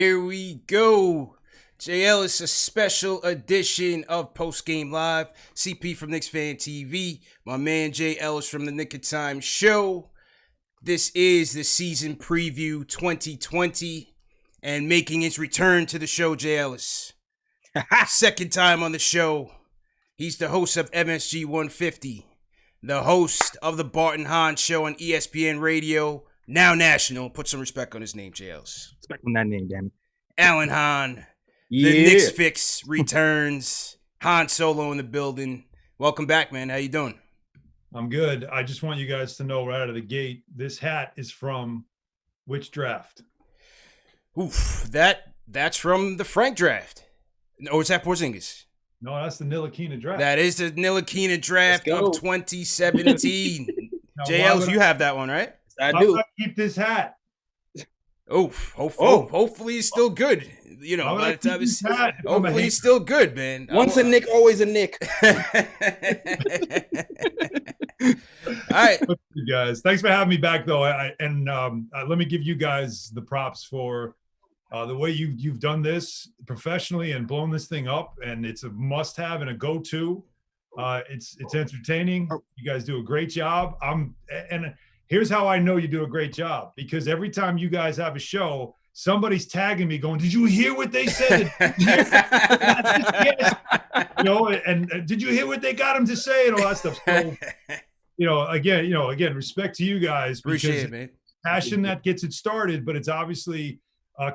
Here we go. JL is a special edition of Post Game Live. CP from KnicksFanTV. My man Jay Ellis from the Nick of Time Show. This is the season preview 2020 and making his return to the show, Jay Ellis. Second time on the show. He's the host of MSG 150, the host of the Hahn show on ESPN Radio, now national. Put some respect on his name, Jay Ellis. Respect on that name, damn it. Alan Hahn. The Knicks Fix returns. Han Solo in the building. Welcome back, man. How you doing? I'm good. I just want you guys to know right out of the gate, this hat is from which draft? Oof, that's from the Frank draft. Or is that Porzingis? No, that's the Ntilikina draft. That is the Ntilikina draft of 2017. JL, you have that one, right? I do. Keep this hat. Hopefully he's still good. You know, by the time hopefully he's still good, man. Once a Nick, always a Nick. All right, guys. Thanks for having me back, though. Let me give you guys the props for the way you've done this professionally and blown this thing up, and it's a must-have and a go-to. It's entertaining. You guys do a great job. And here's how I know you do a great job, because every time you guys have a show, somebody's tagging me going, "Did you hear what they said?" And did you hear what they got him to say and all that stuff. So, again, respect to you guys. Appreciate it, man. Passion that gets it started, but it's obviously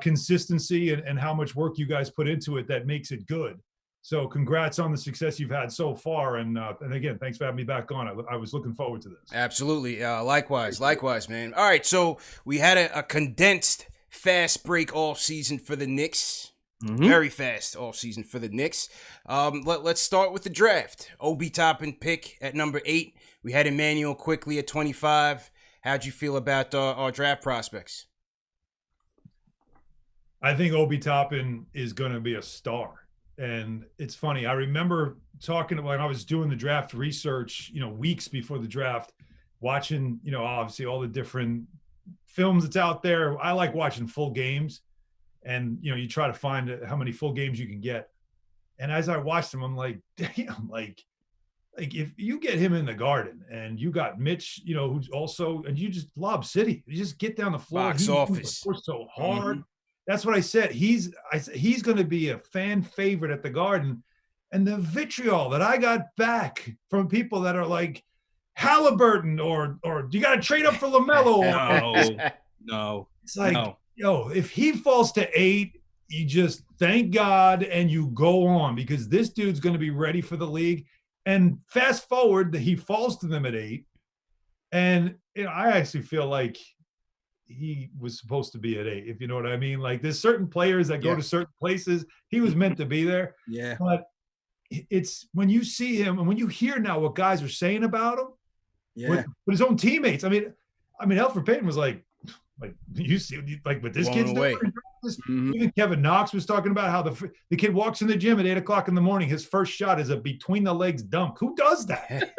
consistency and how much work you guys put into it that makes it good. So congrats on the success you've had so far. And again, thanks for having me back on. I was looking forward to this. Absolutely. Likewise, man. All right, so we had a condensed fast break all season for the Knicks. Very fast all season for the Knicks. Let's start with the draft. Obi Toppin pick at number 8. We had Emmanuel Quickly at 25. How'd you feel about our draft prospects? I think Obi Toppin is going to be a star. And it's funny. I remember talking when I was doing the draft research, weeks before the draft, watching, obviously all the different films that's out there. I like watching full games, and, you try to find how many full games you can get. And as I watched them, I'm like, damn, like if you get him in the Garden and you got Mitch, who's also, and you just Lob City, you just get down the floor. Box office. So hard. That's what I said. He's going to be a fan favorite at the Garden. And the vitriol that I got back from people that are like, Halliburton or you got to trade up for LaMelo. No. It's like, if he falls to 8, you just thank God and you go on, because this dude's going to be ready for the league. And fast forward, he falls to them at 8. And I actually feel like he was supposed to be at 8, if you know what I mean. Like, there's certain players that go to certain places. He was meant to be there. Yeah. But it's when you see him and when you hear now what guys are saying about him with his own teammates. I mean, Alfred Payton was like you see, like what this kid's doing. Even Kevin Knox was talking about how the kid walks in the gym at 8:00 in the morning. His first shot is a between the legs dunk. Who does that?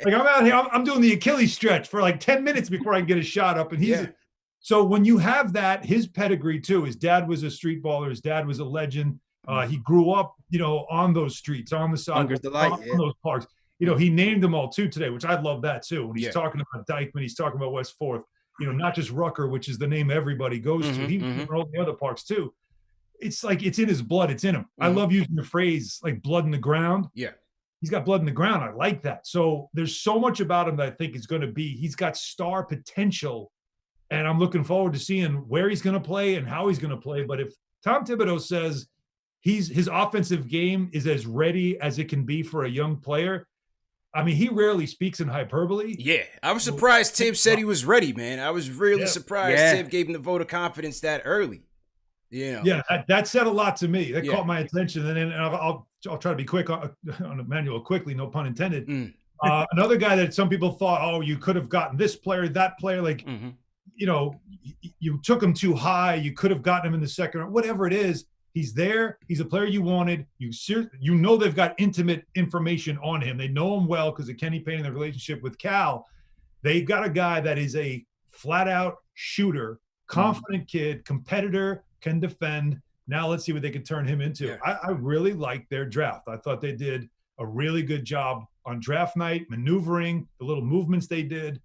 Like, I'm out here, I'm doing the Achilles stretch for like 10 minutes before I can get a shot up. And so when you have that, his pedigree too. His dad was a street baller. His dad was a legend. He grew up, on those streets, on the side, on those parks. He named them all too today, which I love that too. When he's talking about Dykeman, he's talking about West Fourth. Not just Rucker, which is the name everybody goes to. He all the other parks too. It's like it's in his blood. It's in him. I love using the phrase like blood in the ground. Yeah. He's got blood in the ground. I like that. So there's so much about him that I think is going to be, he's got star potential. And I'm looking forward to seeing where he's going to play and how he's going to play. But if Tom Thibodeau says his offensive game is as ready as it can be for a young player, I mean, he rarely speaks in hyperbole. Yeah, I was surprised Tibbs said he was ready, man. I was really surprised Tibbs gave him the vote of confidence that early. Yeah, that said a lot to me. That caught my attention. And then I'll try to be quick on Emmanuel Quickly, no pun intended. Another guy that some people thought, you could have gotten this player, that player. Like, you took him too high. You could have gotten him in the second round. Whatever it is, he's there. He's a player you wanted. They've got intimate information on him. They know him well because of Kenny Payne and their relationship with Cal. They've got a guy that is a flat-out shooter, confident kid, competitor, can defend. Now let's see what they can turn him into. Yeah. I really liked their draft. I thought they did a really good job on draft night, maneuvering, the little movements they did.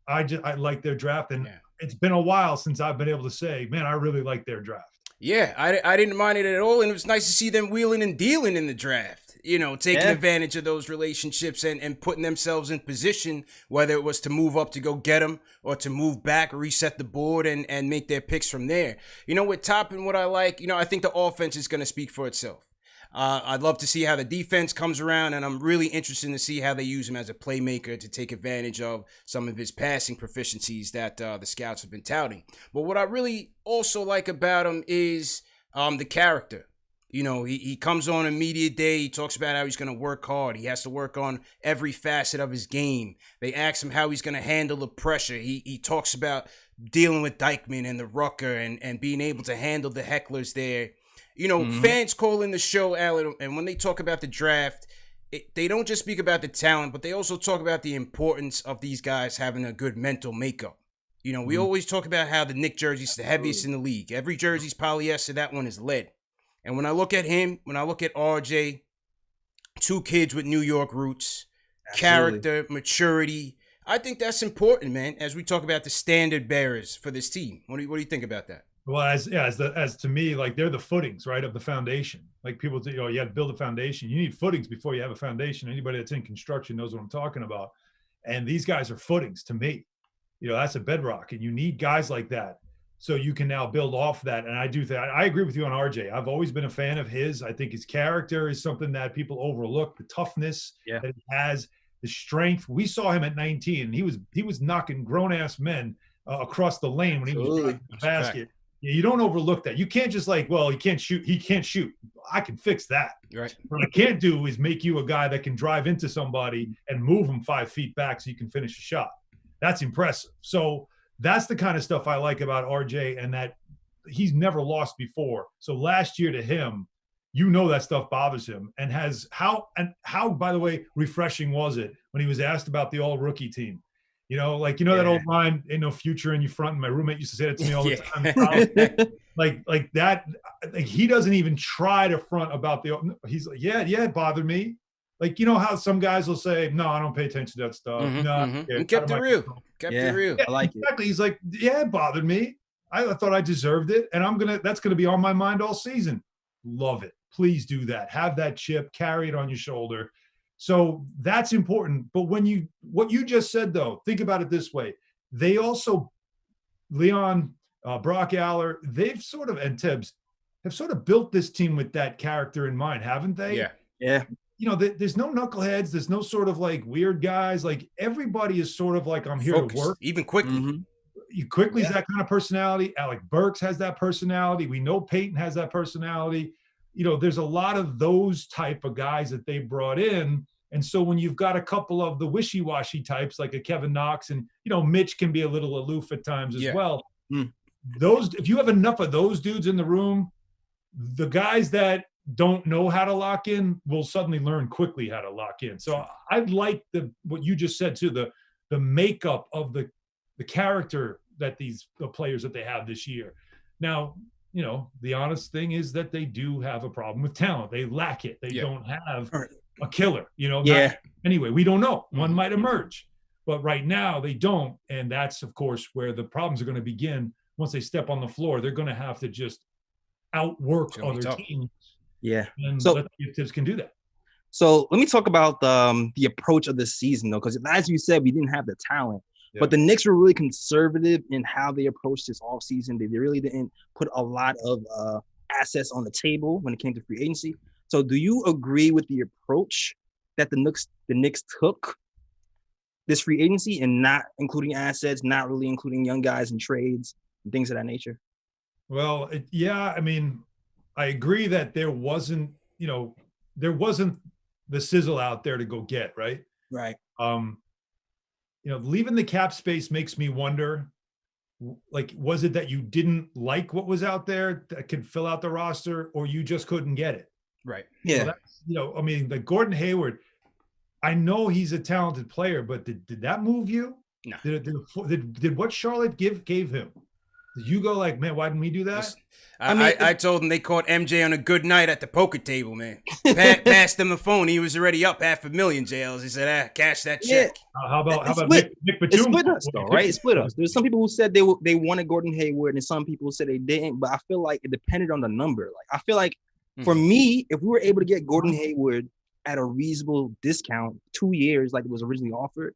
I like their draft, and it's been a while since I've been able to say, man, I really like their draft. Yeah, I didn't mind it at all, and it was nice to see them wheeling and dealing in the draft. You know, taking advantage of those relationships and putting themselves in position, whether it was to move up to go get them or to move back, reset the board, and make their picks from there. You know, with Toppin, what I like, you know, I think the offense is going to speak for itself. I'd love to see how the defense comes around, and I'm really interested to see how they use him as a playmaker to take advantage of some of his passing proficiencies that the scouts have been touting. But what I really also like about him is the character. You know, he comes on a media day. He talks about how he's going to work hard. He has to work on every facet of his game. They ask him how he's going to handle the pressure. He talks about dealing with Dykeman and the Rucker and being able to handle the hecklers there. You know, fans call in the show, Alan, and when they talk about the draft, they don't just speak about the talent, but they also talk about the importance of these guys having a good mental makeup. You know, we always talk about how the Knicks jersey's the heaviest in the league. Every jersey's polyester. That one is lead. And when I look at him, when I look at RJ, two kids with New York roots, character, maturity, I think that's important, man, as we talk about the standard bearers for this team. What do you think about that? Well, as to me, like they're the footings, right, of the foundation. Like people, you know, you have to build a foundation. You need footings before you have a foundation. Anybody that's in construction knows what I'm talking about. And these guys are footings to me. You know, that's a bedrock, and you need guys like that. So you can now build off that. And I do think I agree with you on RJ. I've always been a fan of his. I think his character is something that people overlook, the toughness that he has, the strength. We saw him at 19, and he was knocking grown-ass men across the lane when he was driving the basket. You don't overlook that. You can't just like, well, he can't shoot. He can't shoot. I can fix that. Right. What I can't do is make you a guy that can drive into somebody and move him 5 feet back so you can finish a shot. That's impressive. So that's the kind of stuff I like about RJ, and that he's never lost before. So last year to him, you know, that stuff bothers him. And how, by the way, refreshing was it when he was asked about the all rookie team? You know, like, you know, that old line, ain't no future in your front. And my roommate used to say that to me all the time. like that, like he doesn't even try to front about he's like, yeah, it bothered me. Like, you know how some guys will say, no, I don't pay attention to that stuff. He kept it real. Kept it real. Yeah, I like exactly. He's like, yeah, it bothered me. I thought I deserved it. And that's going to be on my mind all season. Love it. Please do that. Have that chip, carry it on your shoulder. So that's important. But what you just said, though, think about it this way. They also, Leon, Brock Aller, and Tibbs have sort of built this team with that character in mind, haven't they? Yeah. Yeah. You know, there's no knuckleheads. There's no sort of like weird guys. Like everybody is sort of like, I'm here to work. Even Quickly. Quickly's that kind of personality. Alec Burks has that personality. We know Peyton has that personality. You know, there's a lot of those type of guys that they brought in. And so when you've got a couple of the wishy-washy types like a Kevin Knox, and, you know, Mitch can be a little aloof at times as well. Those, if you have enough of those dudes in the room, the guys that don't know how to lock in will suddenly learn quickly how to lock in. So I like what you just said too, the makeup of the character that the players that they have this year. Now, you know, the honest thing is that they do have a problem with talent. They lack it. They don't have a killer, you know. Anyway, we don't know. One might emerge. But right now they don't. And that's, of course, where the problems are going to begin. Once they step on the floor, they're going to have to just outwork other teams. Yeah. And so Tibbs can do that. So let me talk about the approach of the season, though, because as you said, we didn't have the talent. But the Knicks were really conservative in how they approached this offseason. They really didn't put a lot of assets on the table when it came to free agency. So do you agree with the approach that the Knicks took this free agency and not including assets, not really including young guys in trades and things of that nature? Well, I mean, I agree that there wasn't the sizzle out there to go get, right? Right. You know, leaving the cap space makes me wonder, like, was it that you didn't like what was out there that could fill out the roster, or you just couldn't get it? Right. Yeah. I mean, like Gordon Hayward, I know he's a talented player, but did that move you? No. Did what Charlotte gave him? Did you go like, man, why didn't we do that? I told him they caught MJ on a good night at the poker table, man. Passed him the phone. He was already up $500,000, JLs. He said, cash that check. How about Nick Batum? It split us, though, right? It split us. There's some people who said they wanted Gordon Hayward, and some people said they didn't. But I feel like it depended on the number. Like, I feel like for me, if we were able to get Gordon Hayward at a reasonable discount, 2 years, like it was originally offered,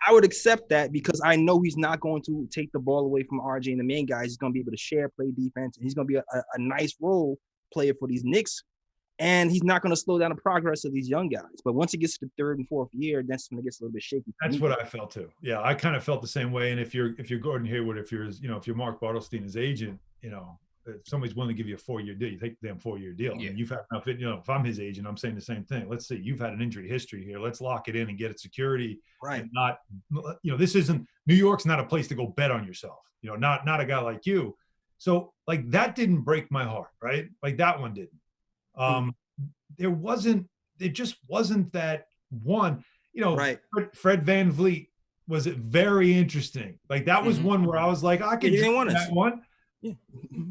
I would accept that because I know he's not going to take the ball away from RJ and the main guys. He's going to be able to share, play defense, and he's going to be a nice role player for these Knicks. And he's not going to slow down the progress of these young guys. But once it gets to the third and fourth year, that's when it gets a little bit shaky. That's what I felt too. Yeah, I kind of felt the same way. And if you're Gordon Hayward, if you're Mark Bartelstein, his agent, if somebody's willing to give you a 4-year deal, you take the damn 4-year deal. Yeah. I mean, you've had enough. If I'm his agent, I'm saying the same thing. Let's see, you've had an injury history here. Let's lock it in and get it security. Right. And not, this isn't New York's not a place to go bet on yourself. Not a guy like you. So like that didn't break my heart, right? Like that one didn't. It just wasn't that one. Right. Fred VanVleet was very interesting. Like that was one where I was like, I could want that one. Yeah.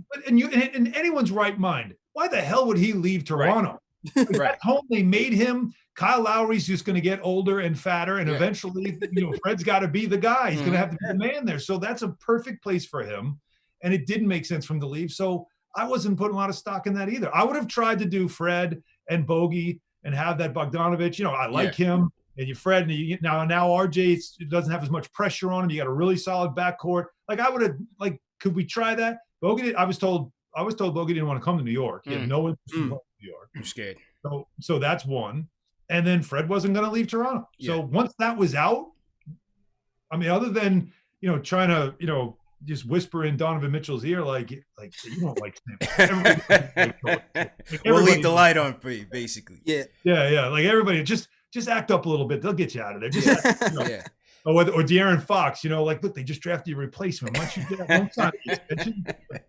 But in anyone's right mind, why the hell would he leave Toronto? Right. Like, at home they made him. Kyle Lowry's just going to get older and fatter, and eventually, Fred's got to be the guy. He's going to have to be the man there. So that's a perfect place for him. And it didn't make sense for him to leave. So I wasn't putting a lot of stock in that either. I would have tried to do Fred and Bogey and have that Bogdanovich. I like him. And you Fred, and now RJ doesn't have as much pressure on him. You got a really solid backcourt. Like I would have could we try that? Bogey, I was told Bogey didn't want to come to New York. He had no interest in going to New York. I'm scared. So that's one. And then Fred wasn't going to leave Toronto. Yeah. So once that was out, I mean, other than trying to just whisper in Donovan Mitchell's ear, like you don't like him. We'll leave the light on for you, basically. Yeah. Like everybody, just act up a little bit. They'll get you out of there. Just act, Or De'Aaron Fox, look, they just drafted your replacement. Why don't you get that one time extension?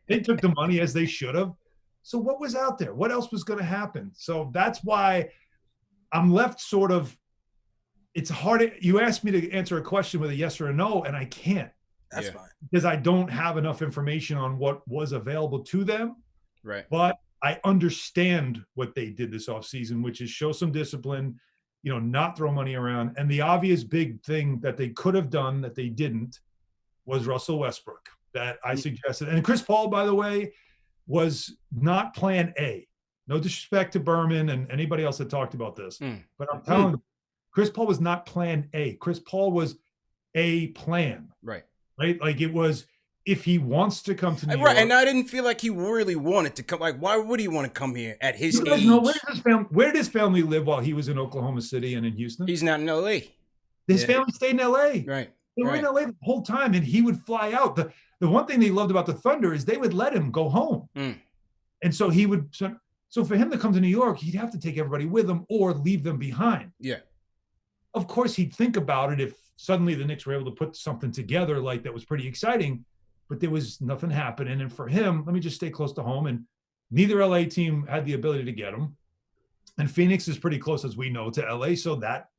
They took the money as they should have. So what was out there? What else was going to happen? So that's why I'm left sort of. It's hard. You asked me to answer a question with a yes or a no, and I can't. That's fine. Because I don't have enough information on what was available to them. Right. But I understand what they did this offseason, which is show some discipline, not throw money around. And the obvious big thing that they could have done that they didn't was Russell Westbrook that I suggested. And Chris Paul, by the way, was not plan A. No disrespect to Berman and anybody else that talked about this. But I'm telling you, Chris Paul was not plan A. Chris Paul was a plan. Right. Like it was, if he wants to come to New York. And I didn't feel like he really wanted to come. Like, why would he want to come here at his age? Where did his family live while he was in Oklahoma City and in Houston? He's not in L.A. His family stayed in L.A. Right. They were in L.A. the whole time, and he would fly out. The one thing they loved about the Thunder is they would let him go home. And so he would. So for him to come to New York, he'd have to take everybody with him or leave them behind. Yeah. Of course, he'd think about it if suddenly the Knicks were able to put something together like that was pretty exciting. But there was nothing happening. And for him, let me just stay close to home. And neither LA team had the ability to get him. And Phoenix is pretty close, as we know, to LA. So that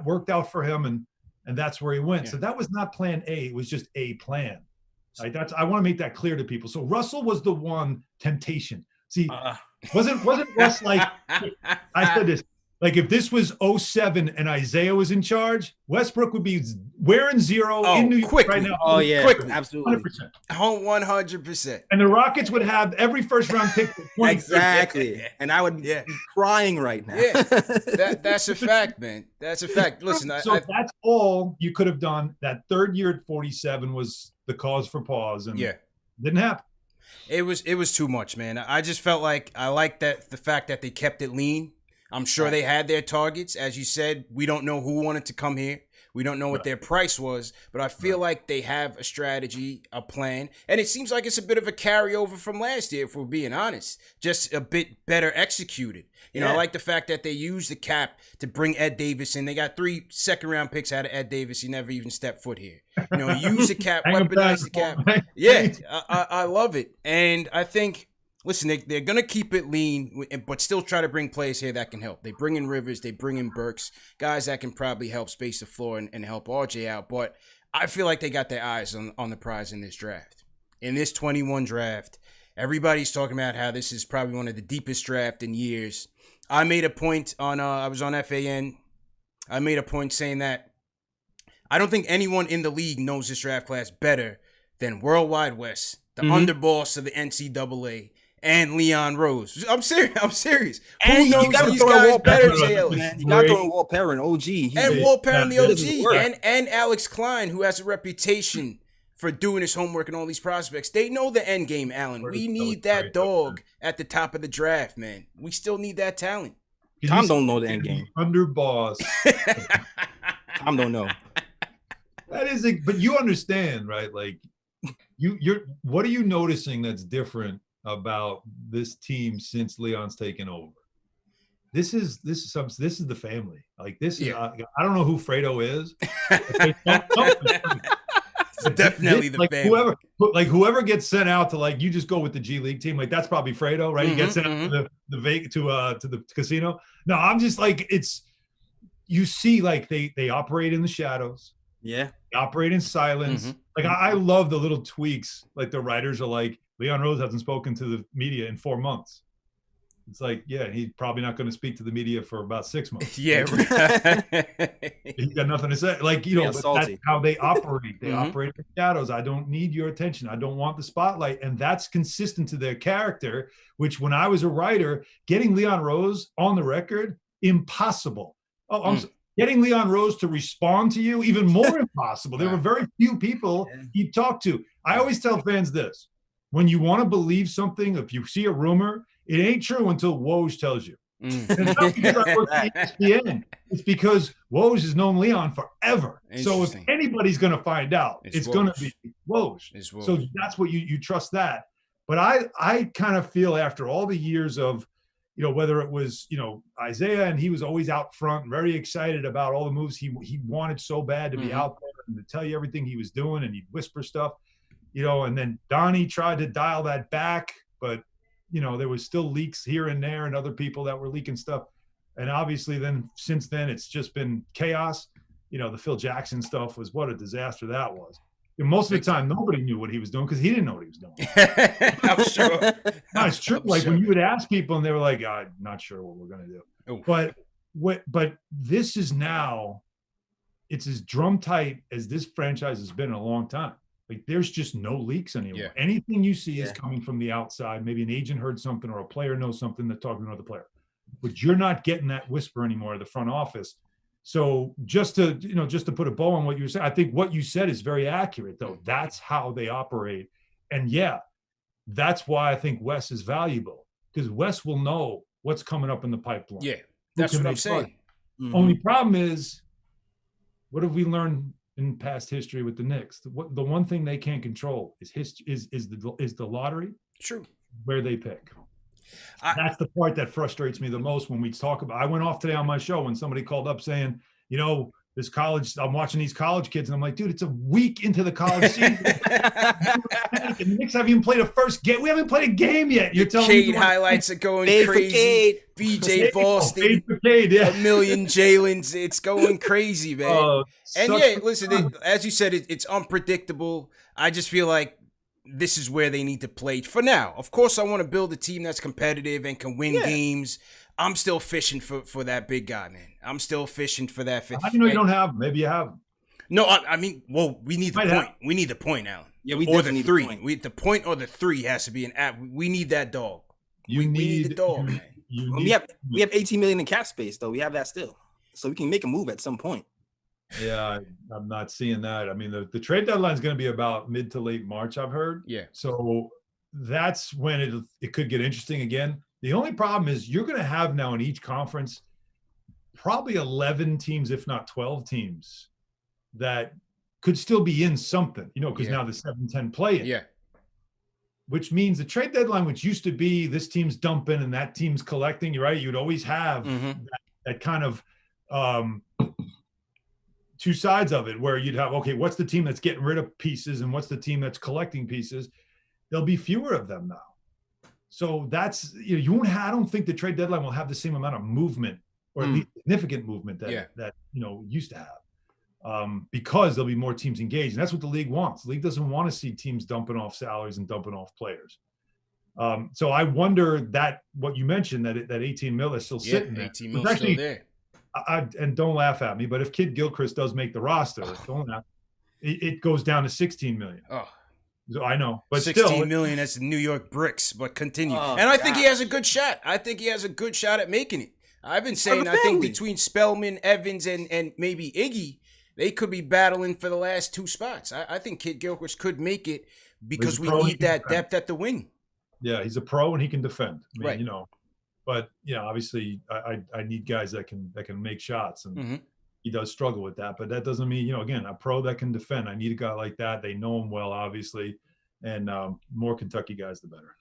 worked out for him. And that's where he went. So that was not plan A. It was just a plan. Right? I want to make that clear to people. So Russell was the one temptation. See, wasn't Russ like, I said this, like if this was 2007 and Isaiah was in charge, Westbrook would be wearing zero in New York right now. Oh, yeah. Quickly. Absolutely. 100%. 100%. And the Rockets would have every first-round pick. Exactly. And I would be crying right now. Yeah, that's a fact, man. That's a fact. Listen, that's all you could have done. That third year at 47 was the cause for pause, and didn't happen. It was too much, man. I just felt like I liked the fact that they kept it lean. I'm sure they had their targets. As you said, we don't know who wanted to come here. We don't know what their price was, but I feel like they have a strategy, a plan, and it seems like it's a bit of a carryover from last year, if we're being honest. Just a bit better executed. I like the fact that they used the cap to bring Ed Davis in. They got 3 second-round picks out of Ed Davis. He never even stepped foot here. Use the cap, weaponize the cap. Yeah, I love it, and I think. Listen, they're going to keep it lean, but still try to bring players here that can help. They bring in Rivers, they bring in Burks, guys that can probably help space the floor and help RJ out. But I feel like they got their eyes on the prize in this draft. in this 21 draft, everybody's talking about how this is probably one of the deepest draft in years. I made a point on, I was on FAN. I made a point saying that I don't think anyone in the league knows this draft class better than Worldwide Wes, the underboss of the NCAA, and Leon Rose. I'm serious. And who knows these guys better, JL? You got to throw in Walt Perrin, OG. And Walt Perrin, the OG. And Alex Klein, who has a reputation for doing his homework and all these prospects. They know the end game, Allen. We need that dog at the top of the draft, man. We still need that talent. Tom don't know the end game. Underboss. Tom don't know. That is, but you understand, right? Like, you're. What are you noticing that's different about this team since Leon's taken over? This is the family. Like, this is. I don't know who Fredo is. Definitely the family. Whoever gets sent out to, like, you just go with the G League team. Like, that's probably Fredo, right? He gets sent out to the casino. No, I'm just like, it's, you see, like, they operate in the shadows. Yeah. They operate in silence. Like, I love the little tweaks. Like, the writers are like, Leon Rose hasn't spoken to the media in 4 months. It's like, yeah, he's probably not going to speak to the media for about 6 months. Yeah. He's got nothing to say. Like, you know, but that's how they operate. They operate in shadows. I don't need your attention. I don't want the spotlight. And that's consistent to their character, which when I was a writer, getting Leon Rose on the record, impossible. Getting Leon Rose to respond to you, even more impossible. There were very few people he talked to. I always tell fans this. When you want to believe something, if you see a rumor, it ain't true until Woj tells you. And it's not because I work at ESPN. It's because Woj has known Leon forever. So if anybody's going to find out, it's going to be Woj. So that's what you trust that. But I kind of feel after all the years of, you know, whether it was, you know, Isaiah, and he was always out front, very excited about all the moves. He wanted so bad to be out there and to tell you everything he was doing, and he'd whisper stuff, you know, and then Donnie tried to dial that back, but, you know, there was still leaks here and there and other people that were leaking stuff. And obviously then, since then, it's just been chaos. You know, the Phil Jackson stuff was, what a disaster that was. And most of the time, nobody knew what he was doing because he didn't know what he was doing. I'm sure. No, it's true. Like, when you would ask people and they were like, I'm not sure what we're going to do. Oof. But this is now, it's as drum tight as this franchise has been in a long time. Like, there's just no leaks anymore. Yeah. Anything you see is coming from the outside. Maybe an agent heard something or a player knows something that's talking to another player. But you're not getting that whisper anymore at the front office. So just to put a bow on what you were saying, I think what you said is very accurate, though. That's how they operate. And yeah, that's why I think Wes is valuable, because Wes will know what's coming up in the pipeline. Yeah, that's what I'm saying. Only problem is, what have we learned in past history with the Knicks? The one thing they can't control is the lottery. True. Where they pick. That's the part that frustrates me the most when we talk about. I went off today on my show when somebody called up saying, you know, this college, I'm watching these college kids, and I'm like, dude, it's a week into the college season. And the Knicks haven't even played a first game. We haven't played a game yet. You're telling me highlights are going crazy. BJ Boston, a million Jalen's. It's going crazy, man. And yeah, listen, as you said, it's unpredictable. I just feel like this is where they need to play for now. Of course, I want to build a team that's competitive and can win games. I'm still fishing for that big guy, man. I'm still fishing for that. How do you know you don't have him? Maybe you have him. No, I mean, well, we need the point. We need the point, Alan. Yeah, we or the need three. The point. The point or the three has to be an app. We need that dog. We need the dog, man. We have 18 million in cap space, though. We have that still, so we can make a move at some point. Yeah, I'm not seeing that. I mean, the trade deadline is going to be about mid to late March, I've heard. Yeah. So that's when it could get interesting again. The only problem is you're going to have now in each conference probably 11 teams, if not 12 teams, that could still be in something, you know, because now the 7-10 play-in. Yeah. Which means the trade deadline, which used to be this team's dumping and that team's collecting, you're right, you'd always have that kind of two sides of it, where you'd have, okay, what's the team that's getting rid of pieces and what's the team that's collecting pieces? There'll be fewer of them now. So that's, you won't have, I don't think the trade deadline will have the same amount of movement, or at least significant movement that used to have. because there'll be more teams engaged. And that's what the league wants. The league doesn't want to see teams dumping off salaries and dumping off players. So I wonder that what you mentioned, that 18 mil is still sitting there. 18 mil still there. And don't laugh at me, but if Kid Gilchrist does make the roster, don't laugh, it goes down to 16 million. Oh, so I know, but 16 million, that's New York bricks, but continue. And I think he has a good shot. I think he has a good shot at making it. I've been saying, I think between Spellman, Evans, and maybe Iggy, they could be battling for the last 2 spots. I think Kid Gilchrist could make it because we need that depth at the wing. Yeah, he's a pro and he can defend. I mean, right. You know, but obviously I need guys that can make shots, and he does struggle with that. But that doesn't mean, again, a pro that can defend. I need a guy like that. They know him well, obviously, and more Kentucky guys, the better.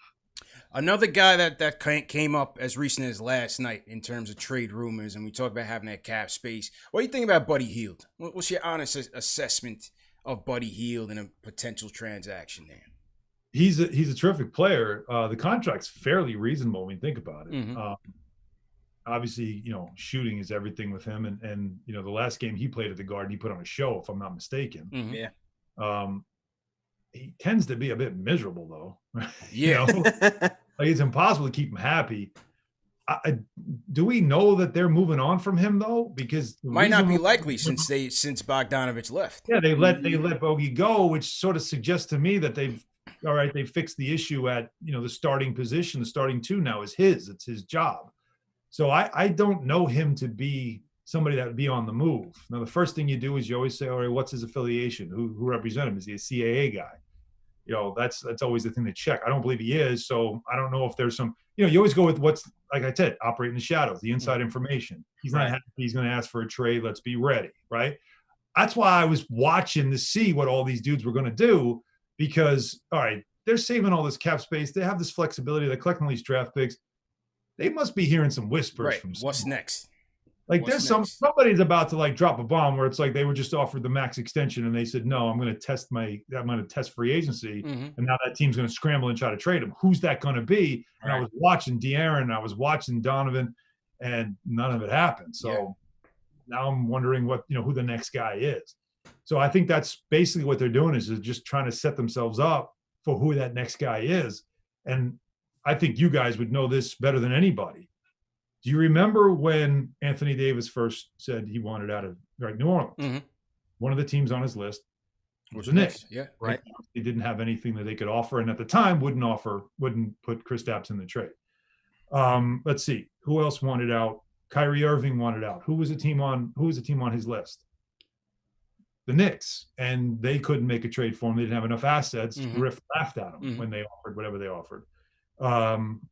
Another guy that came up as recent as last night in terms of trade rumors, and we talk about having that cap space. What do you think about Buddy Hield? What's your honest assessment of Buddy Hield and a potential transaction there? He's a terrific player. The contract's fairly reasonable when you think about it. Obviously, shooting is everything with him, and the last game he played at the Garden, he put on a show, if I'm not mistaken. He tends to be a bit miserable, though. Yeah. Like it's impossible to keep him happy. Do we know that they're moving on from him, though? Because might not be likely since Bogdanovich left. Yeah, they let Bogey go, which sort of suggests to me that they fixed the issue at the starting position. The starting 2 now is his. It's his job. So I don't know him to be somebody that would be on the move. Now, the first thing you do is you always say, all right, what's his affiliation? Who represent him? Is he a CAA guy? That's always the thing to check. I don't believe he is. So I don't know if there's some, you always go with what's, like I said, operate in the shadows, the inside information. He's not happy. He's going to ask for a trade. Let's be ready. Right. That's why I was watching to see what all these dudes were going to do, because, all right, they're saving all this cap space. They have this flexibility. They're collecting these draft picks. They must be hearing some whispers from someone. What's next? Like there's somebody's about to drop a bomb where it's like they were just offered the max extension and they said, no, I'm going to test free agency. And now that team's going to scramble and try to trade him. Who's that going to be? And I was watching De'Aaron, I was watching Donovan, and none of it happened. So now I'm wondering who the next guy is. So I think that's basically what they're doing is just trying to set themselves up for who that next guy is. And I think you guys would know this better than anybody. Do you remember when Anthony Davis first said he wanted out of New Orleans? One of the teams on his list was the Knicks. Yeah, right. They didn't have anything that they could offer, and at the time wouldn't put Kristaps in the trade. Let's see, who else wanted out? Kyrie Irving wanted out. Who was a team on his list? The Knicks, and they couldn't make a trade for him. They didn't have enough assets. Griff laughed at him when they offered whatever they offered.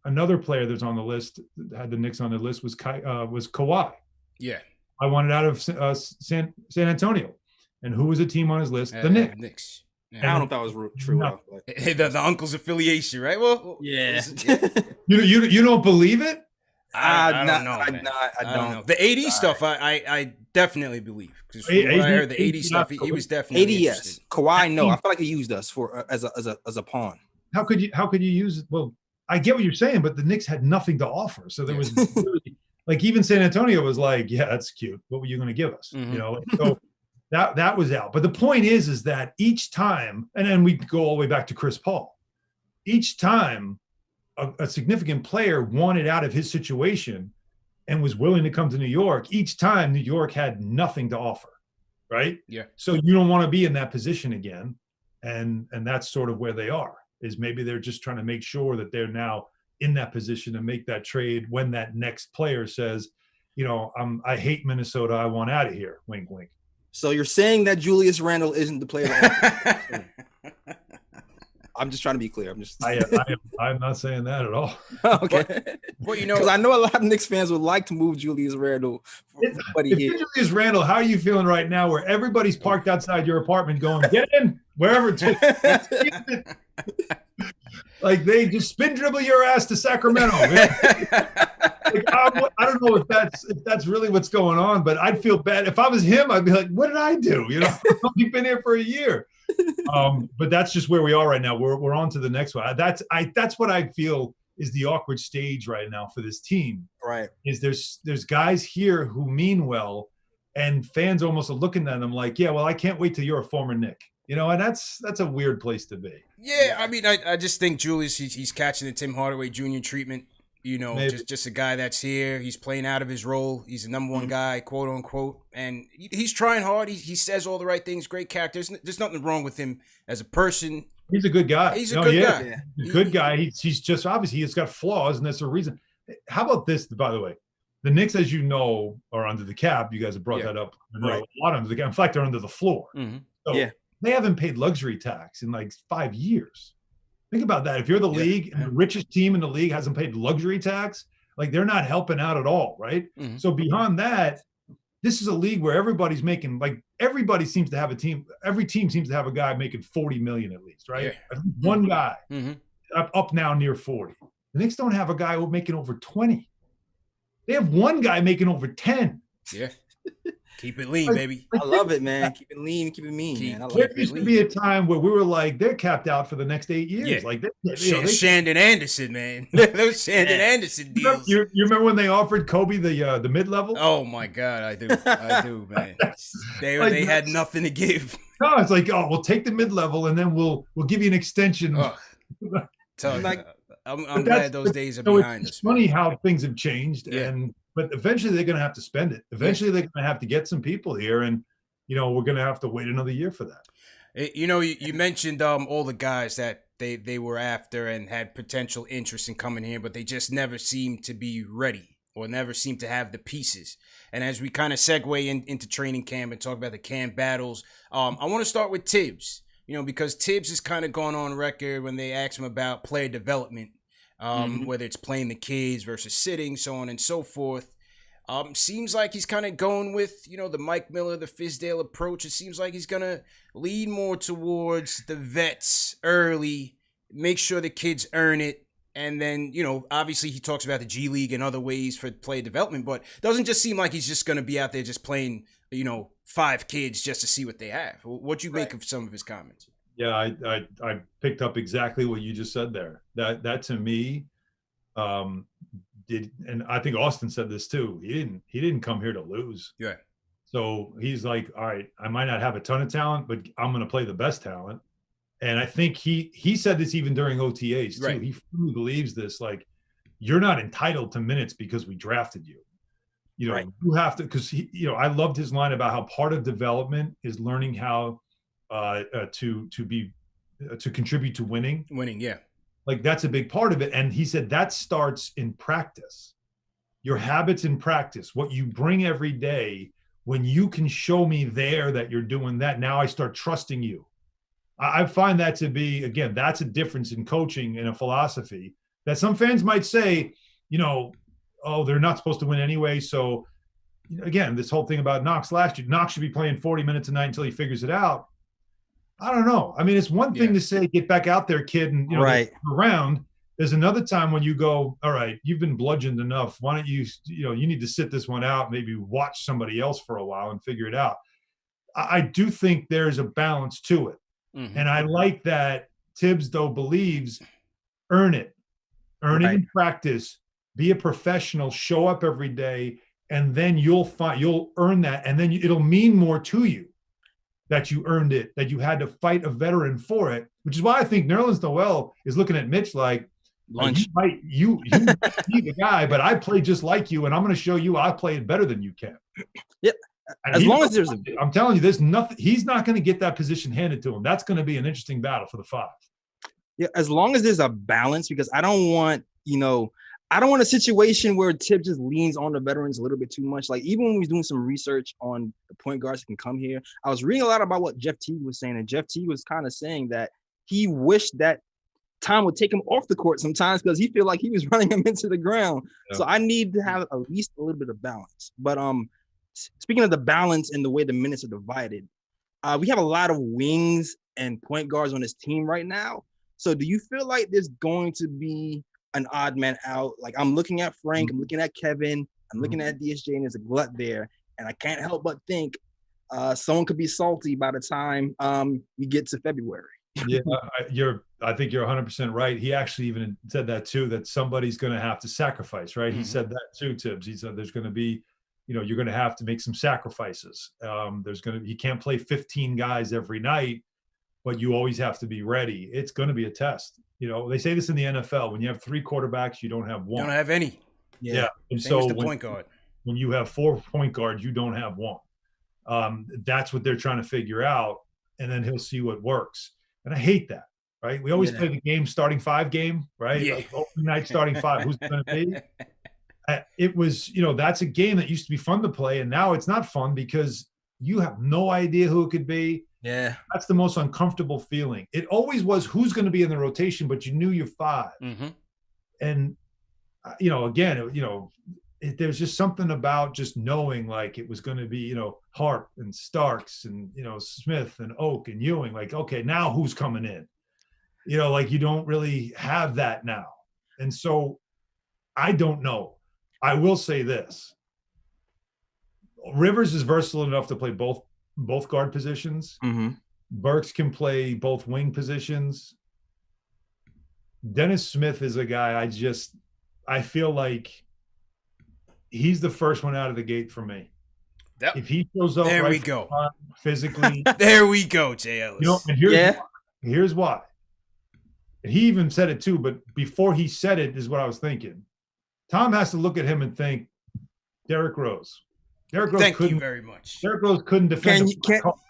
Another player that's on the list, had the Knicks on the list, was Kawhi. Yeah. I wanted out of San Antonio. And who was a team on his list? The Knicks. Yeah. I don't know if that was true. No. The uncle's affiliation, right? Well, yeah. You don't believe it? I don't know. I don't know. The AD stuff, I definitely believe. Because from what I heard, the AD stuff, he was definitely interested. Kawhi, no. I feel like he used us for as a pawn. How could you use it? Well, I get what you're saying, but the Knicks had nothing to offer. So there was really, even San Antonio was like, yeah, that's cute. What were you going to give us? So that was out. But the point is that each time, and then we go all the way back to Chris Paul, each time a significant player wanted out of his situation and was willing to come to New York, each time New York had nothing to offer. Right. Yeah. So you don't want to be in that position again. And that's sort of where they are. Is maybe they're just trying to make sure that they're now in that position to make that trade when that next player says, I hate Minnesota, I want out of here. Wink, wink. So you're saying that Julius Randle isn't the player? I'm just trying to be clear. I'm not saying that at all. Okay. Because I know a lot of Knicks fans would like to move Julius Randle. Julius Randle, how are you feeling right now where everybody's parked outside your apartment going, get in, wherever. Like they just spin dribble your ass to Sacramento. I don't know if that's really what's going on, but I'd feel bad. If I was him, I'd be like, what did I do? I've been here for a year. But that's just where we are right now. We're on to the next one. That's what I feel is the awkward stage right now for this team. Right. Is there's guys here who mean well, and fans almost are looking at them like, yeah, well, I can't wait till you're a former Knick. You know, and that's a weird place to be. Yeah, I mean, I just think Julius, he's catching the Tim Hardaway Jr. treatment. You know, Maybe. just a guy that's here. He's playing out of his role. He's the number one guy, quote unquote, and he's trying hard. He says all the right things. Great character. There's nothing wrong with him as a person. He's a good guy. He's a good guy. Yeah. He's a good guy. He's just obviously he's got flaws, and that's a reason. How about this, by the way? The Knicks, as you know, are under the cap. You guys have brought that up. Right. A lot under the cap. In fact, they're under the floor. So they haven't paid luxury tax in like 5 years. Think about that. If you're the league and the richest team in the league hasn't paid luxury tax, like they're not helping out at all, right? So beyond that, this is a league where everybody's making, like everybody seems to have a team. Every team seems to have a guy making 40 million at least, right? One guy up now near 40. The Knicks don't have a guy making over 20. They have one guy making over 10. Yeah. Keep it lean, baby. I love it, man. Keep it lean, keep it mean, man. I love there used to be a time where we were like, they're capped out for the next 8 years. Yeah. Like Shandon Anderson, man. Those Shandon Anderson deals. You remember when they offered Kobe the mid-level? Oh my God, I do, man. They had nothing to give. No, it's like, oh, we'll take the mid-level and then we'll give you an extension. I'm glad those days are behind us. It's funny how things have changed, but eventually they're going to have to spend it. Eventually they're going to have to get some people here, and we're going to have to wait another year for that. You mentioned all the guys that they were after and had potential interest in coming here, but they just never seemed to be ready or never seemed to have the pieces. And as we kind of segue into training camp and talk about the camp battles, I want to start with Tibbs. Because Tibbs has kind of gone on record when they ask him about player development, whether it's playing the kids versus sitting, so on and so forth. Seems like he's kind of going with, the Mike Miller, the Fizdale approach. It seems like he's going to lead more towards the vets early, make sure the kids earn it. And then, obviously he talks about the G League and other ways for player development, but it doesn't just seem like he's just going to be out there just playing, 5 kids just to see what they have. What'd you make of some of his comments? Yeah, I picked up exactly what you just said there. That to me, and I think Austin said this too. He didn't come here to lose. Yeah. So he's like, all right, I might not have a ton of talent, but I'm going to play the best talent. And I think he said this even during OTAs too. Right. He fully believes this. Like, you're not entitled to minutes because we drafted you. You have to, because I loved his line about how part of development is learning how to contribute to winning. Winning, yeah. Like, that's a big part of it. And he said that starts in practice. Your habits in practice, what you bring every day. When you can show me there that you're doing that, now I start trusting you. I find that to be, again, that's a difference in coaching and a philosophy that some fans might say, oh, they're not supposed to win anyway. So, again, this whole thing about Knox last year, Knox should be playing 40 minutes a night until he figures it out. I don't know. I mean, it's one thing to say, get back out there, kid, and around. There's another time when you go, all right, you've been bludgeoned enough. Why don't you need to sit this one out, maybe watch somebody else for a while and figure it out. I do think there's a balance to it. And I like that Tibbs, though, believes earn it in practice, be a professional, show up every day, and then you'll earn that. And then it'll mean more to you that you earned it, that you had to fight a veteran for it, which is why I think Nerlens Noel is looking at Mitch like, you be the guy, but I play just like you, and I'm going to show you I played better than you can. Yep. As long as there's I'm telling you, there's nothing. He's not going to get that position handed to him. That's going to be an interesting battle for the 5. Yeah, as long as there's a balance, because I don't want a situation where Tibbs just leans on the veterans a little bit too much. Like, even when we was doing some research on the point guards that can come here, I was reading a lot about what Jeff Teague was saying, and Jeff Teague was kind of saying that he wished that time would take him off the court sometimes because he feel like he was running him into the ground. Yeah. So I need to have at least a little bit of balance. But speaking of the balance and the way the minutes are divided, we have a lot of wings and point guards on this team right now. So do you feel like there's going to be an odd man out? Like, I'm looking at Frank, I'm looking at Kevin, I'm looking at DSJ, and there's a glut there. And I can't help but think someone could be salty by the time we get to February. Yeah, I think you're 100% right. He actually even said that too, that somebody's going to have to sacrifice, right? He said that too, Tibbs. He said there's going to be you're going to have to make some sacrifices. You can't play 15 guys every night, but you always have to be ready. It's going to be a test. They say this in the NFL: when you have 3 quarterbacks, you don't have one. You don't have any. Yeah. And Same as the point guard. When you have 4 point guards, you don't have one. That's what they're trying to figure out, and then he'll see what works. And I hate that, right? We always play the game starting 5 game, right? Yeah. Like opening night starting 5. Who's going to be? It was, that's a game that used to be fun to play, and now it's not fun because you have no idea who it could be. Yeah. That's the most uncomfortable feeling. It always was who's going to be in the rotation, but you knew your 5. Mm-hmm. And, again, there's just something about just knowing like it was going to be, Hart and Starks and, Smith and Oak and Ewing. Like, okay, now who's coming in? Like you don't really have that now. And so I don't know. I will say this. Rivers is versatile enough to play both guard positions. Mm-hmm. Burks can play both wing positions. Dennis Smith is a guy I feel like he's the first one out of the gate for me. Yep. If he shows up there right we go. Physically. There we go, Jay Ellis. And here's why. And he even said it too, but before he said it is what I was thinking. Tom has to look at him and think, Derrick Rose. Thank you very much. Derrick Rose couldn't defend.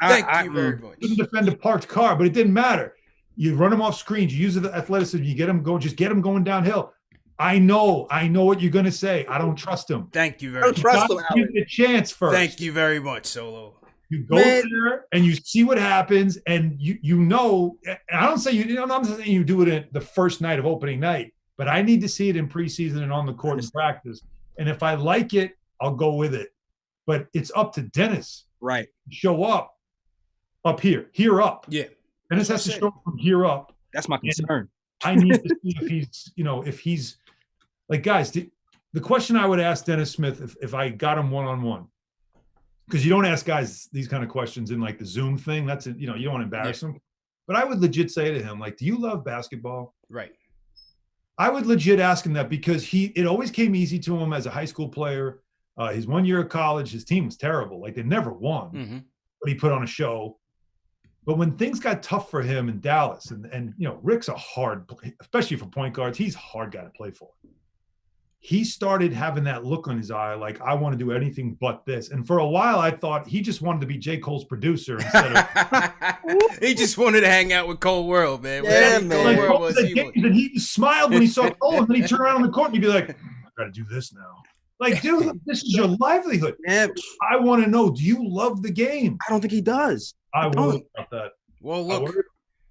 Thank you very much. Couldn't defend a parked car, but it didn't matter. You run him off screens. You use the athleticism. You get him going. Just get him going downhill. I know what you're gonna say. I don't trust him. Thank you very much. Trust him, give it a chance first. Thank you very much, Solo. You go there and you see what happens, and I don't say I'm not saying you do it in the first night of opening night, but I need to see it in preseason and on the court in practice. And if I like it, I'll go with it. But it's up to Dennis. Right. Show up here up. Yeah. Dennis has to show up from here up. That's my concern. I need to see if he's like, guys, the question I would ask Dennis Smith if I got him one-on-one, because you don't ask guys these kind of questions in like the Zoom thing. That's it. You don't want to embarrass them. But I would legit say to him, like, do you love basketball? Right. I would legit ask him that because it always came easy to him as a high school player. His 1 year of college, his team was terrible. Like they never won, but he put on a show. But when things got tough for him in Dallas, and Rick's a hard, especially for point guards, he's a hard guy to play for. He started having that look on his eye, like, I want to do anything but this. And for a while, I thought he just wanted to be J. Cole's producer instead of. He just wanted to hang out with Cole World, man. Yeah, man. Cole was, he smiled when he saw Cole, and then he turned around on the court and he'd be like, I got to do this now. Like, dude, this is your livelihood. Yeah. I want to know, do you love the game? I don't think he does. I worry about that. Well, look,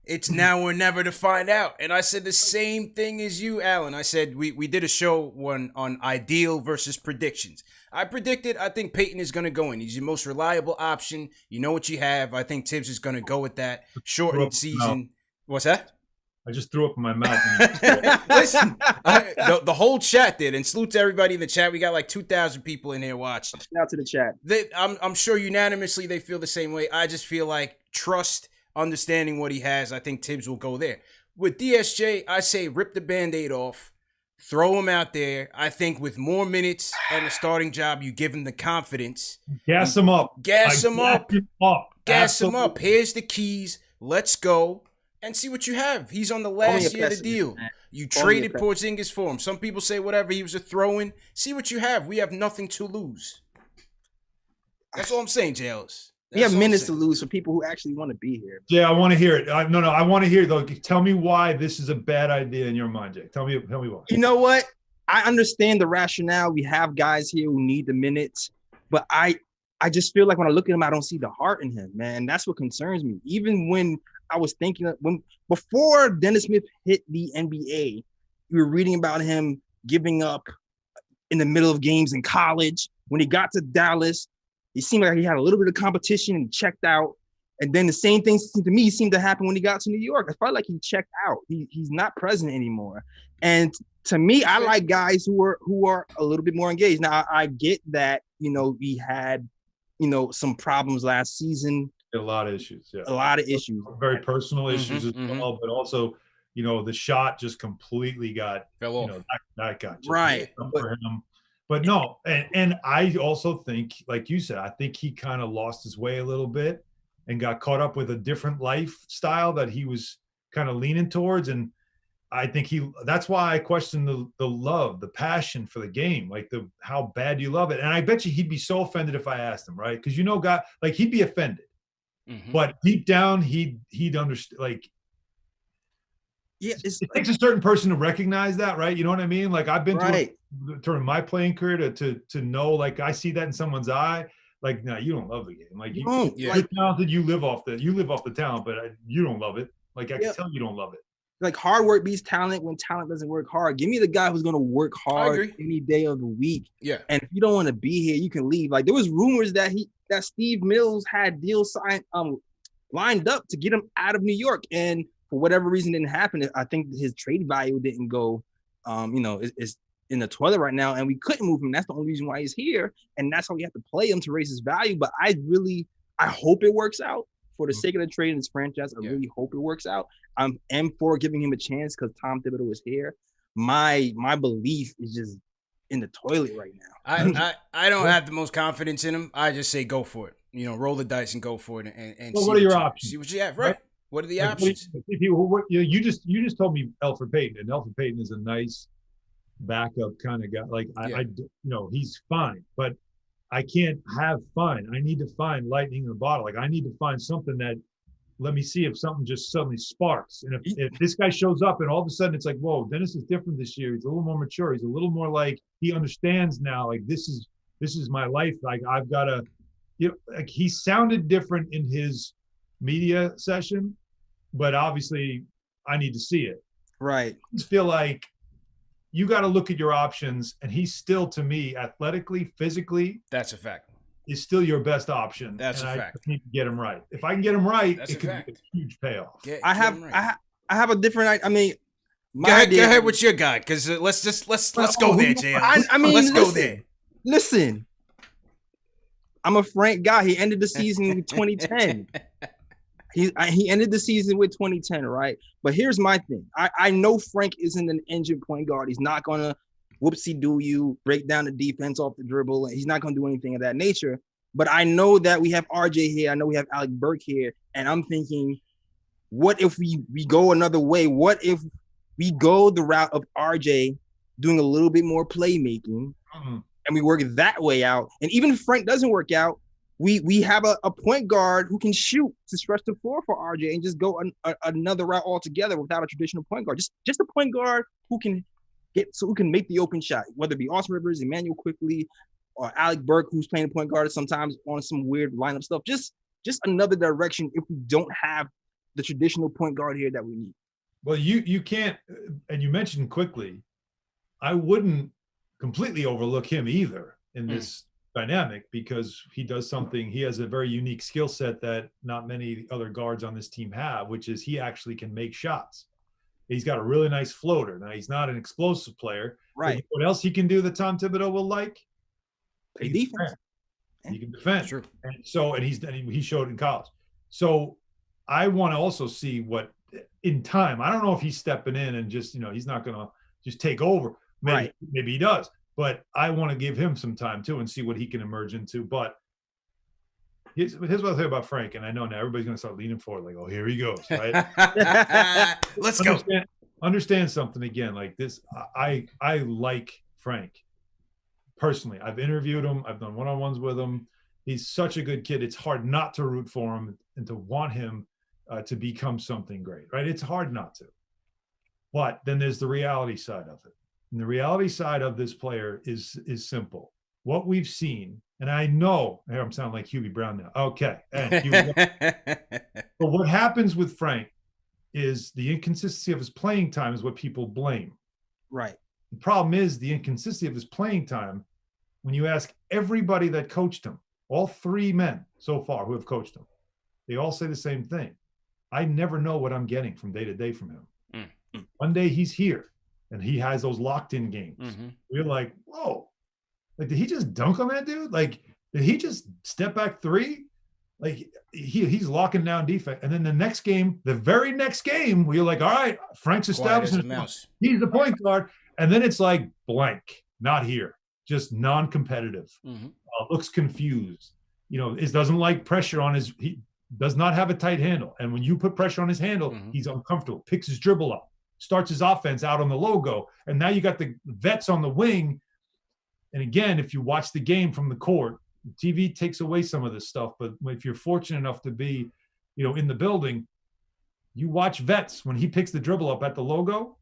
it's now or never to find out. And I said the same thing as you, Alan. I said we did a show on ideal versus predictions. I think Peyton is going to go in. He's your most reliable option. You know what you have. I think Tibbs is going to go with that. Shortened season. What's that? I just threw up in my mouth. Listen, the whole chat did, and salute to everybody in the chat. We got like 2,000 people in here watching. Shout out to the chat. I'm sure unanimously they feel the same way. I just feel like trust, understanding what he has. I think Tibbs will go there. With DSJ, I say rip the Band-Aid off, throw him out there. I think with more minutes and a starting job, you give him the confidence. Gas him up. Gas him up. Here's the keys. Let's go. And see what you have. He's on the last year of the deal. You traded Porzingis for him. Some people say whatever. He was a throw-in. See what you have. We have nothing to lose. That's all I'm saying, Jay Ellis. We have minutes to lose for people who actually want to be here. Yeah, I want to hear it. I want to hear it, though. Tell me why this is a bad idea in your mind, Jay. Tell me why. You know what? I understand the rationale. We have guys here who need the minutes. But I just feel like when I look at him, I don't see the heart in him, man. That's what concerns me. Even when I was thinking before Dennis Smith hit the NBA, we were reading about him giving up in the middle of games in college. When he got to Dallas, it seemed like he had a little bit of competition and checked out. And then the same thing to me seemed to happen when he got to New York. I felt like he checked out. He's not present anymore. And to me, I like guys who are a little bit more engaged. Now I get that, we had, some problems last season. A lot of issues, yeah. A lot of issues. Very personal issues as well, but also, the shot just completely fell off. That got just right for him. But no, and I also think, like you said, I think he kind of lost his way a little bit and got caught up with a different lifestyle that he was kind of leaning towards. And I think that's why I question the love, the passion for the game, like how bad you love it. And I bet you he'd be so offended if I asked him, right? Because God, like he'd be offended. Mm-hmm. But deep down, he'd understand. Like, yeah, it takes a certain person to recognize that, right? You know what I mean? Like I've been during my playing career to know, like I see that in someone's eye. Like, no, you don't love the game. Like you're talented. You live off the talent, but you don't love it. Like I can tell you don't love it. Like hard work beats talent when talent doesn't work hard. Give me the guy who's going to work hard any day of the week. Yeah. And if you don't want to be here, you can leave. Like there was rumors that Steve Mills had deals signed, lined up to get him out of New York, and for whatever reason didn't happen. I think his trade value didn't go, it's in the toilet right now, and we couldn't move him. That's the only reason why he's here, and that's how we have to play him to raise his value. But I hope it works out. For the sake of the trade in this franchise, I really hope it works out. I am for giving him a chance because Tom Thibodeau is here. My belief is just in the toilet right now. I don't have the most confidence in him. I just say go for it. Roll the dice and go for it. And well, what are your options? See what you have, right? What are the options? You just told me Elfrid Payton, and Elfrid Payton is a nice backup kind of guy. Like he's fine, but I can't have fun. I need to find lightning in the bottle. Like I need to find something that, let me see if something just suddenly sparks. And if this guy shows up and all of a sudden it's like, whoa, Dennis is different this year. He's a little more mature. He's a little more like he understands now. Like this is my life. Like I've got to, like he sounded different in his media session, but obviously I need to see it. Right. I just feel like you got to look at your options, and he's still, to me, athletically, physically. That's a fact. Is still your best option. That's and a fact. I need to get him right. If I can get him right, that's it could be a huge payoff. I have a different. I mean, go ahead with your guy, because let's go there, JL. Let's go there. Listen, I'm a Frank guy. He ended the season with 2010. He ended the season with 2010, right? But here's my thing. I know Frank isn't an engine point guard. He's not going to whoopsie-do you, break down the defense off the dribble, and he's not going to do anything of that nature. But I know that we have RJ here. I know we have Alec Burke here. And I'm thinking, what if we go another way? What if we go the route of RJ doing a little bit more playmaking, and we work that way out? And even if Frank doesn't work out, we have a point guard who can shoot to stretch the floor for RJ and just go another route altogether without a traditional point guard. Just a point guard who can make the open shot, whether it be Austin Rivers, Emmanuel Quickly, or Alec Burke, who's playing the point guard sometimes on some weird lineup stuff. Just another direction if we don't have the traditional point guard here that we need. Well, you can't, and you mentioned Quickly. I wouldn't completely overlook him either in this dynamic, because he has a very unique skill set that not many other guards on this team have, which is he actually can make shots. He's got a really nice floater. Now, he's not an explosive player. Right. What else he can do that Tom Thibodeau will like? Play defense. He can defend. Sure. And he showed in college. So I want to also see what in time. I don't know if he's stepping in and just, he's not going to just take over. Maybe he does. But I want to give him some time too and see what he can emerge into. But here's what I'll say about Frank, and I know now everybody's going to start leaning forward, like, oh, here he goes, right? Let's go. Understand something again, like this. I like Frank personally. I've interviewed him. I've done one-on-ones with him. He's such a good kid. It's hard not to root for him and to want him to become something great, right? It's hard not to. But then there's the reality side of it. And the reality side of this player is simple. What we've seen, and I know, here I'm sounding like Hubie Brown now. Okay. But what happens with Frank is the inconsistency of his playing time is what people blame. Right. The problem is the inconsistency of his playing time. When you ask everybody that coached him, all three men so far who have coached him, they all say the same thing. I never know what I'm getting from day to day from him. One day he's here and he has those locked in games. We're like, whoa, like, did he just dunk on that dude? Like, did he just step back three? Like, he's locking down defense. And then the very next game, we're like, all right, Frank's established. He's the point guard. And then it's like blank, not here. just non-competitive, looks confused. Doesn't like pressure on his. He does not have a tight handle, and when you put pressure on his handle, he's uncomfortable. Picks his dribble up, starts his offense out on the logo, and now you got the vets on the wing. And again, if you watch the game from the court, TV takes away some of this stuff. But if you're fortunate enough to be, in the building, you watch vets when he picks the dribble up at the logo.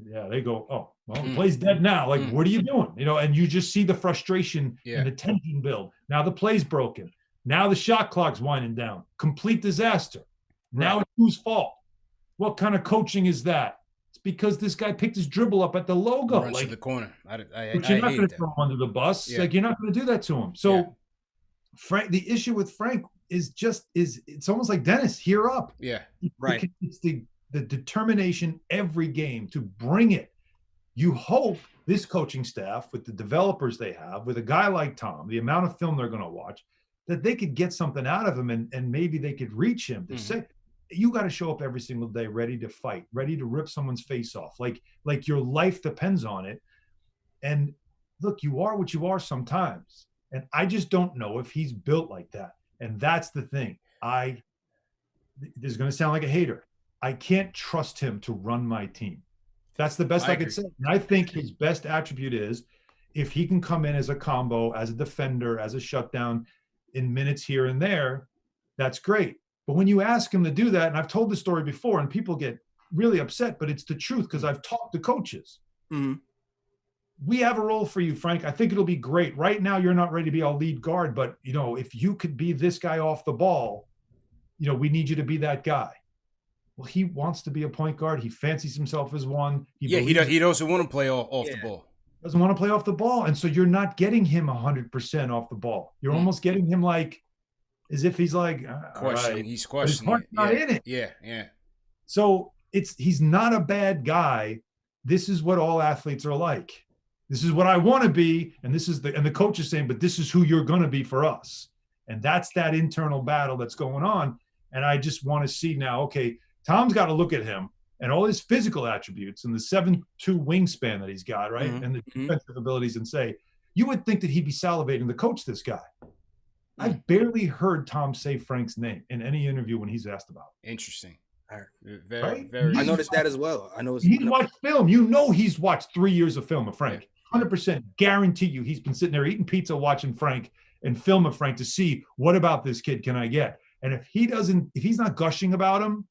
Yeah, they go, oh, well, the play's dead now. Like, what are you doing? And you just see the frustration and the tension build. Now the play's broken. Now the shot clock's winding down. Complete disaster. Now it's whose fault? What kind of coaching is that? It's because this guy picked his dribble up at the logo. Runs to the corner. But you're not going to throw him under the bus. Yeah. Like, you're not going to do that to him. So Frank, the issue with Frank is it's almost like Dennis, here up. Yeah, right. It's the determination every game to bring it. You hope this coaching staff, with the developers they have, with a guy like Tom, the amount of film they're going to watch, that they could get something out of him, and maybe they could reach him to say, you got to show up every single day ready to fight, ready to rip someone's face off, like your life depends on it. And look, you are what you are sometimes, and I just don't know if he's built like that. And that's the thing. This is going to sound like a hater. I can't trust him to run my team. That's the best I could say. And I think his best attribute is if he can come in as a combo, as a defender, as a shutdown in minutes here and there, that's great. But when you ask him to do that, and I've told the story before, and people get really upset, but it's the truth because I've talked to coaches. We have a role for you, Frank. I think it'll be great. Right now, you're not ready to be our lead guard, but if you could be this guy off the ball, we need you to be that guy. Well, he wants to be a point guard. He fancies himself as one. He doesn't want to play off the ball. Doesn't want to play off the ball. And so you're not getting him 100% off the ball. You're almost getting him as if he's questioning. He's questioning. His heart's not in it. Yeah. So he's not a bad guy. This is what all athletes are like. This is what I want to be. And the coach is saying, but this is who you're going to be for us. And that's that internal battle that's going on. And I just want to see now, okay, Tom's got to look at him and all his physical attributes and the 7'2" wingspan that he's got, right? And the defensive abilities, and say, you would think that he'd be salivating to coach this guy. I've barely heard Tom say Frank's name in any interview when he's asked about it. Interesting. Very. I noticed that as well. He's watched film. He's watched 3 years of film of Frank. 100% guarantee you he's been sitting there eating pizza watching Frank and film of Frank to see what about this kid can I get. And if he's not gushing about him,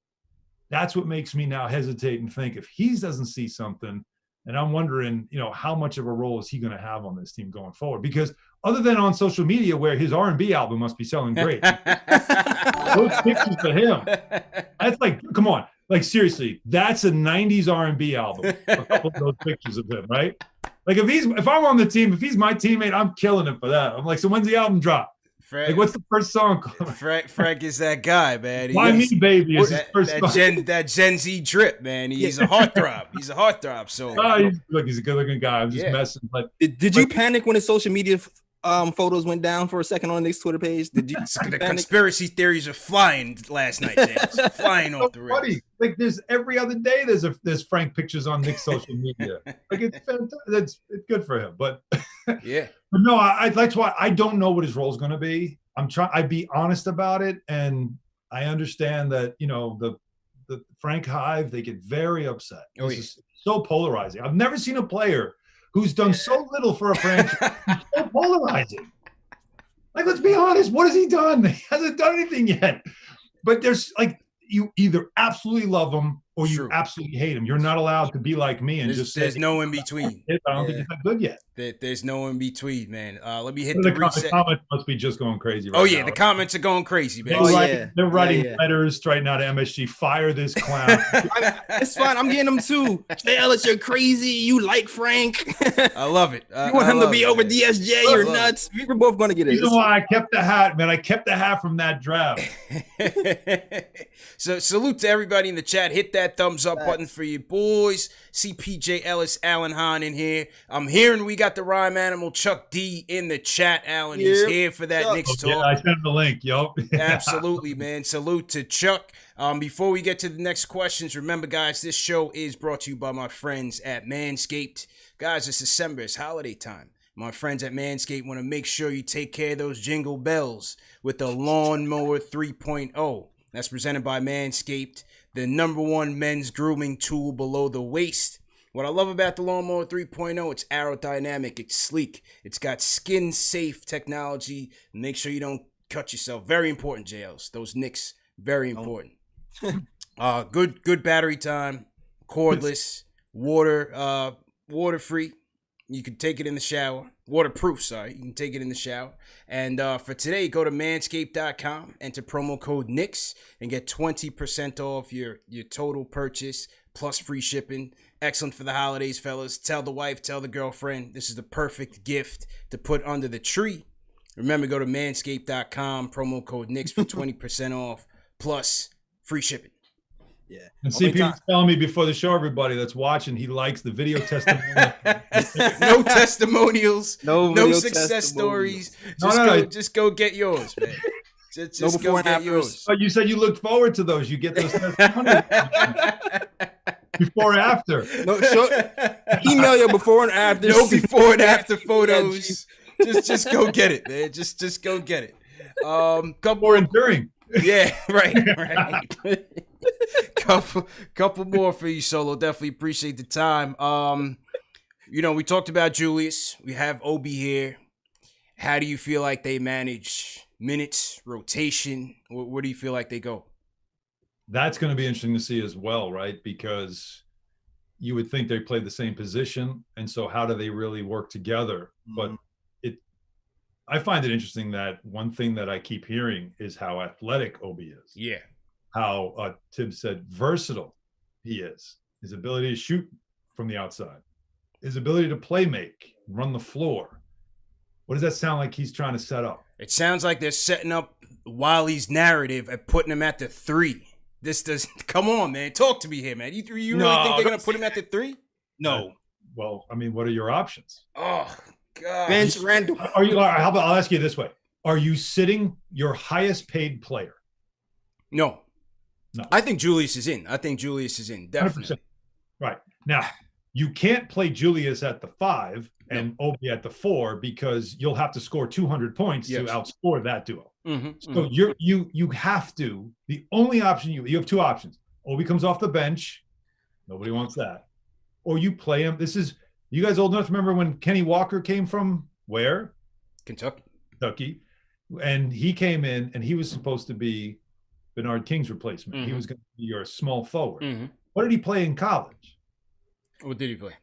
that's what makes me now hesitate and think if he doesn't see something. And I'm wondering, how much of a role is he going to have on this team going forward? Because other than on social media where his R&B album must be selling great, those pictures of him, that's come on. Seriously, that's a 90s R&B album. A couple of those pictures of him, right? If I'm on the team, if he's my teammate, I'm killing him for that. I'm like, so when's the album drop? Frank, what's the first song called? Frank is that guy, man. Why Me Baby is his first song. That Gen Z drip, man. He's a heartthrob. He's a heartthrob. So he's a good-looking guy. I'm just messing. But did you panic when his social media photos went down for a second on Nick's Twitter page? Did you? The conspiracy theories are flying last night, man. Flying off the rails. There's every other day there's Frank pictures on Nick's social media. It's fantastic. It's good for him. But yeah. But no, that's why I don't know what his role is going to be. I'd be honest about it, and I understand that the Frank Hive, they get very upset. It's so polarizing. I've never seen a player who's done so little for a franchise. So polarizing. Let's be honest. What has he done? He hasn't done anything yet. But there's you either absolutely love him or you absolutely hate him. You're not allowed to be like me and just say. There's no in between. I don't think it's that good yet. There's no in between, man. Let me hit the reset. The comments must be just going crazy right now. The comments are going crazy, man. They're writing letters right now to MSG. Fire this clown. It's fine. I'm getting them too. Jay Ellis, you're crazy. You like Frank. I love it. You want him to be over DSJ. You're nuts. We're both going to get it. You know why I kept the hat, man. I kept the hat from that draft. So salute to everybody in the chat. Hit that thumbs up button for your boys. CPJ Ellis, Alan Hahn in here. I'm hearing we got the rhyme animal Chuck D in the chat, Alan. He's here for that Knicks talk. Yeah, I sent him the link, yo. Absolutely, man. Salute to Chuck. Before we get to the next questions, remember, guys, this show is brought to you by my friends at Manscaped. Guys, it's December. It's holiday time. My friends at Manscaped want to make sure you take care of those jingle bells with the Lawnmower 3.0. That's presented by Manscaped, the #1 men's grooming tool below the waist. What I love about the Lawnmower 3.0, it's aerodynamic, it's sleek, it's got skin-safe technology. Make sure you don't cut yourself. Very important, JLs. Those Knicks, very important. Good battery time, cordless, water-free. You can take it in the shower. Waterproof, sorry. You can take it in the shower. And for today, go to manscaped.com, enter promo code Knicks, and get 20% off your total purchase, plus free shipping. Excellent for the holidays, fellas. Tell the wife, tell the girlfriend. This is the perfect gift to put under the tree. Remember, go to manscaped.com, promo code Knicks for 20% off, plus free shipping. Yeah. And CP was telling me before the show, everybody that's watching, he likes the video testimonial. No testimonials, no success stories. stories. Just go get yours, man. Just go get yours. Oh, you said you looked forward to those. You get those testimonials. Before and after. No, email your before and after. No before and after photos. Just go get it, man. Just go get it. Couple more enduring. Yeah, right. couple more for you, Solo. Definitely appreciate the time. We talked about Julius. We have Obi here. How do you feel like they manage minutes, rotation? Where do you feel like they go? That's going to be interesting to see as well, right? Because you would think they play the same position, and so how do they really work together? Mm-hmm. But I find it interesting that one thing that I keep hearing is how athletic Obi is. Yeah. How Tim said versatile he is. His ability to shoot from the outside. His ability to play make, run the floor. What does that sound like he's trying to set up? It sounds like they're setting up Wiley's narrative and putting him at the 3. This does. Come on, man. Talk to me here, man. You really think they're going to put him at the 3? No. Well, I mean, what are your options? Oh, God. Bench Randle. How about I'll ask you this way. Are you sitting your highest paid player? No. I think Julius is in. Definitely. 100%. Right. Now, you can't play Julius at the 5 and Obi at the 4 because you'll have to score 200 points to outscore that duo. So you have to. The only option you have 2 options. Obi comes off the bench. Nobody wants that. Or you play him. You guys old enough to remember when Kenny Walker came from where? Kentucky. And he came in and he was supposed to be Bernard King's replacement. Mm-hmm. He was going to be your small forward. Mm-hmm. What did he play in college? What did he play?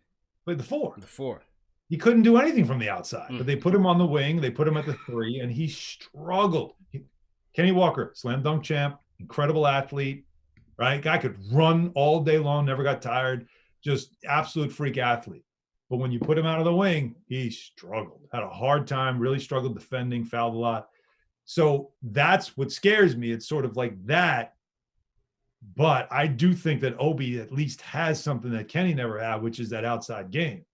Played the 4. The 4. He couldn't do anything from the outside, but they put him on the wing. They put him at the 3, and he struggled. Kenny Walker, slam dunk champ, incredible athlete, right? Guy could run all day long, never got tired, just absolute freak athlete. But when you put him out of the wing, he struggled, had a hard time, really struggled defending, fouled a lot. So that's what scares me. It's sort of like that. But I do think that Obi at least has something that Kenny never had, which is that outside game,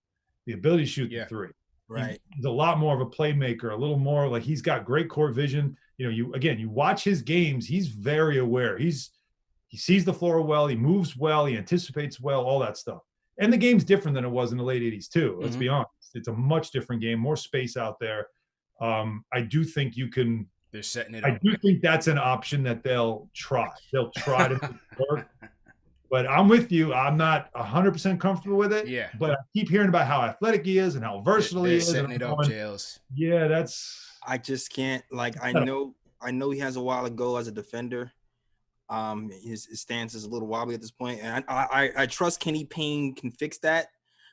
the ability to shoot the 3. Right. He's a lot more of a playmaker, a little more like he's got great court vision. You watch his games, he's very aware. He sees the floor well, he moves well, he anticipates well, all that stuff. And the game's different than it was in the late 80s too. Let's be honest. It's a much different game, more space out there. I do think you can. They're setting it up. I do think that's an option that they'll try. They'll try to make it work. But I'm with you. I'm not 100% comfortable with it. Yeah. But I keep hearing about how athletic he is and how versatile he is. Setting it up, Jails. Yeah, that's. I just can't. I know he has a while to go as a defender. His stance is a little wobbly at this point, and I trust Kenny Payne can fix that,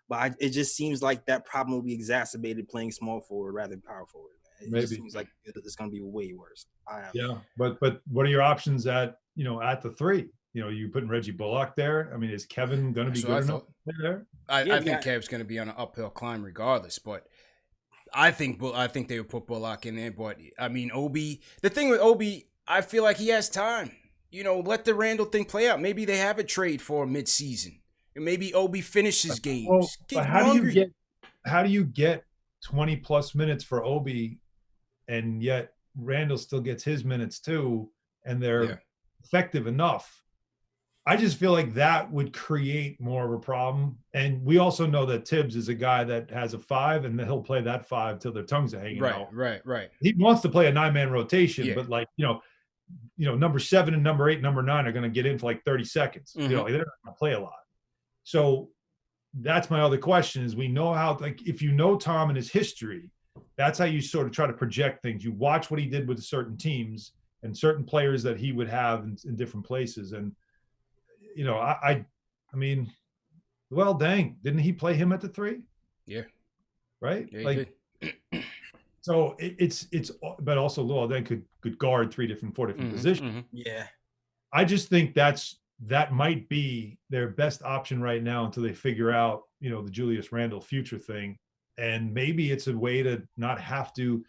but it just seems like that problem will be exacerbated playing small forward rather than power forward. It just seems like it's going to be way worse. But what are your options at the 3? You putting Reggie Bullock there. I mean, is Kevin going to be good enough there? I think Kev's going to be on an uphill climb regardless, but I think they would put Bullock in there. But I mean, Obi. The thing with Obi, I feel like he has time. Let the Randle thing play out. Maybe they have a trade for mid-season. And maybe Obi finishes games. Well, but how do you get 20 plus minutes for Obi, and yet Randle still gets his minutes too, and they're effective enough? I just feel like that would create more of a problem. And we also know that Tibbs is a guy that has a 5, and that he'll play that 5 till their tongues are hanging out. Right. He wants to play a 9-man rotation, Yeah. but like, number 7 and number 8 and number 9 are going to get in for like 30 seconds. Mm-hmm. They're not going to play a lot. So that's my other question is, we know how, like, if you know Tom and his history, that's how you sort of try to project things. You watch what he did with certain teams and certain players that he would have in different places. And, I mean, well, dang, didn't he play him at the 3? Yeah. Right? Yeah, like, so it's, but also Luol Deng could guard 4 different positions. Mm-hmm. Yeah. I just think that might be their best option right now until they figure out, the Julius Randle future thing. And maybe it's a way to not have to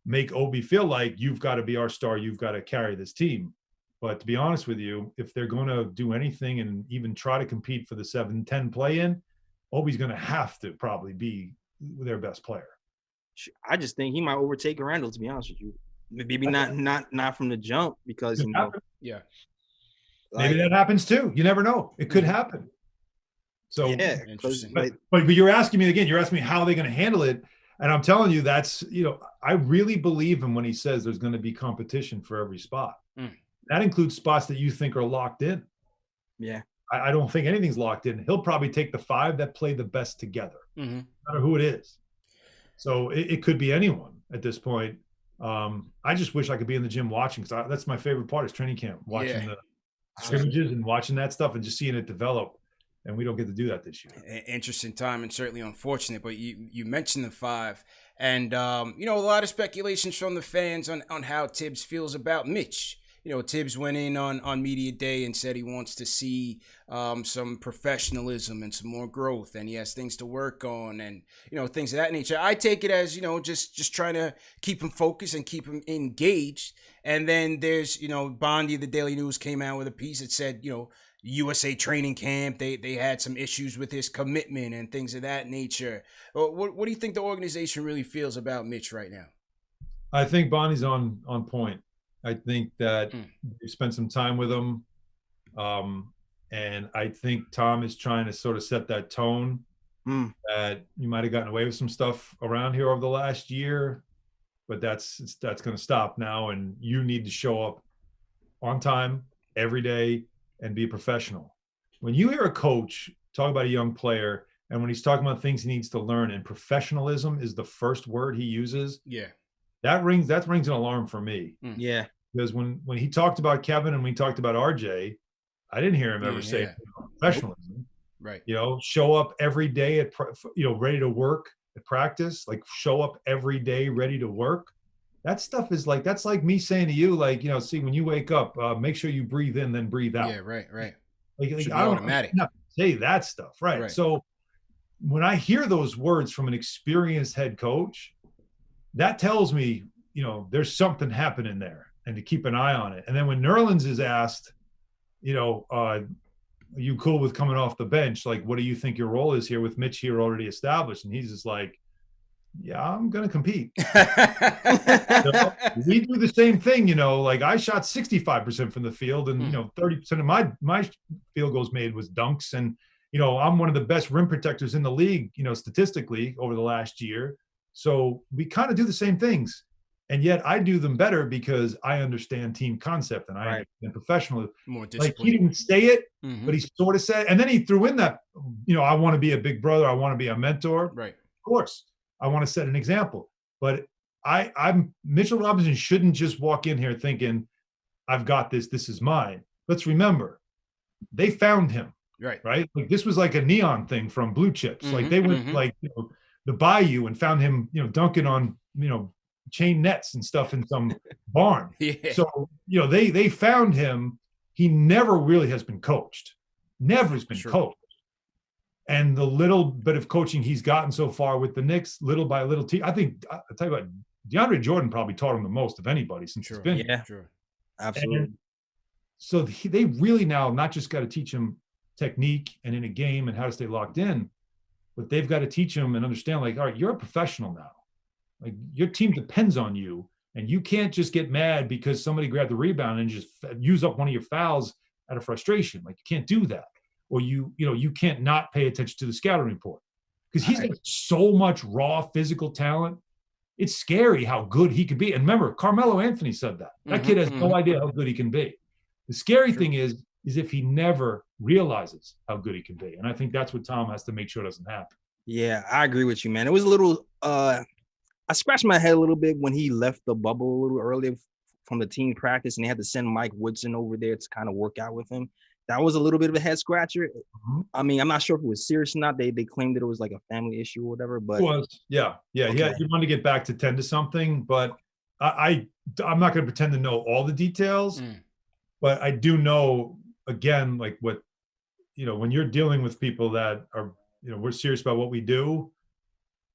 make Obi feel like you've got to be our star, you've got to carry this team. But to be honest with you, if they're going to do anything and even try to compete for the 7-10 play-in, Obi's going to have to probably be their best player. I just think he might overtake Randle, to be honest with you. Maybe not from the jump, because yeah, maybe that happens too. You never know. It could happen. So yeah, but you're asking me again. You're asking me how are they going to handle it, and I'm telling you that's I really believe him when he says there's going to be competition for every spot. That includes spots that you think are locked in. Yeah, I don't think anything's locked in. He'll probably take the 5 that play the best together, no matter who it is. So it could be anyone at this point. I just wish I could be in the gym watching, because that's my favorite part is training camp, watching the scrimmages and watching that stuff and just seeing it develop. And we don't get to do that this year. Interesting time and certainly unfortunate. But you mentioned the 5, and a lot of speculations from the fans on how Tibbs feels about Mitch. Tibbs went in on media day and said he wants to see some professionalism and some more growth, and he has things to work on, and things of that nature. I take it as just trying to keep him focused and keep him engaged. And then there's Bondi, the Daily News, came out with a piece that said USA training camp, they had some issues with his commitment and things of that nature. What do you think the organization really feels about Mitch right now? I think Bonnie's on point. I think that you spent some time with him. And I think Tom is trying to sort of set that tone that you might have gotten away with some stuff around here over the last year, but that's going to stop now. And you need to show up on time every day and be a professional. When you hear a coach talk about a young player, and when he's talking about things he needs to learn, and professionalism is the first word he uses. Yeah. That rings an alarm for me. Yeah. Because when he talked about Kevin and we talked about RJ, I didn't hear him ever say professionalism. Right. Show up every day at ready to work at practice, like show up every day ready to work. That stuff is like, that's like me saying to you, like, see, when you wake up, make sure you breathe in, then breathe out. Yeah, right. Like I don't say that stuff. Right. So when I hear those words from an experienced head coach, that tells me, there's something happening there and to keep an eye on it. And then when Nerlens is asked, are you cool with coming off the bench? Like, what do you think your role is here with Mitch here already established? And he's just like, yeah, I'm going to compete. We do the same thing, like I shot 65% from the field and, 30% of my field goals made was dunks. And, I'm one of the best rim protectors in the league, statistically over the last year. So we kind of do the same things, and yet I do them better because I understand team concept and I understand professionalism. More discipline. Like he didn't say it, but he sort of said, and then he threw in that, I want to be a big brother. I want to be a mentor. Right. Of course, I want to set an example. But I'm Mitchell Robinson shouldn't just walk in here thinking, I've got this. This is mine. Let's remember, they found him. Right. Like this was like a neon thing from Blue Chips. Like they went like the bayou and found him, dunking on, chain nets and stuff in some barn. Yeah. So, they found him. He never really has been coached. Never has been coached. And the little bit of coaching he's gotten so far with the Knicks, little by little, I think, I'll tell you what, DeAndre Jordan probably taught him the most of anybody since he's been here. Sure. Absolutely. And so they really now not just got to teach him technique and in a game and how to stay locked in, but they've got to teach him and understand, like, all right, you're a professional now. Like your team depends on you, and you can't just get mad because somebody grabbed the rebound and just use up one of your fouls out of frustration. Like, you can't do that. Or you can't not pay attention to the scouting report. Because he's got so much raw physical talent. It's scary how good he could be. And remember, Carmelo Anthony said that. That kid has no idea how good he can be. The scary thing is if he never realizes how good he can be. And I think that's what Tom has to make sure doesn't happen. Yeah, I agree with you, man. It was a little I scratched my head a little bit when he left the bubble a little earlier from the team practice, and they had to send Mike Woodson over there to kind of work out with him. That was a little bit of a head scratcher. I mean, I'm not sure if it was serious or not. They claimed that it was like a family issue or whatever, but it was. Yeah. Okay. He wanted to get back to 10 to something, but I'm not going to pretend to know all the details, but I do know, again, like what, when you're dealing with people that are, we're serious about what we do,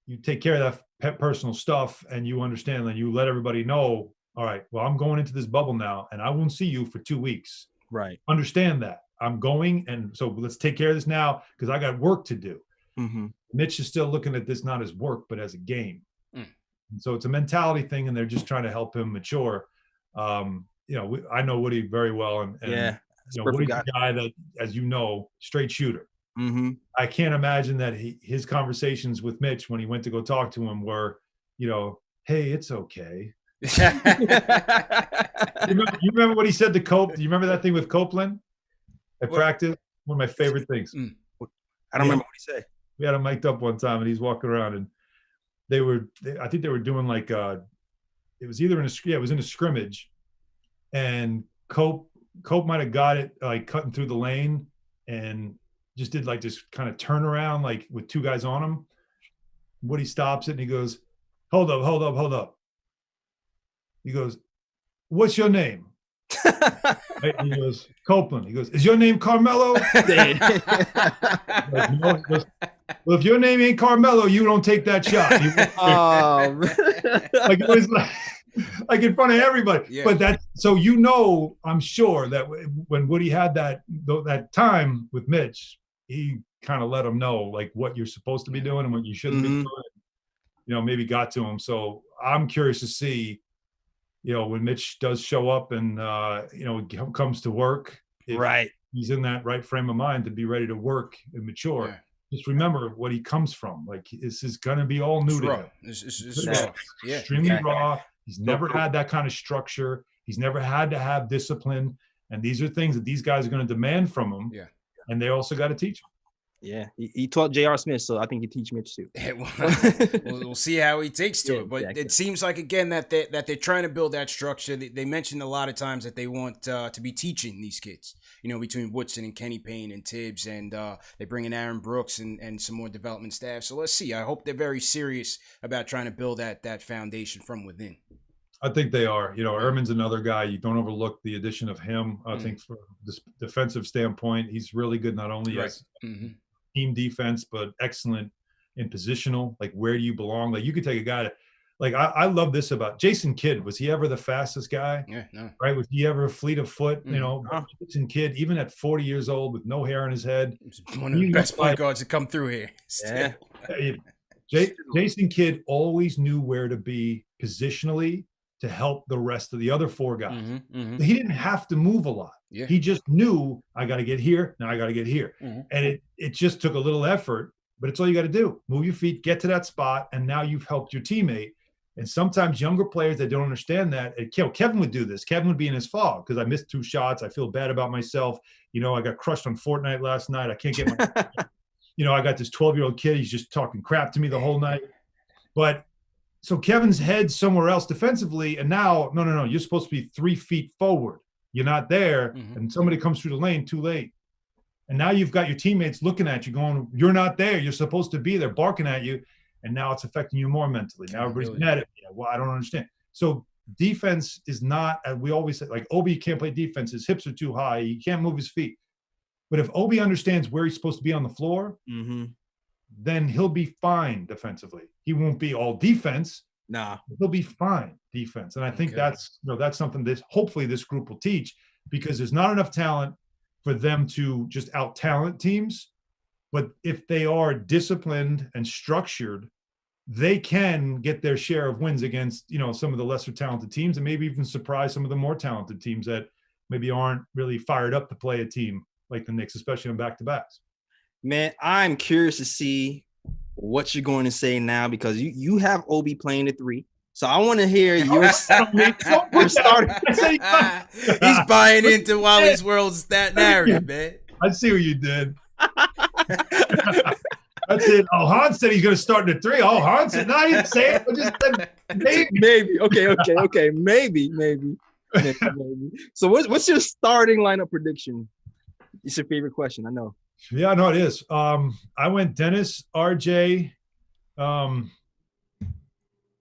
you take care of that personal stuff, and you understand, and you let everybody know, all right, well, I'm going into this bubble now, and I won't see you for 2 weeks. Right. Understand that. I'm going, and so let's take care of this now because I got work to do. Mitch is still looking at this not as work, but as a game. And so it's a mentality thing, and they're just trying to help him mature. I know Woody very well, and Woody's a guy that, as you know, straight shooter. I can't imagine that his conversations with Mitch when he went to go talk to him were, hey, it's okay. You remember what he said to Cope? Do you remember that thing with Copeland at practice? One of my favorite things. I don't remember what he said. We had him mic'd up one time, and he's walking around, and I think they were doing like it was either it was in a scrimmage, and Cope might have got it like cutting through the lane and just did like this kind of turnaround, like with two guys on him. Woody stops it, and he goes, hold up. He goes, what's your name? He goes, Copeland. He goes, is your name Carmelo? Like, no. He goes, well, if your name ain't Carmelo, you don't take that shot. Like it was like in front of everybody. Yeah. But I'm sure that when Woody had that time with Mitch, he kind of let him know like what you're supposed to be doing and what you shouldn't be doing. Maybe got to him. So I'm curious to see, when Mitch does show up and, comes to work, if he's in that right frame of mind to be ready to work and mature. Yeah. Just remember what he comes from. Like, this is going to be all new to him. It's raw. Yeah. Extremely raw. He's never had that kind of structure. He's never had to have discipline. And these are things that these guys are going to demand from him. Yeah. And they also got to teach him. Yeah, he taught J.R. Smith, so I think he teach Mitch too. We'll see how he takes to it. But it seems like, again, that they're trying to build that structure. They mentioned a lot of times that they want to be teaching these kids, between Woodson and Kenny Payne and Tibbs, and they bring in Aaron Brooks and some more development staff. So let's see. I hope they're very serious about trying to build that foundation from within. I think they are. Ehrman's another guy. You don't overlook the addition of him. I think from this defensive standpoint, he's really good, not only as team defense, but excellent in positional. Like, where do you belong? Like, you could take a guy I love this about Jason Kidd. Was he ever the fastest guy? Yeah, no. Right? Was he ever fleet of foot? Jason Kidd, even at 40 years old with no hair on his head. One of the best point guards to come through here. Yeah. Jason Kidd always knew where to be positionally to help the rest of the other four guys. He didn't have to move a lot. Yeah. He just knew, I got to get here. Now I got to get here. And it just took a little effort, but it's all you got to do. Move your feet, get to that spot, and now you've helped your teammate. And sometimes younger players that don't understand that, Kevin would do this. Kevin would be in his fog because I missed 2 shots. I feel bad about myself. I got crushed on Fortnite last night. I can't get my I got this 12-year-old kid. He's just talking crap to me the whole night. But so Kevin's head's somewhere else defensively, and now, no, you're supposed to be 3 feet forward. You're not there, and somebody comes through the lane too late. And now you've got your teammates looking at you going, you're not there. You're supposed to be there, barking at you, and now it's affecting you more mentally. Now everybody's mad at me. Well, I don't understand. So defense is not, as we always say, like, Obi can't play defense. His hips are too high. He can't move his feet. But if Obi understands where he's supposed to be on the floor, then he'll be fine defensively. He won't be all defense. Nah, he'll be fine defense. And I think that's something that hopefully this group will teach, because there's not enough talent for them to just out talent teams. But if they are disciplined and structured, they can get their share of wins against, some of the lesser talented teams, and maybe even surprise some of the more talented teams that maybe aren't really fired up to play a team like the Knicks, especially on back-to-backs. Man, I'm curious to see what you're going to say now because you have Obi playing the 3. So I want to hear your starting. He's buying into Wally's World's that narrative, man. I see what you did. That's it. Oh, Hahn said he's going to start in the 3. Oh, Hahn said, no, I didn't say it. I just said maybe. Maybe. Okay. Maybe. So what's your starting lineup prediction? It's your favorite question, I know. Yeah, no, it is. I went Dennis, RJ, and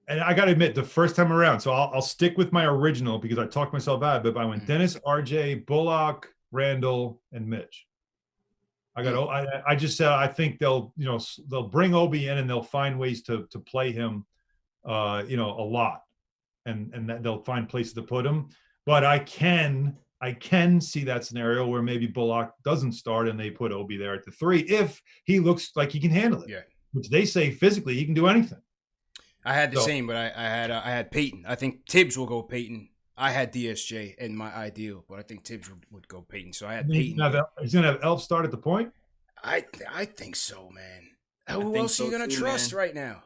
I got to admit, the first time around, so I'll stick with my original because I talked myself out of it, but I went Dennis, RJ, Bullock, Randle, and Mitch. I just said I think they'll bring Obi in and they'll find ways to play him, a lot, and that they'll find places to put him. But I can see that scenario where maybe Bullock doesn't start and they put Obi there at the 3 if he looks like he can handle it. Yeah, which they say physically he can do anything. I had the same, but I had Peyton. I think Tibbs will go Peyton. I had DSJ in my ideal, but I think Tibbs would go Peyton. So I had Peyton. He's gonna have Elf start at the point. I think so, man. Who else are you gonna trust right now?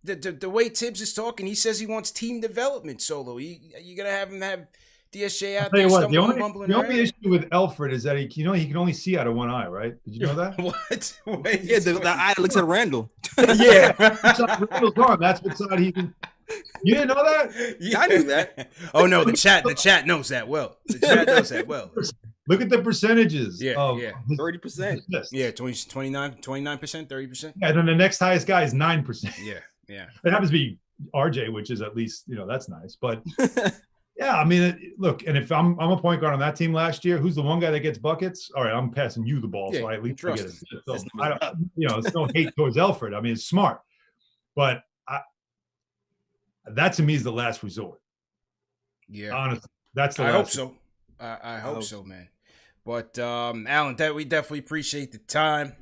The way Tibbs is talking, he says he wants team development solo. You gonna have him have DSJ out there stumbling, mumbling around? The only issue with Alfred is that he can only see out of one eye, right? Did you know that? What? Yeah, the eye looks at Randle. Yeah. Randle's gone. That's what side he can. You didn't know that? Yeah, I knew that. Oh no, the chat knows that well. The chat knows that well. Look at the percentages. Yeah, 30%. Yeah, 29%, 30%. Yeah, and then the next highest guy is 9%. Yeah. It happens to be RJ, which is at least that's nice. But yeah, I mean, look, and if I'm a point guard on that team last year, who's the one guy that gets buckets? All right, I'm passing you the ball, so I at least get it. So it's no hate towards Alfred. I mean, it's smart, but that to me is the last resort. Yeah, honestly, that's the. I hope so. I hope so, man. But Alan, we definitely appreciate the time.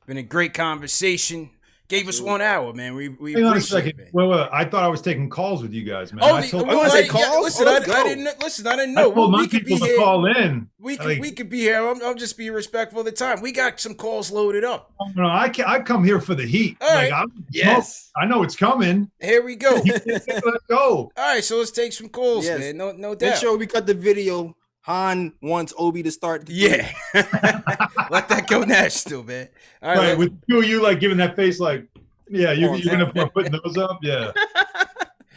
Been a great conversation. Gave us 1 hour, man. We appreciate it, man. Well, I thought I was taking calls with you guys, man. I say calls. Listen, I didn't know. We could be here. Call in. We could be here. I'm just being respectful of the time. We got some calls loaded up. No, I come here for the heat. All right. Yes. I know it's coming. Here we go. Let's go. All right, so let's take some calls, man. No doubt. Make sure we cut the video. Hahn wants Obi to start. Yeah. Let that go Nashville, man. All right, with you giving that face like, yeah, you're going to put those up? Yeah.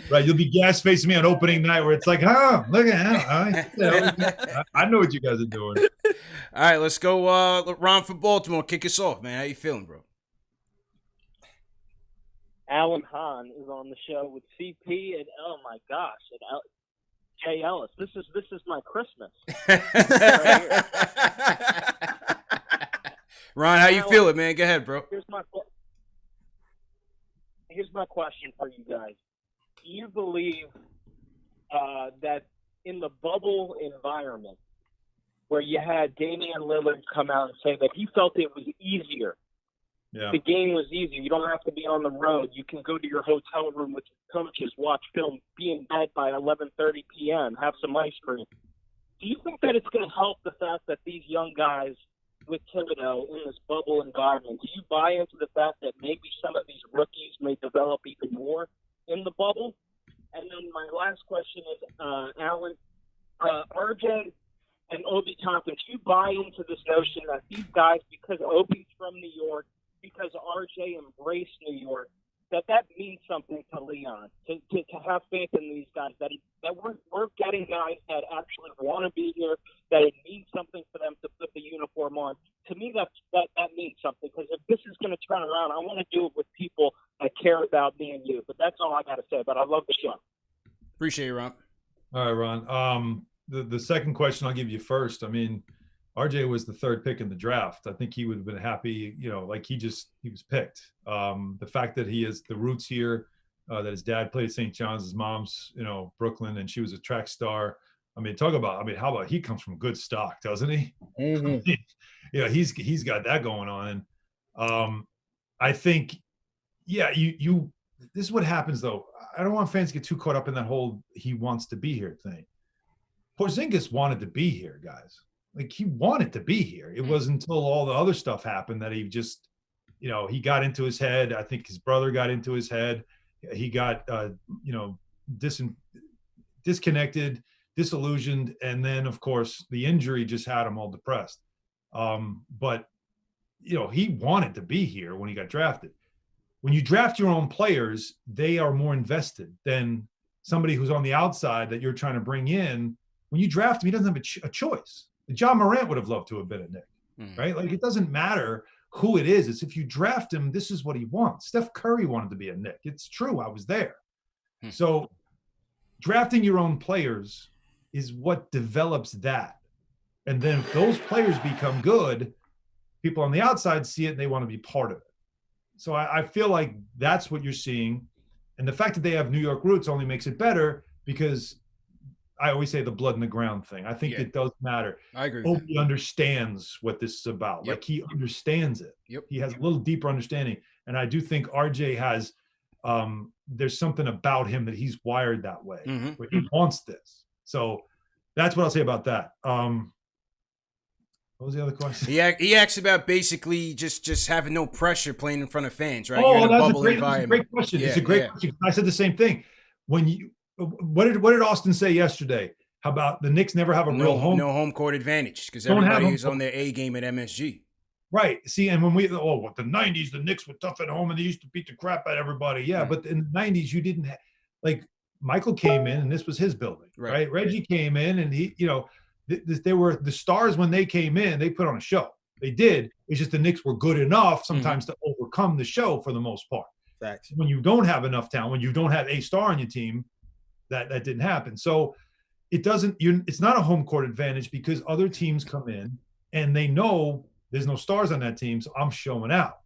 Right, you'll be gas facing me on opening night where it's like, look at him. I know what you guys are doing. All right, let's go. Ron from Baltimore, kick us off, man. How you feeling, bro? Alan Hahn is on the show with CP, and oh my gosh, and Jay Ellis. This is my Christmas. Ron, how you feeling, man? Go ahead, bro. Here's my question for you guys. Do you believe that in the bubble environment where you had Damian Lillard come out and say that he felt it was easier, the game was easier, you don't have to be on the road, you can go to your hotel room with your coaches, watch film, be in bed by 11:30 p.m., have some ice cream. Do you think that it's going to help the fact that these young guys with Thibodeau in this bubble environment, do you buy into the fact that maybe some of these rookies may develop even more in the bubble? And then my last question is, Alan, RJ and Obi Toppin, do you buy into this notion that these guys, because Obi's from New York, because RJ embraced New York, that means something to Leon, to have faith in these guys, that we're getting guys that actually want to be here, that it means something for them to put the uniform on. To me, that means something, because if this is going to turn around, I want to do it with people that care about me and you. But that's all I got to say, but I love the show. Appreciate you, Ron. All right, Ron. The second question I'll give you first. I mean, RJ was the third pick in the draft. I think he would have been happy, like he was picked. The fact that he has the roots here, that his dad played at St. John's, his mom's, Brooklyn, and she was a track star. I mean, how about he comes from good stock, doesn't he? Mm-hmm. He's got that going on. And I think, you this is what happens though. I don't want fans to get too caught up in that whole he wants to be here thing. Porzingis wanted to be here, guys. Like, he wanted to be here. It wasn't until all the other stuff happened that he just, he got into his head. I think his brother got into his head. He got, disconnected, disillusioned, and then, of course, the injury just had him all depressed. But he wanted to be here when he got drafted. When you draft your own players, they are more invested than somebody who's on the outside that you're trying to bring in. When you draft him, he doesn't have a choice. John Morant would have loved to have been a Knick, right? Like, it doesn't matter who it is. It's if you draft him, this is what he wants. Steph Curry wanted to be a Knick. It's true. I was there. So drafting your own players is what develops that. And then if those players become good, people on the outside see it and they want to be part of it. So I feel like that's what you're seeing. And the fact that they have New York roots only makes it better, because I always say the blood in the ground thing. I think it does matter. I agree. Obi understands what this is about. Like, he understands it. He has a little deeper understanding. And I do think RJ has, there's something about him that he's wired that way. Where he wants this. So that's what I'll say about that. What was the other question? He asked about basically just having no pressure playing in front of fans, right? Oh, that's a great question. Yeah, it's a great question. I said the same thing. What did Austin say yesterday? How about the Knicks never have no home court advantage, because everybody is on their A game at MSG. Right. See, and when the 90s, the Knicks were tough at home and they used to beat the crap out of everybody. Yeah, but in the 90s, you didn't have, like, Michael came in and this was his building, right? Reggie came in and he, they were the stars when they came in. They put on a show. They did. It's just the Knicks were good enough sometimes to overcome the show for the most part. Facts. When you don't have enough talent, when you don't have a star on your team, that didn't happen. So it's not a home court advantage, because other teams come in and they know there's no stars on that team, so I'm showing out.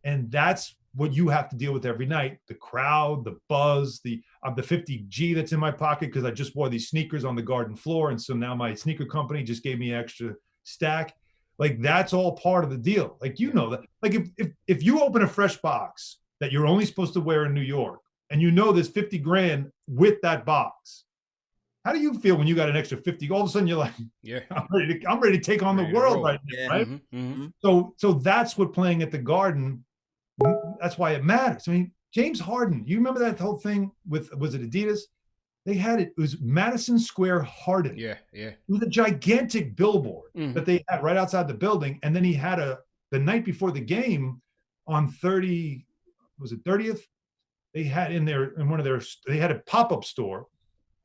And that's what you have to deal with every night. The crowd, the buzz, the 50G that's in my pocket because I just wore these sneakers on the garden floor, and so now my sneaker company just gave me an extra stack. Like, that's all part of the deal. Like, that. Like, if you open a fresh box that you're only supposed to wear in New York, and there's 50 grand with that box, how do you feel when you got an extra 50? All of a sudden you're like, I'm ready to take on the world right now, right? So that's what playing at the Garden, that's why it matters. I mean, James Harden, you remember that whole thing was it Adidas? It was Madison Square Harden. Yeah. It was a gigantic billboard that they had right outside the building. And then he had the night before the game on 30th? They had they had a pop-up store,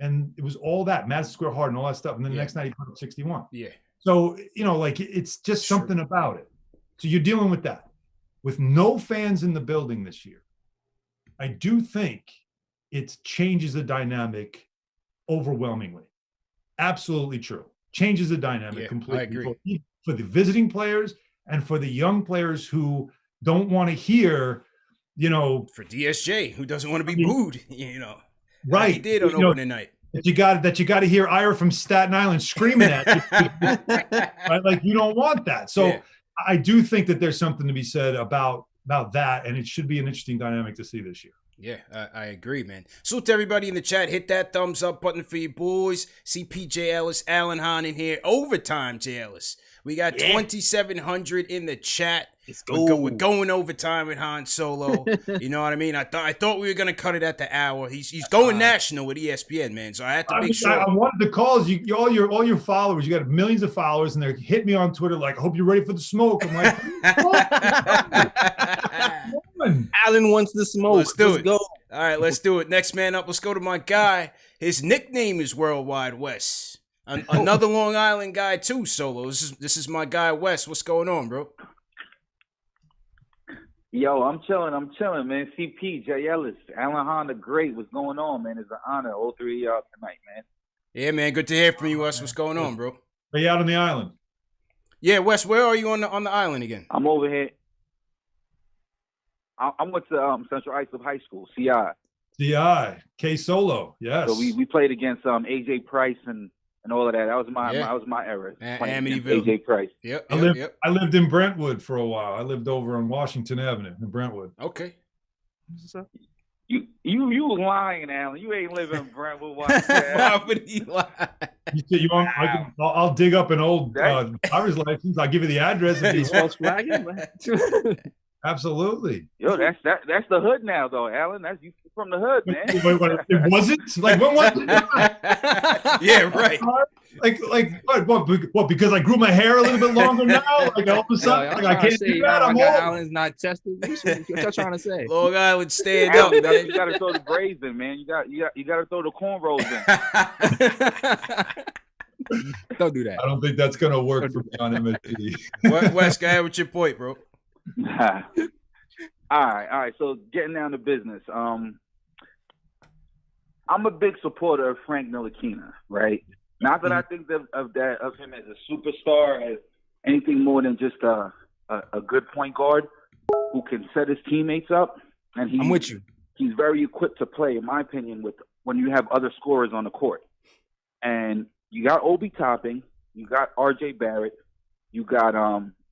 and it was all that Madison Square Harden, all that stuff. And then the next night he put up 61. Yeah. So, it's just something about it. So you're dealing with that. With no fans in the building this year, I do think it changes the dynamic overwhelmingly. Absolutely true. Changes the dynamic completely. I agree. For the visiting players and for the young players who don't want to hear, for DSJ, who doesn't want to be booed, right? Like he did on opening night. That you got to hear Ira from Staten Island screaming at you, right? Like, you don't want that. So I do think that there's something to be said about that, and it should be an interesting dynamic to see this year. Yeah, I agree, man. Salute to everybody in the chat. Hit that thumbs up button for your boys. CP J. Ellis, Alan Hahn in here. Overtime, J. Ellis. We got 2,700 in the chat. Let's go. We're going overtime with Han Solo. You know what I mean? I thought we were gonna cut it at the hour. He's going national with ESPN, man. So I had to make sure. I wanted to call you, all your followers. You got millions of followers, and they hit me on Twitter like, "I hope you're ready for the smoke." I'm like, Alan wants the smoke. Let's go. All right, let's do it. Next man up. Let's go to my guy. His nickname is Worldwide Wes. Another Long Island guy too. Solo. This is my guy Wes. What's going on, bro? Yo, I'm chilling, man. CP, J. Ellis, Alan Hahn the Great. What's going on, man? It's an honor, all three of y'all tonight, man. Yeah, man. Good to hear from you, Wes. What's going on, bro? Are you out on the island? Yeah, Wes. Where are you on the island again? I'm over here. I went to Central Islip High School, CI. K Solo, yes. So we played against AJ Price and all of that. That was my era. Amityville. AJ Price. Yep. I lived in Brentwood for a while. I lived over on Washington Avenue in Brentwood. Okay. You lying, Alan. You ain't living in Brentwood. Why would he lie? You want? I'll dig up an old driver's license. I'll give you the address. If He's false flagging. Absolutely. Yo, that's the hood now, though, Alan. That's you from the hood, man. It wasn't? Like, when was it? Yeah, right. Like what? Because I grew my hair a little bit longer now? Like, all of a sudden, like, I can't do that? I'm old. Alan's not tested. What y'all trying to say? Long Island stand up, man. You got to throw the braids in, man. You got to throw the cornrows in. Don't do that. I don't think that's going to work for me on MSG. Wes, go ahead with your point, bro. All right. So getting down to business. I'm a big supporter of Frank Ntilikina, right? Not that I think of him as a superstar, as anything more than just a good point guard who can set his teammates up. And I'm with you. He's very equipped to play, in my opinion, with when you have other scorers on the court. And you got Obi Toppin, you got R.J. Barrett, you got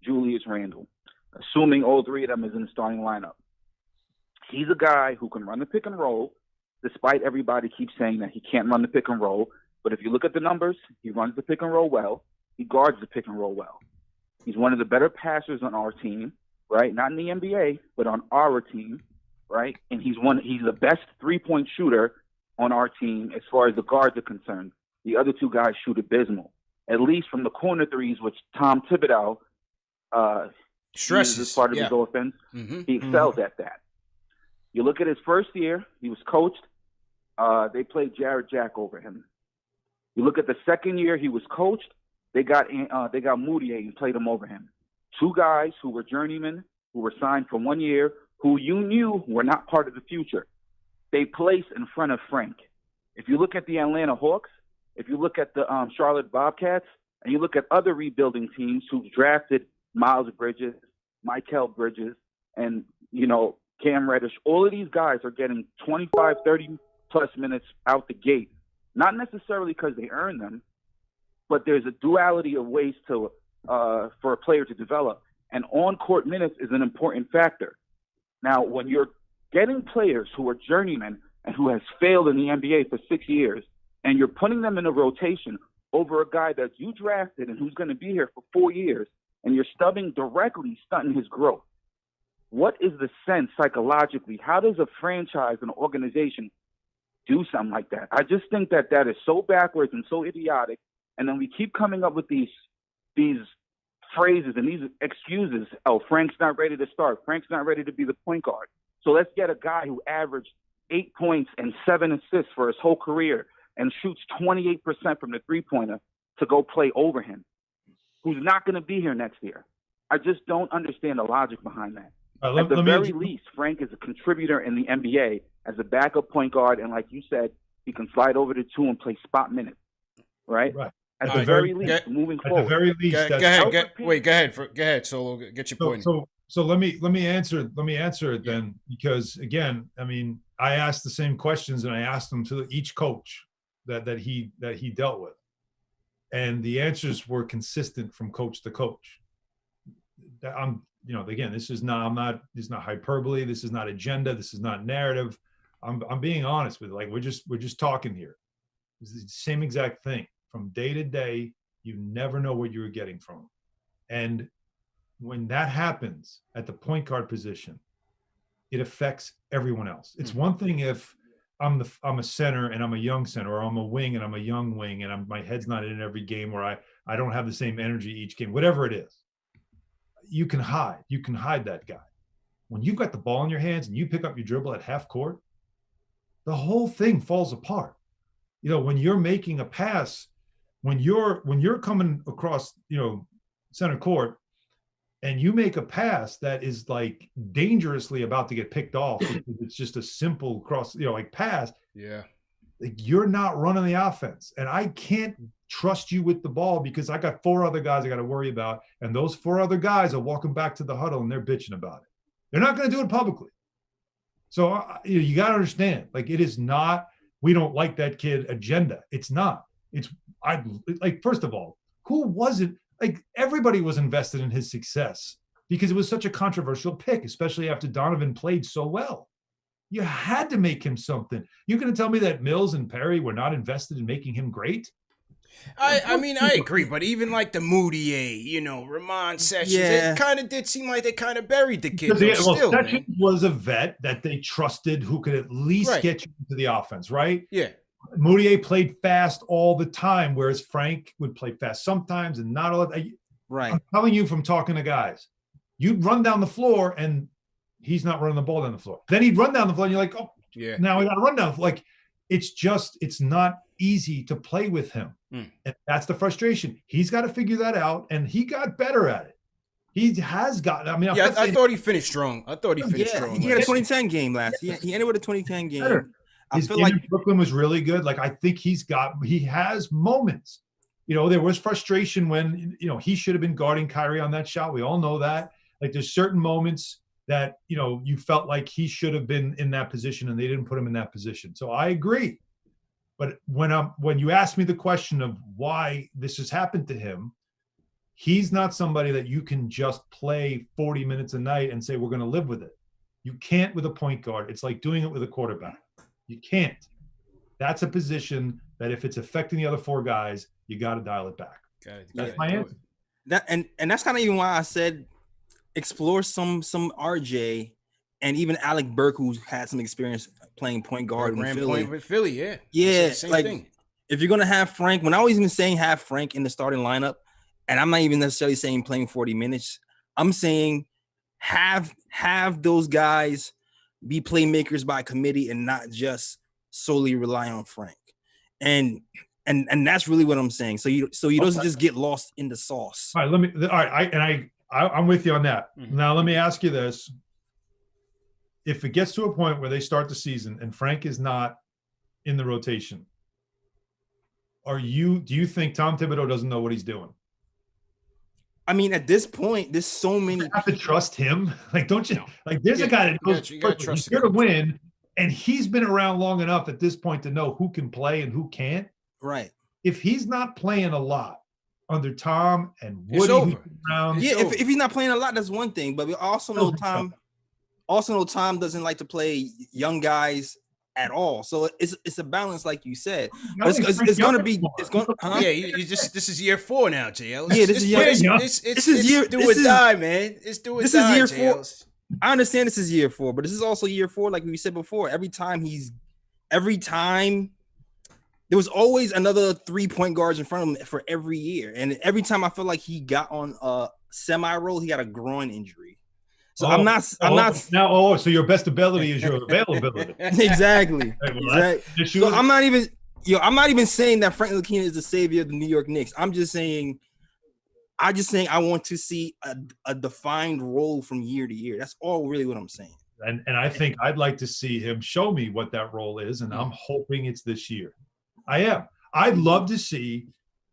Julius Randle. Assuming all three of them is in the starting lineup. He's a guy who can run the pick and roll, despite everybody keeps saying that he can't run the pick and roll. But if you look at the numbers, he runs the pick and roll well. He guards the pick and roll well. He's one of the better passers on our team, right? Not in the NBA, but on our team, right? And he's the best three-point shooter on our team as far as the guards are concerned. The other two guys shoot abysmal, at least from the corner threes, which Tom Thibodeau stresses as part of his offense. Mm-hmm. He excels at that. You look at his first year, he was coached. They played Jared Jack over him. You look at the second year he was coached. They got Moutier and played him over him. Two guys who were journeymen, who were signed for 1 year, who you knew were not part of the future. They placed in front of Frank. If you look at the Atlanta Hawks, if you look at the Charlotte Bobcats, and you look at other rebuilding teams who've drafted Miles Bridges, Mikal Bridges, and, Cam Reddish, all of these guys are getting 25, 30-plus minutes out the gate. Not necessarily because they earn them, but there's a duality of ways for a player to develop. And on-court minutes is an important factor. Now, when you're getting players who are journeymen and who has failed in the NBA for 6 years, and you're putting them in a rotation over a guy that you drafted and who's going to be here for 4 years, and you're stunting his growth. What is the sense psychologically? How does a franchise, an organization, do something like that? I just think that is so backwards and so idiotic. And then we keep coming up with these phrases and these excuses. Oh, Frank's not ready to start. Frank's not ready to be the point guard. So let's get a guy who averaged 8 points and 7 assists for his whole career and shoots 28% from the three-pointer to go play over him, who's not going to be here next year. I just don't understand the logic behind that. At the very least, Frank is a contributor in the NBA as a backup point guard, and like you said, he can slide over to 2 and play spot minutes, right? At the very least, moving forward. At the very least, go ahead, Solo. Get your point. So let me answer it then, because again, I mean, I asked the same questions and I asked them to each coach that he dealt with, and the answers were consistent from coach to coach. Again, this is not hyperbole. This is not agenda. This is not narrative. I'm being honest with you. Like, we're just talking here. It's the same exact thing. From day to day, you never know what you're getting from them. And when that happens at the point guard position, it affects everyone else. It's one thing if I'm a center and I'm a young center, or I'm a wing and I'm a young wing, and my head's not in every game, where I don't have the same energy each game, whatever it is. You can hide that guy. When you've got the ball in your hands and you pick up your dribble at half court, the whole thing falls apart. When you're making a pass, when you're coming across, center court, and you make a pass that is like dangerously about to get picked off, it's just a simple cross, pass. Yeah. Like, you're not running the offense, and I can't trust you with the ball because I got 4 other guys I got to worry about, and those 4 other guys are walking back to the huddle and they're bitching about it. They're not going to do it publicly. So you got to understand, like, it is not, we don't like that kid agenda. It's not. First of all, who wasn't, like, everybody was invested in his success because it was such a controversial pick, especially after Donovan played so well. You had to make him something. You're going to tell me that Mills and Perry were not invested in making him great? I mean, I agree, but even like the Moutier, Ramon Sessions, it kind of did seem like they kind of buried the kid. Sessions was a vet that they trusted who could at least get you into the offense, right? Yeah. Moutier played fast all the time, whereas Frank would play fast sometimes and not all. Right. I'm telling you from talking to guys, you'd run down the floor and he's not running the ball down the floor. Then he'd run down the floor and you're like, oh, yeah. Now we got to run down. Like, it's not easy to play with him. And that's the frustration. He's got to figure that out, and he got better at it. He has gotten. I mean, I thought he finished strong. He had a 2010 game last year. He ended with a 2010 game. Better. I feel like Brooklyn was really good. Like, I think he has moments. There was frustration when, he should have been guarding Kyrie on that shot. We all know that. Like, there's certain moments that, you felt like he should have been in that position and they didn't put him in that position. So I agree. But when you ask me the question of why this has happened to him, he's not somebody that you can just play 40 minutes a night and say, we're going to live with it. You can't with a point guard. It's like doing it with a quarterback. You can't. That's a position that if it's affecting the other four guys, you got to dial it back. That's my answer. And that's kind of even why I said explore some RJ and even Alec Burke, who's had some experience playing point guard with Philly. Yeah, same like thing. If you're gonna have Frank, when I was even saying have Frank in the starting lineup, and I'm not even necessarily saying playing 40 minutes, I'm saying have those guys be playmakers by committee and not just solely rely on Frank. And that's really what I'm saying. So you don't just get lost in the sauce. All right, I'm with you on that. Mm-hmm. Now let me ask you this. If it gets to a point where they start the season and Frank is not in the rotation, do you think Tom Thibodeau doesn't know what he's doing? I mean, at this point, there's so many. You have to trust him. Like, don't you? Like, there's a guy that knows he's here to win, and he's been around long enough at this point to know who can play and who can't. Right. If he's not playing a lot under Tom and Woody, if he's not playing a lot, that's one thing. But we also know Tom. Also, Tom doesn't like to play young guys at all. So it's a balance, like you said. But it's going to be. It's going. Huh? Yeah, this is year 4 now, JL. This is year. Do or die, man. It's do or die. This is year 4. I understand this is year 4, but this is also year 4, like we said before. Every time there was always another 3-point guards in front of him for every year, and every time I feel like he got on a semi-roll, he got a groin injury. So I'm not now. So your best ability is your availability. Exactly. So I'm not even saying that Frank Ntilikina is the savior of the New York Knicks. I'm just saying I want to see a defined role from year to year. That's all really what I'm saying. And I think I'd like to see him show me what that role is, and I'm hoping it's this year. I am. I'd love to see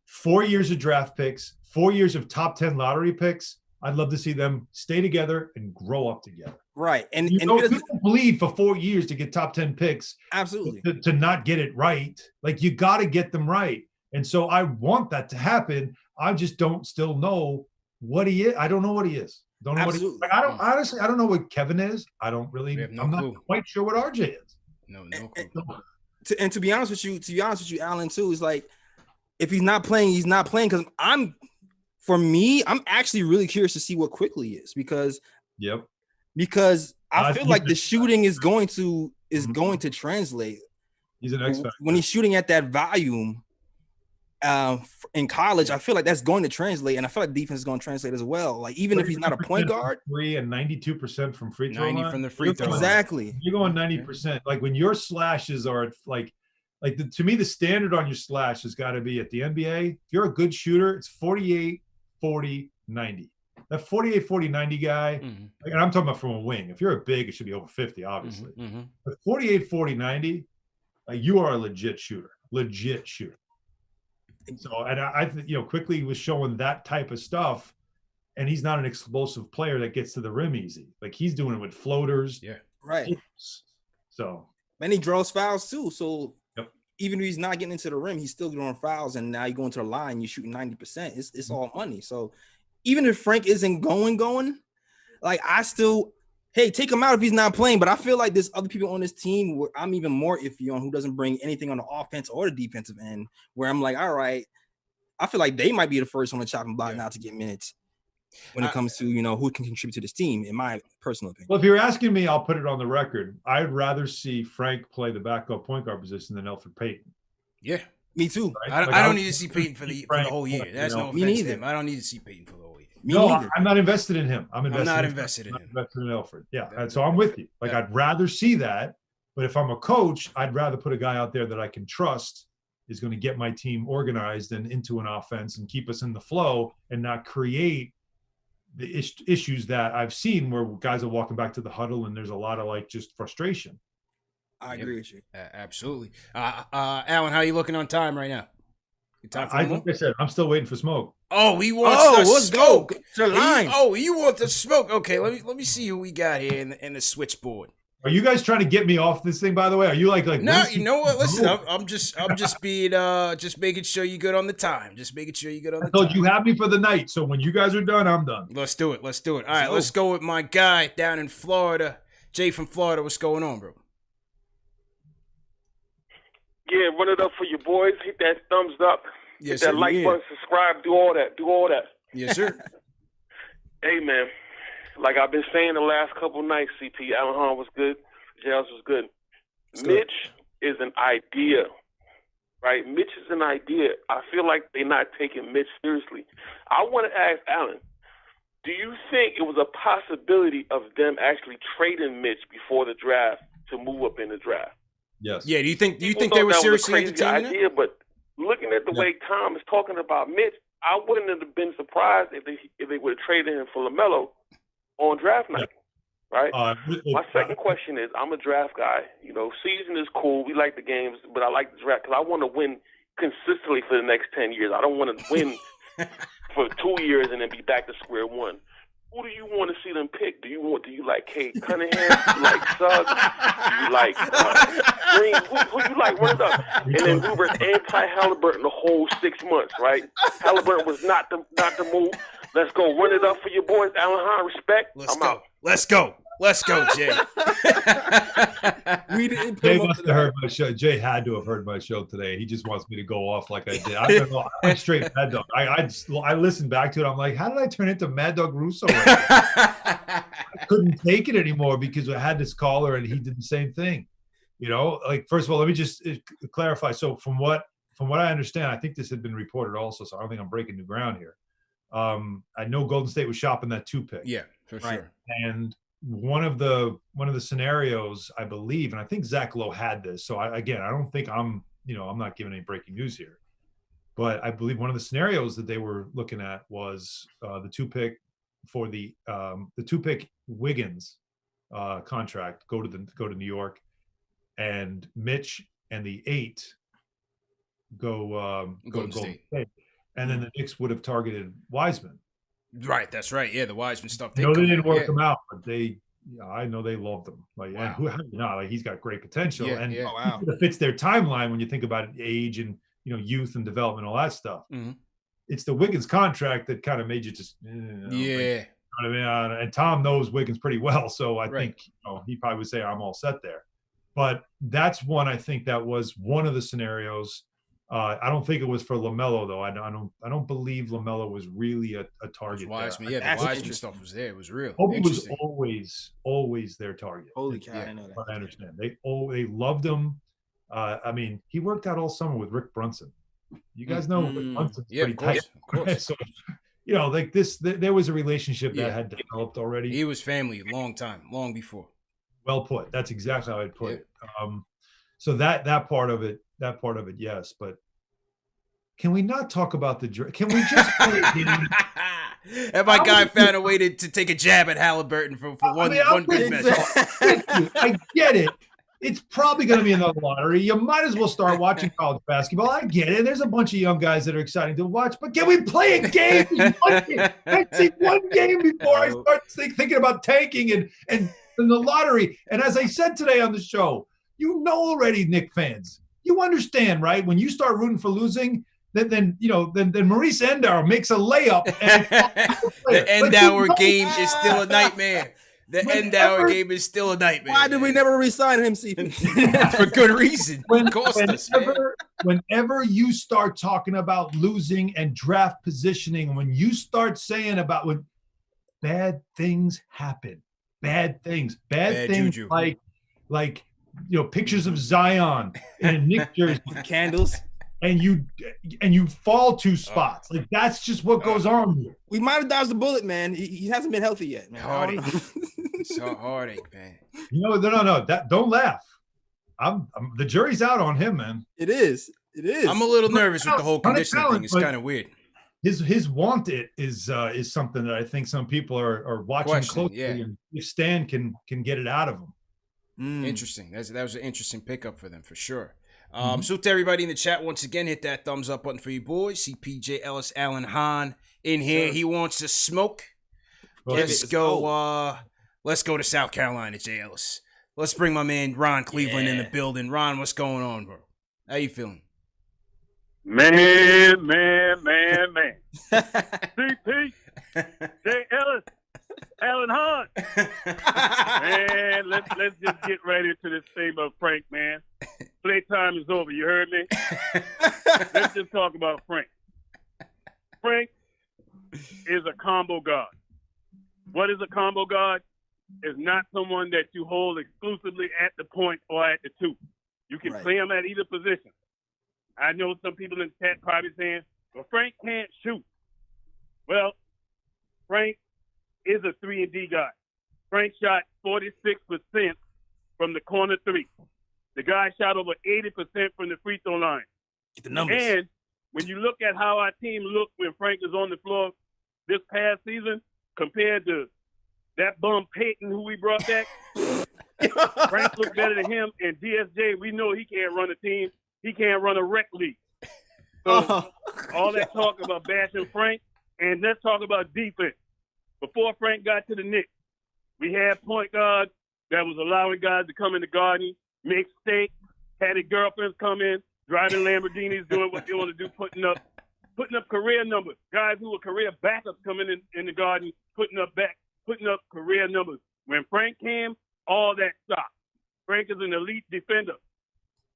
4 years of draft picks, 4 years of top 10 lottery picks. I'd love to see them stay together and grow up together. Right. And you don't bleed for 4 years to get top 10 picks. Absolutely. To not get it right. Like, you got to get them right. And so I want that to happen. I just don't still know what he is. I don't know what he is. Don't know Absolutely. what he is. Honestly, I don't know what Kevin is. I don't really. I'm not quite sure what RJ is. No clue. And to be honest with you, Alan, too, is like, if he's not playing, he's not playing. Because I'm actually really curious to see what Quickly is, because I feel like the shooting is going to translate. He's an X factor. When he's shooting at that volume in college, I feel like that's going to translate, and I feel like defense is going to translate as well. Like, even if he's not a point guard, 3 and 92% from free throw 90 line. from the free throw exactly. Line. You're going 90%. Like, when your slashes are to me, the standard on your slash has got to be at the NBA. If you're a good shooter, it's 48, 40, 90. That 48, 40, 90 guy, and I'm talking about from a wing. If you're a big, it should be over 50, obviously. But 48, 40, 90, you are a legit shooter. So, and I think, Quickly was showing that type of stuff, and he's not an explosive player that gets to the rim easy. Like, he's doing it with floaters. Yeah. Right. So. And he draws fouls too. So even if he's not getting into the rim, he's still drawing fouls. And now you go into the line, you're shooting 90%. It's all money. So even if Frank isn't going, like, take him out if he's not playing. But I feel like there's other people on this team where I'm even more iffy on, who doesn't bring anything on the offense or the defensive end, where I'm like, all right, I feel like they might be the first on the chopping block now to get minutes when it comes to, who can contribute to this team, in my personal opinion. Well, if you're asking me, I'll put it on the record. I'd rather see Frank play the backup point guard position than Elfrid Payton. Yeah. Me too. Right? I don't need to see Payton for the whole year. That's no offense to him. I don't need to see Payton for the whole year. I'm not invested in him. I'm not invested in him. Invested in Elfrid. Yeah. And so I'm with you. Like, I'd rather see that. But if I'm a coach, I'd rather put a guy out there that I can trust is going to get my team organized and into an offense and keep us in the flow and not create the issues that I've seen where guys are walking back to the huddle and there's a lot of just frustration. I agree with you. Absolutely. Alan, how are you looking on time right now? Like I said, I'm still waiting for smoke. Oh, he wants the smoke. The line. You want the smoke. Okay, let me see who we got here in the switchboard. Are you guys trying to get me off this thing, by the way? Are you like no, you know what? Listen, I'm just being just making sure you're good on the time. Just making sure you're good on the time. I told you have me for the night, so when you guys are done, I'm done. Let's do it. All right, let's go with my guy down in Florida. Jay from Florida, what's going on, bro? Yeah, run it up for your boys. Hit that thumbs up. Yes, hit that like button, subscribe, do all that. Yes, sir. Hey, man. Like I've been saying the last couple nights, CP, Alan Hahn was good. JLS was good. Mitch is an idea, right? Mitch is an idea. I feel like they're not taking Mitch seriously. I want to ask Alan, do you think it was a possibility of them actually trading Mitch before the draft to move up in the draft? Yes. Yeah, do you think they were seriously entertaining idea, but looking at the way Tom is talking about Mitch, I wouldn't have been surprised if they would have traded him for LaMelo on draft night, right? My second question is, I'm a draft guy. Season is cool. We like the games, but I like the draft because I want to win consistently for the next 10 years. I don't want to win for 2 years and then be back to square one. Who do you want to see them pick? Do you like Kate Cunningham? Do you like Suggs? Do you like Green? Who you like? Run it up. And then we were anti-Halliburton the whole 6 months, right? Halliburton was not the move. Let's go. Run it up for your boys. Alan Hahn, respect. Out. Let's go, Jay. We didn't. Jay must have heard my show. Jay had to have heard my show today. He just wants me to go off like I did. I don't know. I'm straight Mad Dog. I listened back to it. I'm like, how did I turn into Mad Dog Russo? I couldn't take it anymore because I had this caller and he did the same thing. First of all, let me just clarify. So from what I understand, I think this had been reported also. So I don't think I'm breaking new ground here. I know Golden State was shopping that 2 pick. Yeah, for sure. And one of the scenarios, I believe, and I think Zach Lowe had this. So I don't think I'm not giving any breaking news here, but I believe one of the scenarios that they were looking at was the 2 pick for the 2 pick Wiggins contract go to New York, and Mitch and the 8 go to Golden State. And then the Knicks would have targeted Wiseman. Right, that's right. Yeah, the Wiseman stuff. They didn't work him out, but I know they loved him. He's got great potential, it fits their timeline when you think about age and youth and development, all that stuff. Mm-hmm. It's the Wiggins contract that kind of made you just I mean, and Tom knows Wiggins pretty well, so I think he probably would say I'm all set there. But that's one I think that was one of the scenarios. I don't think it was for LaMelo though. I don't believe LaMelo was really a target. Wiseman, the Wiseman stuff was there. It was real. Kobe was always their target. Holy cow! I know that. But I understand. They loved him. He worked out all summer with Rick Brunson. You guys know Rick Brunson's pretty tight. Of course. So, there was a relationship that had developed already. He was family long before. Well put. That's exactly how I'd put it. So that part of it, yes. But can we not talk about the draft? Can we just play a game? And my guy found a way to take a jab at Halliburton for one good match. I get it. It's probably going to be another lottery. You might as well start watching college basketball. I get it. There's a bunch of young guys that are exciting to watch, but can we play a game? I see one game before I start thinking about tanking and the lottery. And as I said today on the show, already, Knicks fans, you understand, right? When you start rooting for losing, then Maurice Endauer makes a layup. And the Endauer game is still a nightmare. The Endauer game is still a nightmare. Why did we never re-sign him, CP? For good reason. It cost us, man. whenever you start talking about losing and draft positioning, when you start saying about when bad things happen, bad things juju. like pictures of Zion in a Knicks jersey, candles, and you fall 2 spots. Like that's just what goes on here. We might have dodged the bullet, man. He hasn't been healthy yet, man. It's a heartache, man. No. That don't laugh. I'm the jury's out on him, man. It is. I'm a little nervous with the whole conditioning thing. It's kind of weird. His want it is something that I think some people are watching closely. Yeah. And if Stan can get it out of him. Interesting. That was an interesting pickup for them for sure. So to everybody in the chat, once again, hit that thumbs up button for you boys. CPJ Ellis, Alan Hahn in here. Sure. He wants to smoke. Let's go. Let's go to South Carolina, Jay Ellis. Let's bring my man Ron Cleveland in the building. Ron, what's going on, bro? How you feeling? Man. CP, Jay Ellis, Alan Hahn. Man, let's just get right into this thing of Frank, man. Playtime is over. You heard me? Let's just talk about Frank. Frank is a combo guard. What is a combo guard? Is not someone that you hold exclusively at the point or at the 2. You can play him at either position. I know some people in the chat probably saying, well, Frank can't shoot. Well, Frank is a 3-and-D guy. Frank shot 46% from the corner 3. The guy shot over 80% from the free throw line. Get the numbers. And when you look at how our team looked when Frank was on the floor this past season compared to that bum Peyton who we brought back, Frank looked better than him. And DSJ, we know he can't run a team. He can't run a rec league. So all that talk about bashing Frank, and let's talk about defense. Before Frank got to the Knicks, we had point guards that was allowing guys to come in the garden, make steaks, had their girlfriends come in, driving Lamborghinis, doing what they want to do, putting up career numbers. Guys who were career backups coming in the garden, putting up career numbers. When Frank came, all that stopped. Frank is an elite defender.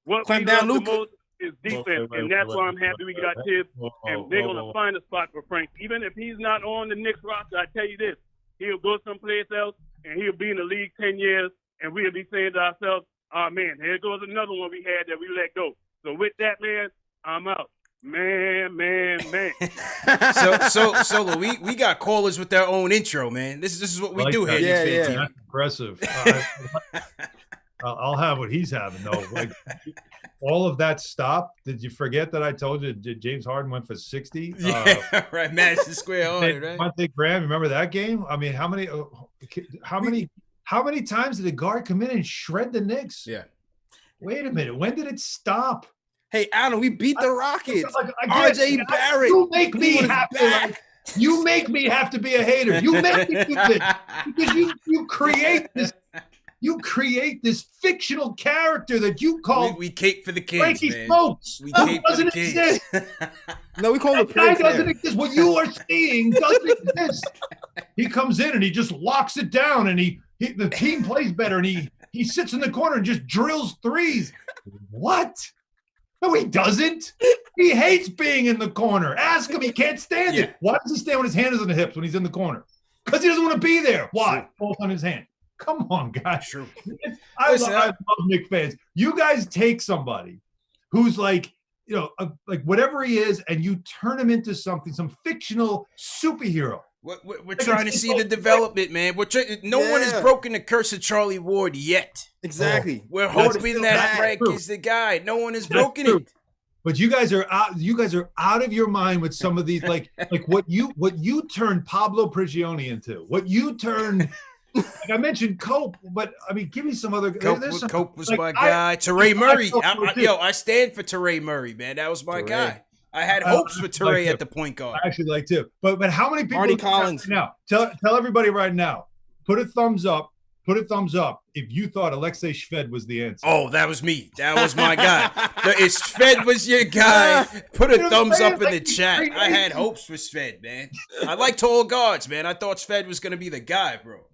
What we love the most is defense, and that's why I'm happy we got Tibbs, and they're going to find a spot for Frank. Even if he's not on the Knicks roster, I tell you this, he'll go someplace else, and he'll be in the league 10 years, and we'll be saying to ourselves, oh, man, here goes another one we had that we let go. So with that, man, I'm out. Man. So we got callers with their own intro, man. This is what we do here. Yeah, that's impressive. I'll have what he's having though. Like all of that stopped. Did you forget that I told you James Harden went for 60? Yeah, right. Madison Square Garden, right? Monte Graham, remember that game? I mean, how many times did the guard come in and shred the Knicks? Yeah. Wait a minute. When did it stop? Hey, Adam, we beat the Rockets. RJ Barrett. You make me happy. You make me have to be a hater. You make me do this because you create this. You create this fictional character that you call we cape for the kids, Frankie man. Smokes. We cape for the kids. No, we call him the Prince. Guy doesn't exist. What you are seeing doesn't exist. He comes in and he just locks it down, and the team plays better, and he sits in the corner and just drills threes. What? No, he doesn't. He hates being in the corner. Ask him. He can't stand it. Why does he stand with his hands on the hips when he's in the corner? Because he doesn't want to be there. Why? Both on his hand. Come on, guys. True. I love Knicks fans. You guys take somebody who's like, like whatever he is, and you turn him into some fictional superhero. We're trying to see the development, man. No one has broken the curse of Charlie Ward yet. Exactly. We're hoping that Frank is the guy. No one has broken it. But you guys are out. You guys are out of your mind with some of these, like what you turned Pablo Prigioni into. What you turned. Like I mentioned Cope, but I mean, give me some other. Cope was my guy. Teray Murray. I stand for Teray Murray, man. That was my guy. I had hopes for Teray at the point guard. I actually like too. But how many people? Marty Collins. Now, tell everybody right now. Put a thumbs up. Put a thumbs up if you thought Alexei Shved was the answer. Oh, that was me. That was my guy. If Shved was your guy, put a thumbs up in the chat. I had hopes for Shved, man. I like tall guards, man. I thought Shved was going to be the guy, bro.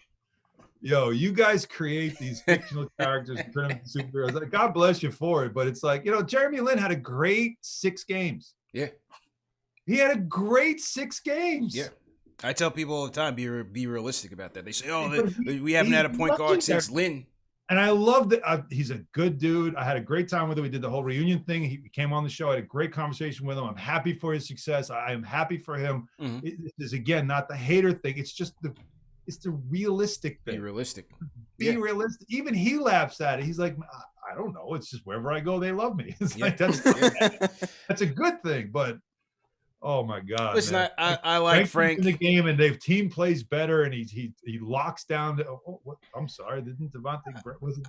Yo, you guys create these fictional characters and turn them into superheroes. Like, God bless you for it, but it's like, Jeremy Lin had a great 6 games. Yeah. He had a great 6 games. Yeah. I tell people all the time, be realistic about that. They say, we haven't had a point guard since Lin. And I love that. He's a good dude. I had a great time with him. We did the whole reunion thing. He came on the show. I had a great conversation with him. I'm happy for his success. I am happy for him. Mm-hmm. It is, again, not the hater thing. It's just it's the realistic thing. Be realistic. Be realistic. Even he laughs at it. He's like, I don't know. It's just wherever I go, they love me. It's like, that's a good thing. But oh my God! Listen, I like Frank in the game, and their team plays better, and he locks down. I'm sorry, didn't Devontae?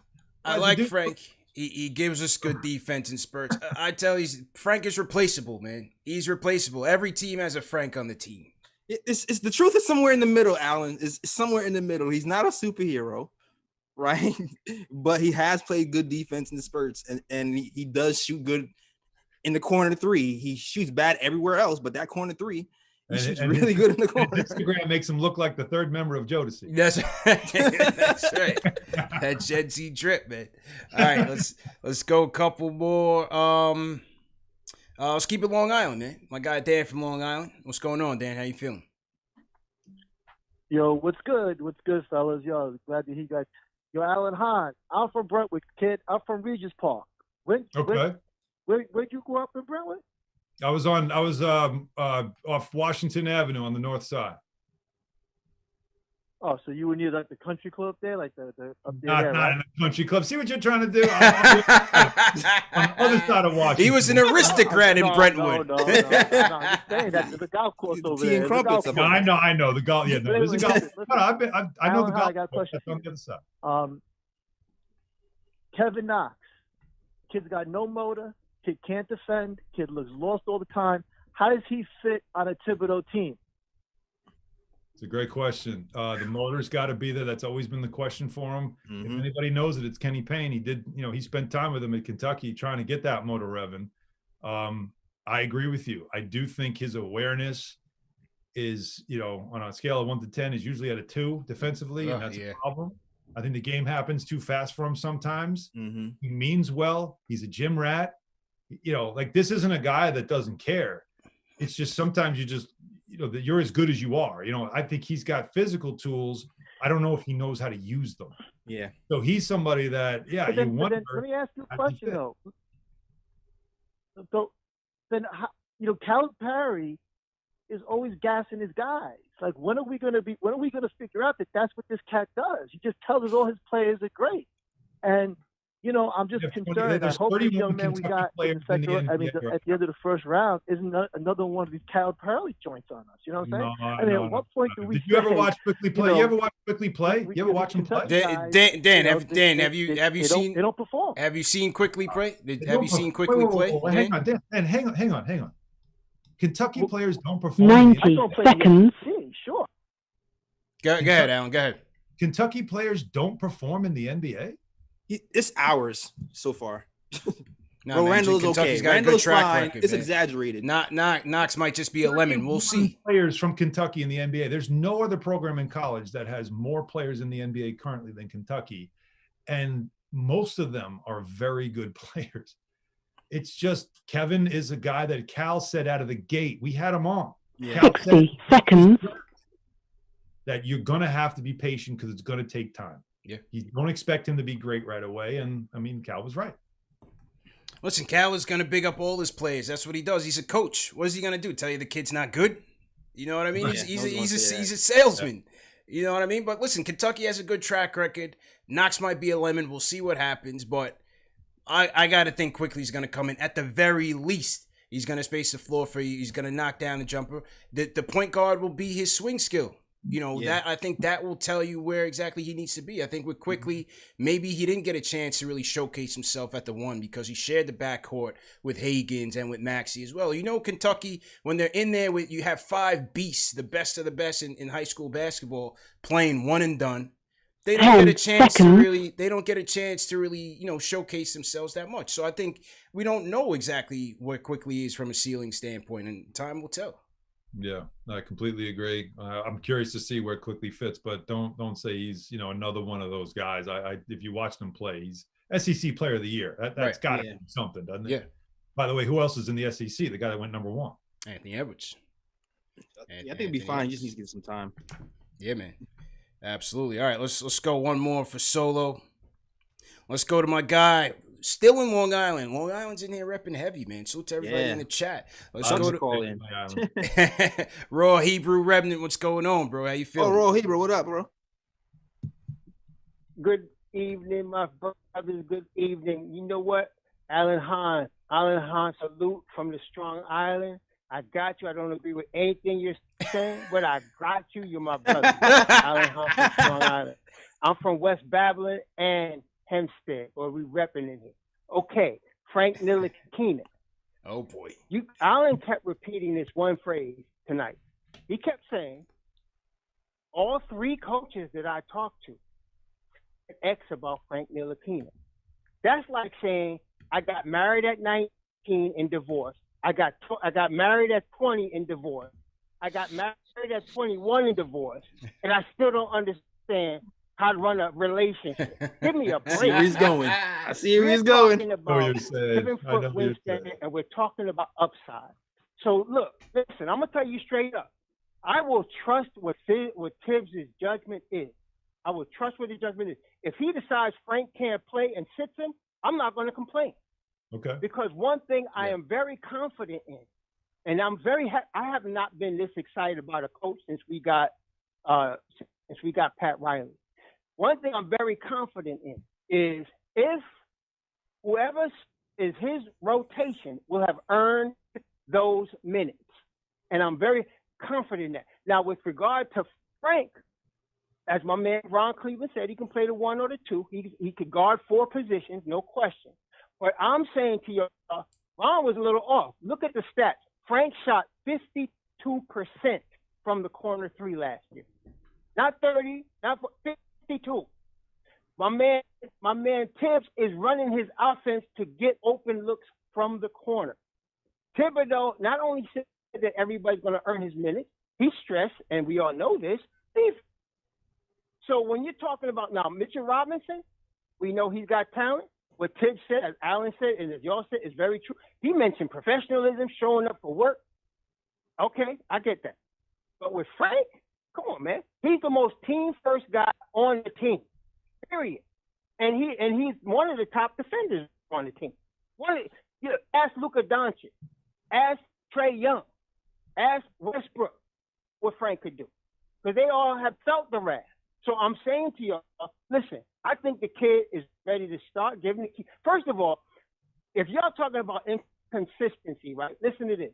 I like Frank. He gives us good defense in spurts. I tell you, Frank is replaceable, man. He's replaceable. Every team has a Frank on the team. It's the truth is somewhere in the middle, Alan. Is somewhere in the middle. He's not a superhero, right? But he has played good defense in the spurts, and he does shoot good in the corner 3. He shoots bad everywhere else, but that corner 3, he shoots really good in the corner. Instagram makes him look like the 3rd member of Jodeci. That's right. That's right. That Gen Z drip, man. All right, let's go a couple more. Let's keep it Long Island, man. My guy Dan from Long Island. What's going on, Dan? How you feeling? Yo, what's good? What's good, fellas? Yo, glad to hear you guys. Yo, Alan Hahn. I'm from Brentwood, kid. I'm from Regis Park. Where'd you grow up in Brentwood? I was off Washington Avenue on the north side. Oh, so you were near like the country club there, like the up there? Not right? in a country club. See what you're trying to do? On the other side of Washington. He was an aristocrat in Brentwood. No. I'm just saying that's the golf course over there. No, I know the golf. Yeah, no, there's a golf. I know the golf. I got a question. On the other side. Kevin Knox. Kid's got no motor. Kid can't defend. Kid looks lost all the time. How does he fit on a Thibodeau team? It's a great question. The motor's got to be there. That's always been the question for him. Mm-hmm. If anybody knows it, it's Kenny Payne. He spent time with him at Kentucky trying to get that motor revving. I agree with you. I do think his awareness is, on a scale of 1 to 10, is usually at a 2 defensively, and that's a problem. I think the game happens too fast for him sometimes. Mm-hmm. He means well. He's a gym rat. This isn't a guy that doesn't care. It's just sometimes that you're as good as you are. I think he's got physical tools. I don't know if he knows how to use them. Yeah. So he's somebody that, you wonder. Let me ask you a question though. So then, Calipari is always gassing his guys. Like, when are we going to figure out that that's what this cat does? He just tells us all his players are great. And, I'm just concerned. I hope the young man we got in the second, at the end of the first round isn't another one of these Calipari joints on us. You know what I'm saying? At what point do we? Did you ever watch Quickly play? You ever watch Quickly play? You ever watch him play? Dan, have you seen? They don't perform. Have you seen Quickly play? Have you seen Quickly play? Hang on, Dan. Hang on. Kentucky players don't perform. 90 seconds. Sure. Go ahead, Alan. Go ahead. Kentucky players don't perform in the NBA? It's ours so far. No, Randle's okay. Got Randle's a good track fine. record. It's man. exaggerated. Knox might just be a lemon. We'll see. Players from Kentucky in the NBA. There's no other program in college that has more players in the NBA currently than Kentucky. And most of them are very good players. It's just Kevin is a guy that Cal said out of the gate. We had him on. Yeah. 60 seconds. That you're going to have to be patient because it's going to take time. Yeah. You don't expect him to be great right away. And, Cal was right. Listen, Cal is going to big up all his players. That's what he does. He's a coach. What is he going to do? Tell you the kid's not good? You know what I mean? Yeah, he's a salesman. Yeah. You know what I mean? But listen, Kentucky has a good track record. Knox might be a lemon. We'll see what happens. But I got to think quickly he's going to come in. At the very least, he's going to space the floor for you. He's going to knock down the jumper. The point guard will be his swing skill. That I think that will tell you where exactly he needs to be. I think with Quickly, maybe he didn't get a chance to really showcase himself at the 1 because he shared the backcourt with Higgins and with Maxey as well. Kentucky, when they're in there you have 5 beasts, the best of the best in high school basketball, playing one and done. They don't get a chance to really, showcase themselves that much. So I think we don't know exactly where Quickly is from a ceiling standpoint, and time will tell. Yeah, I completely agree. I'm curious to see where Quickly fits, but don't say he's another one of those guys. If you watched him play, he's SEC Player of the Year. That's got to be something, doesn't it? Yeah. By the way, who else is in the SEC? The guy that went #1, Anthony Edwards. I think he'll be fine. He just needs to get some time. Yeah, man. Absolutely. All right, let's go one more for Solo. Let's go to my guy. Still in Long Island. Long Island's in here repping heavy, man. Salute to everybody in the chat. Let's go to call in. Raw Hebrew Remnant. What's going on, bro? How you feeling? Oh, Raw Hebrew. What up, bro? Good evening, my brothers. Good evening. You know what? Alan Hahn, salute from the Strong Island. I got you. I don't agree with anything you're saying, but I got you. You're my brother. Alan Hahn from Strong Island. I'm from West Babylon and Hempstead, or we repping in here. Okay, Frank Ntilikina. Oh boy. Alan kept repeating this one phrase tonight. He kept saying, all three coaches that I talked to X about Frank Ntilikina. That's like saying I got married at 19 and divorced. I got married at 20 and divorced. I got married at 21 and divorced, and I still don't understand how to run a relationship. Give me a break. I see where he's going. I see where he's going. I know what you're saying. And we're talking about upside. So look, listen, I'm gonna tell you straight up. I will trust what Tibbs' judgment is. I will trust what his judgment is. If he decides Frank can't play and sits him, I'm not going to complain. Okay. Because one thing I am very confident in, and I'm I have not been this excited about a coach since we got Pat Riley. One thing I'm very confident in is if whoever is his rotation will have earned those minutes. And I'm very confident in that. Now, with regard to Frank, as my man Ron Cleveland said, he can play the 1 or the 2. He could guard 4 positions, no question. But I'm saying to you, Ron was a little off. Look at the stats. Frank shot 52% from the corner 3 last year. Not 30, not 52. My man Tibbs is running his offense to get open looks from the corner. Thibodeau not only said that everybody's going to earn his minutes, he's stressed, and we all know this. So when you're talking about now Mitchell Robinson, we know he's got talent. What Tibbs said, as Alan said, and as y'all said, is very true. He mentioned professionalism, showing up for work. Okay, I get that. But with Frank, come on, man. He's the most team-first guy on the team, period. And he's one of the top defenders on the team. Ask Luka Doncic. Ask Trae Young. Ask Westbrook what Frank could do. Because they all have felt the wrath. So I'm saying to you, listen, I think the kid is ready to start giving the key. First of all, if y'all talking about inconsistency, right, listen to this.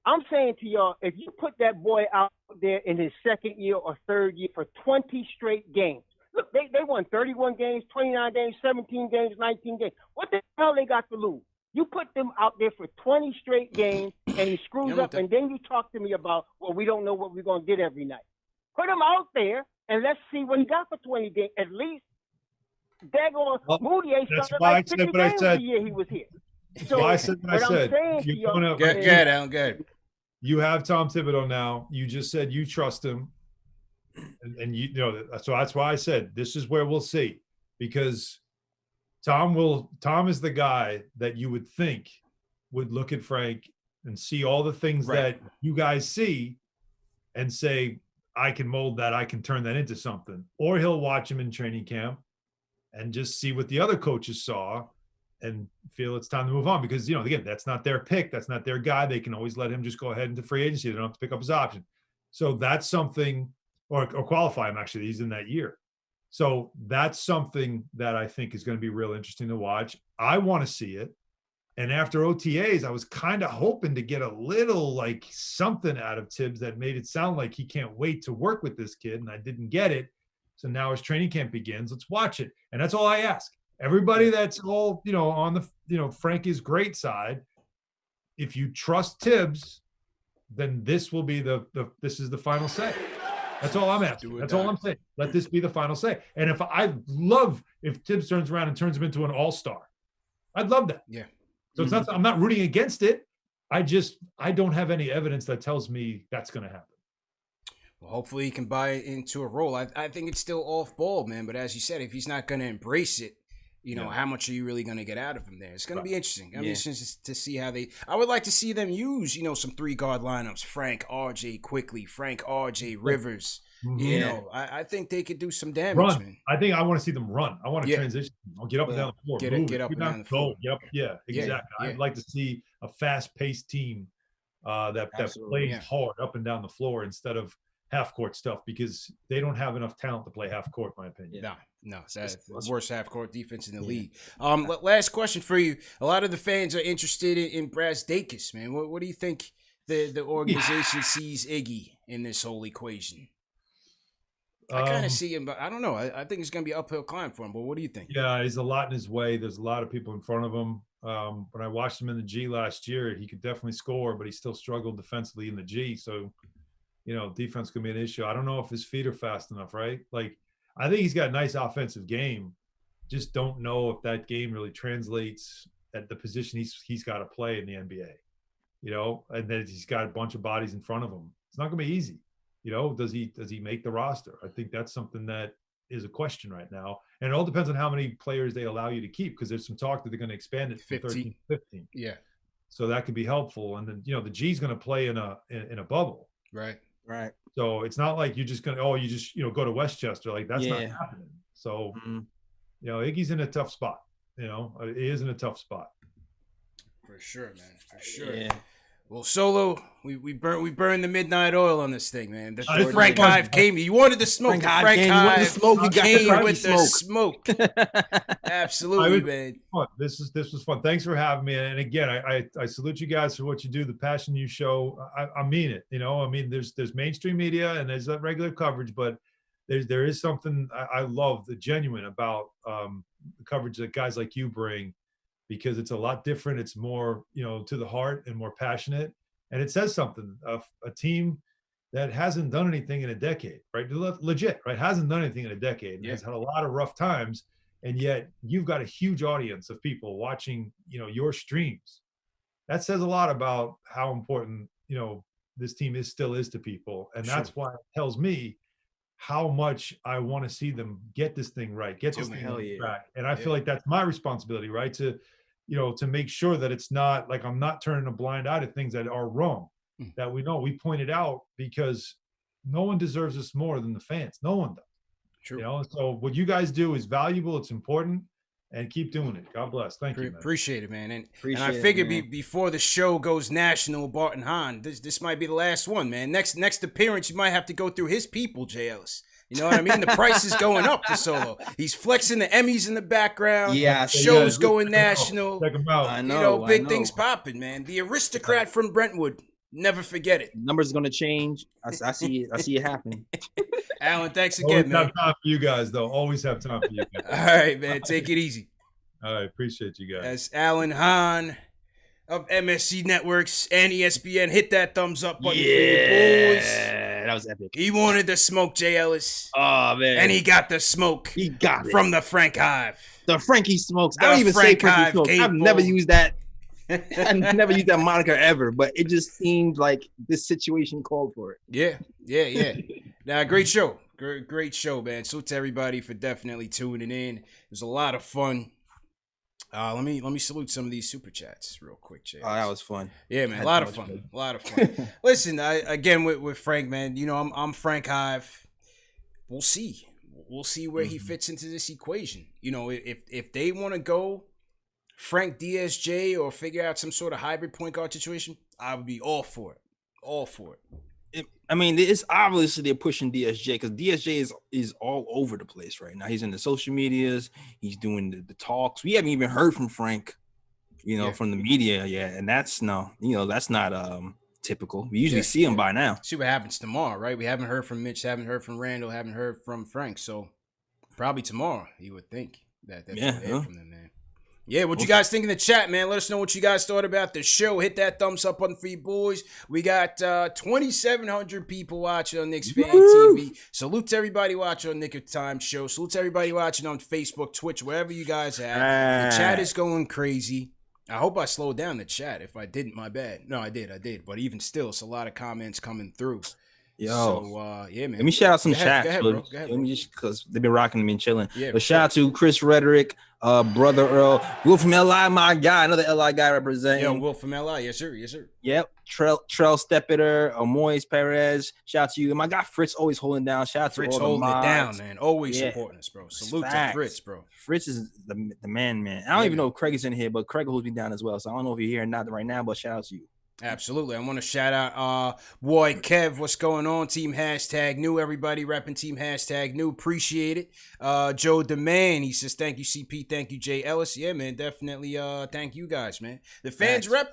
I'm saying to y'all, if you put that boy out there in his second year or third year for 20 straight games, look, they won 31 games, 29 games, 17 games, 19 games. What the hell they got to lose? You put them out there for 20 straight games and he screws up, and then you talk to me about, well, we don't know what we're going to get every night. Put him out there and let's see what he got for 20 games. At least, daggone Moutier started like 50 games the year he was here. So I said what I said. Good, Alan, good. You have Tom Thibodeau now. You just said you trust him. And so that's why I said this is where we'll see. Because Tom is the guy that you would think would look at Frank and see all the things that you guys see and say, I can mold that, I can turn that into something. Or he'll watch him in training camp and just see what the other coaches saw and feel it's time to move on. Because, again, that's not their pick. That's not their guy. They can always let him just go ahead into free agency. They don't have to pick up his option. So that's something, or qualify him, actually. He's in that year. So that's something that I think is going to be real interesting to watch. I want to see it. And after OTAs, I was kind of hoping to get a little like something out of Tibbs that made it sound like he can't wait to work with this kid, and I didn't get it. So now as training camp begins, let's watch it. And that's all I ask. Everybody that's all, on the, Frank is great side, if you trust Tibbs, then this will be this is the final say. That's all I'm asking. That's all I'm saying. Let this be the final say. And if Tibbs turns around and turns him into an all-star, I'd love that. Yeah. So it's not, I'm not rooting against it. I don't have any evidence that tells me that's going to happen. Well, hopefully he can buy it into a role. I think it's still off ball, man. But as you said, if he's not going to embrace it, how much are you really going to get out of him there? It's going to be interesting. I'm interested to see how I would like to see them use, some 3-guard lineups. Frank, RJ quickly. Frank, RJ, Rivers. Mm-hmm. I think they could do some damage, man. I think I want to see them run. I want to transition. I'll get up and down the floor. Get up and down the floor. Go. Yep. Yeah, exactly. I'd like to see a fast-paced team that plays hard up and down the floor instead of half-court stuff, because they don't have enough talent to play half-court, in my opinion. No, that's the worst half-court defense in the league. Last question for you. A lot of the fans are interested in Brazdeikis, man. What do you think the organization sees Iggy in this whole equation? I kind of see him, but I don't know. I think it's going to be an uphill climb for him, but what do you think? Yeah, he's a lot in his way. There's a lot of people in front of him. When I watched him in the G last year, he could definitely score, but he still struggled defensively in the G. So, defense could be an issue. I don't know if his feet are fast enough, right? Like, I think he's got a nice offensive game. Just don't know if that game really translates at the position he's got to play in the NBA, and then he's got a bunch of bodies in front of him. It's not going to be easy. Does he make the roster? I think that's something that is a question right now. And it all depends on how many players they allow you to keep, because there's some talk that they're going to expand it to 13, 15. Yeah. So that could be helpful. And then, the G's going to play in a bubble. Right. So it's not like you're just going to, go to Westchester. Like, that's not happening. So, Iggy's in a tough spot. He is in a tough spot. For sure, man. For sure. Yeah. Well, Solo, we burned the midnight oil on this thing, man. The Frank Hive came. You wanted the smoke. Frank Hive came with the smoke. Absolutely, man. This was fun. Thanks for having me. And again, I salute you guys for what you do, the passion you show. I mean it. There's mainstream media and there's that regular coverage, but there is something I love, the genuine about the coverage that guys like you bring. Because it's a lot different. It's more, to the heart and more passionate. And it says something of a team that hasn't done anything in a decade, right? Legit, right? Hasn't done anything in a decade. And has had a lot of rough times. And yet you've got a huge audience of people watching, your streams. That says a lot about how important, this team still is to people. And that's why it tells me how much I want to see them get this thing right, get this thing on track. And I feel like that's my responsibility, right? To make sure that it's not like I'm not turning a blind eye to things that are wrong, that we point it out, because no one deserves this more than the fans. No one does. True. So what you guys do is valuable. It's important, and keep doing it. God bless. Thank you, man. Appreciate it, man. And I figured before the show goes national, Bart and Hahn, this might be the last one, man. Next appearance, you might have to go through his people, J. Ellis. You know what I mean? The price is going up to Solo. He's flexing the Emmys in the background. Yeah. Shows going national. Check him out. I know. Big things popping, man. The aristocrat from Brentwood. Never forget it. Numbers are going to change. I see it happen. Alan, thanks again, man. Always have time for you guys, though. Always have time for you guys. All right, man. Take it easy. All right. Appreciate you guys. That's Alan Hahn of MSC Networks and ESPN. Hit that thumbs up button for you boys. That was epic. He wanted the smoke, J. Ellis. Oh, man. And he got the smoke. He got it. From the Frank Hive. The Frankie Smokes. I don't even say Frankie Smokes. I've never used that. I never used that moniker ever, but it just seemed like this situation called for it. Yeah. Now, great show. Great show, man. Salute to everybody for definitely tuning in. It was a lot of fun. Let me salute some of these super chats real quick, Jay. Oh, that was fun. Yeah, man, a lot of fun. Listen, again with Frank, man. I'm Frank Hive. We'll see where he fits into this equation. If they want to go Frank DSJ or figure out some sort of hybrid point guard situation, I would be all for it. It's obviously they're pushing DSJ because DSJ is all over the place right now. He's in the social medias. He's doing the talks. We haven't even heard from Frank, from the media yet, and that's not typical. We usually see him by now. See what happens tomorrow, right? We haven't heard from Mitch, haven't heard from Randall, haven't heard from Frank, so probably tomorrow you would think that we'll hear from them, man. Yeah, what you guys think in the chat, man? Let us know what you guys thought about the show. Hit that thumbs up button for you boys. We got 2,700 people watching on KnicksFanTV. Salute to everybody watching on Nick of Time Show. Salute to everybody watching on Facebook, Twitch, wherever you guys are at. The chat is going crazy. I hope I slowed down the chat. If I didn't, my bad. No, I did. But even still, it's a lot of comments coming through. Yo, so yeah, man. Let me shout out some chats. Go ahead, bro. Let me just because they've been rocking me and chilling. Yeah, but shout out to Chris Rhetoric, Brother Earl, Will from LI, my guy, another LI guy representing. Yo, Will from LI, yes sir. Yep, Trell Steppeter, Moise Perez. Shout out to you, and my guy Fritz always holding down. Shout out Fritz to all holding the mods. it down, man. Always supporting us, bro. Salute to Fritz, bro. Fritz is the man. I don't even know if Craig is in here, but Craig holds me down as well. So I don't know if you're here or not right now, but shout out to you. Absolutely. I want to shout out boy Kev, what's going on? Team hashtag new, everybody repping team hashtag new. Appreciate it. Joe Demand, he says, thank you, CP, thank you, Jay Ellis. Yeah, man, definitely thank you guys, man. The fans are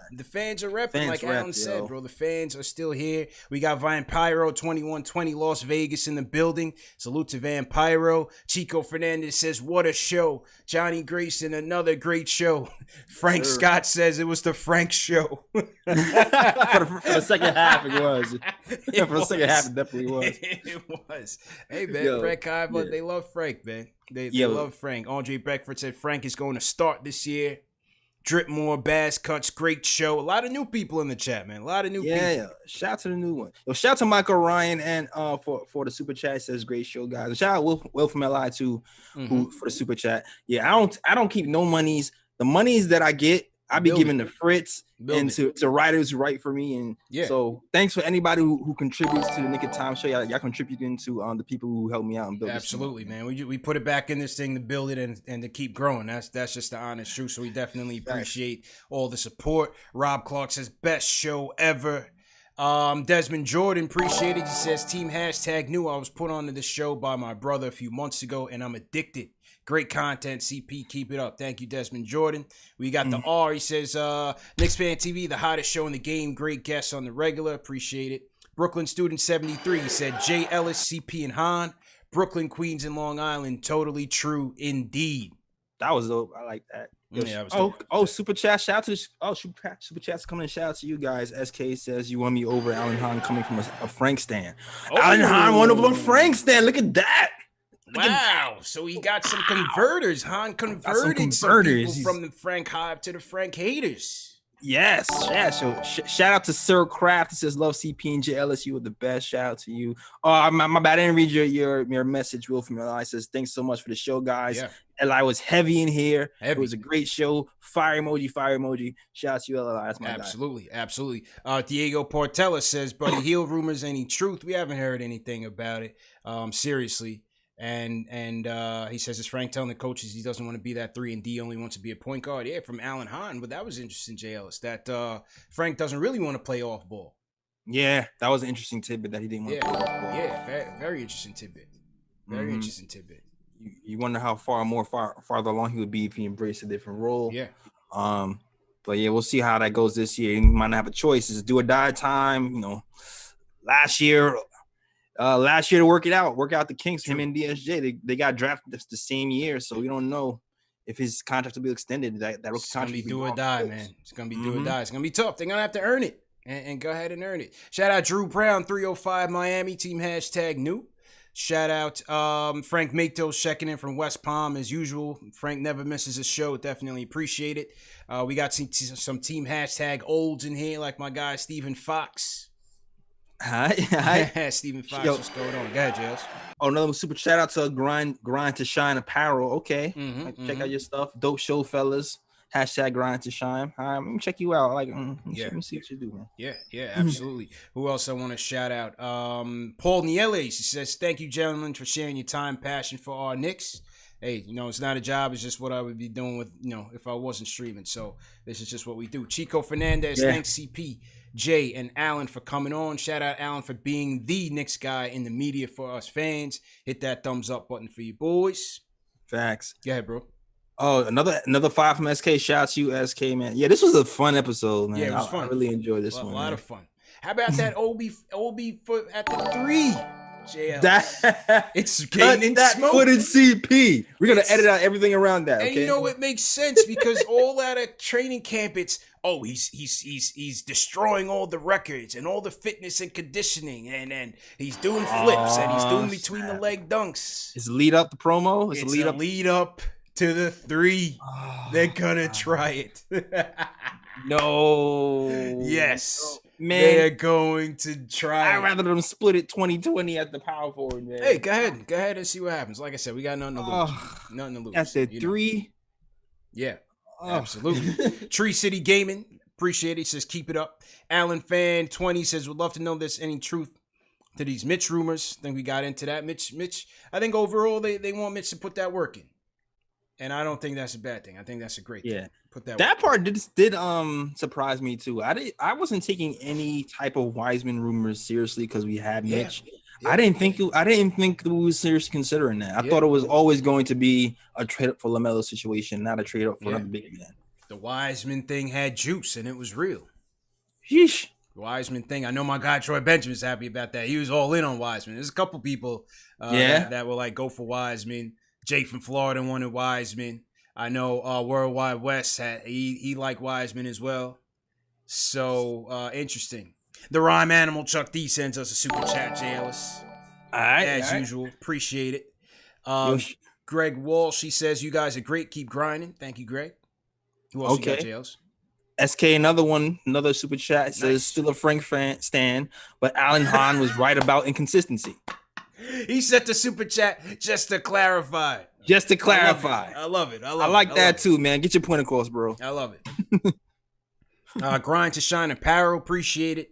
repping, like Alan said, bro. The fans are still here. We got Vampiro 2120 Las Vegas in the building. Salute to Vampiro. Chico Fernandez says, what a show. Johnny Grayson, another great show. Frank Scott says it was the Frank show. for the second half, it was. For the second half, it definitely was. It was. Hey, man, Frank Hyde, they love Frank, man. They love Frank. Andre Beckford said Frank is going to start this year. Dripmore, Bass Cuts, great show. A lot of new people in the chat, man. A lot of new people. Yeah, shout out to the new one. Yo, shout out to Michael Ryan and for the super chat. Says great show, guys. And shout out Will from LI too, who for the super chat. Yeah, I don't keep no monies. The monies that I get, I be giving to Fritz and to writers who write for me. And so thanks for anybody who contributes to the Nick of Time show. Y'all contributing to the people who help me out and build Absolutely, man. We put it back in this thing to build it and to keep growing. That's just the honest truth. So we definitely appreciate all the support. Rob Clark says, best show ever. Desmond Jordan, appreciate it. He says, team hashtag new. I was put onto this show by my brother a few months ago and I'm addicted. Great content, CP. Keep it up. Thank you, Desmond Jordan. We got the R. He says, KnicksFanTV, the hottest show in the game. Great guests on the regular. Appreciate it. Brooklyn Student 73. He said, Jay Ellis, CP, and Hahn. Brooklyn, Queens, and Long Island. Totally true indeed. That was dope. I like that. Super chat. Shout out to super chats coming in. Shout out to you guys. SK says you won me over. Alan Hahn coming from a Frank stan. Alan Hahn won over a Frank stan. Look at that. Wow, so he got some converters. Hahn converted some people from the Frank Hive to the Frank haters. Yes. So shout out to Sir Craft. He says, love CP and J Ellis. You were the best. Shout out to you. Oh, my bad. I didn't read your message, Will from Eli. Says, thanks so much for the show, guys. Yeah. Eli was heavy in here. It was a great show. Fire emoji. Shout out to you, Eli. That's my guy. Absolutely. Diego Portela says, buddy, heel rumors, any truth? We haven't heard anything about it. Seriously. And he says, is Frank telling the coaches he doesn't want to be that 3-and-D, only wants to be a point guard? Yeah, from Alan Hahn. But that was interesting, J. Ellis, that Frank doesn't really want to play off ball. Yeah, that was an interesting tidbit that he didn't want to play off ball. Yeah, very interesting tidbit. Very interesting tidbit. You wonder how farther along he would be if he embraced a different role. Yeah. But yeah, we'll see how that goes this year. He might not have a choice. It's do or die time. You know, last year to work out the kinks. Him and DSJ, they got drafted the same year, so we don't know if his contract will be extended. It's gonna be do or die, man. It's gonna be do or die. It's gonna be tough. They're gonna have to earn it and go ahead and earn it. Shout out Drew Brown 305 Miami team hashtag new. Shout out Frank Matos checking in from West Palm as usual. Frank never misses a show. Definitely appreciate it. We got some team hashtag olds in here, like my guy Stephen Fox. Hi. Stephen Fox, what's going on? Go ahead, Jels. Oh, another super shout out to Grind to Shine Apparel. Okay. Check out your stuff. Dope show, fellas. Hashtag Grind to Shine. Let me check you out. Let me see what you do, man. Yeah, absolutely. Who else I want to shout out? Paul Nieles. He says, thank you, gentlemen, for sharing your time, passion for our Knicks. Hey, it's not a job. It's just what I would be doing with, if I wasn't streaming. So this is just what we do. Chico Fernandez, thanks CP, Jay, and Alan for coming on. Shout out Alan for being the Knicks guy in the media for us fans. Hit that thumbs up button for you boys. Facts. Go ahead, bro. Oh, another 5 from SK. Shout out to you, SK, man. Yeah, this was a fun episode, man. Yeah, it was fun. I really enjoyed this one. A lot of fun. How about that OB foot at the 3? It's getting that footage CP. We're gonna edit out everything around that. Okay? And it makes sense because all out of training camp, it's he's destroying all the records and all the fitness and conditioning, and he's doing flips and he's doing between the leg dunks. It's lead up the promo. It's a lead up to the 3. They're gonna try it. No. Yes. Man. They're going to try I'd rather them split it 20-20 at the power forward, man. Hey, go ahead and see what happens. Like I said, we got nothing to lose. Nothing to lose. At the 3. Yeah, absolutely. Tree City Gaming, appreciate it. He says, keep it up. Alan Fan 20 says, would love to know if there's any truth to these Mitch rumors. I think we got into that. Mitch, I think overall they want Mitch to put that work in. And I don't think that's a bad thing. I think that's a great thing. Put that part did surprise me too. I wasn't taking any type of Wiseman rumors seriously because we had Mitch. Yeah. I didn't think we were seriously considering that. I thought it was always going to be a trade up for LaMelo situation, not a trade up for another big man. The Wiseman thing had juice and it was real. Sheesh. The Wiseman thing. I know my guy Troy Benjamin's happy about that. He was all in on Wiseman. There's a couple people that were like, go for Wiseman. Jake from Florida wanted Wiseman. I know Worldwide West had he liked Wiseman as well. So interesting. The Rhyme Animal Chuck D sends us a super chat, J. Ellis. As usual. Appreciate it. Greg Walsh, he says, you guys are great. Keep grinding. Thank you, Greg. Who else you got, J. Ellis? SK, another super chat. Says, still a Frank fan stan, but Alan Hahn was right about inconsistency. He sent the super chat just to clarify. I love it. I like that too, man. Get your point across, bro. I love it. Grind to Shine Apparel. Appreciate it.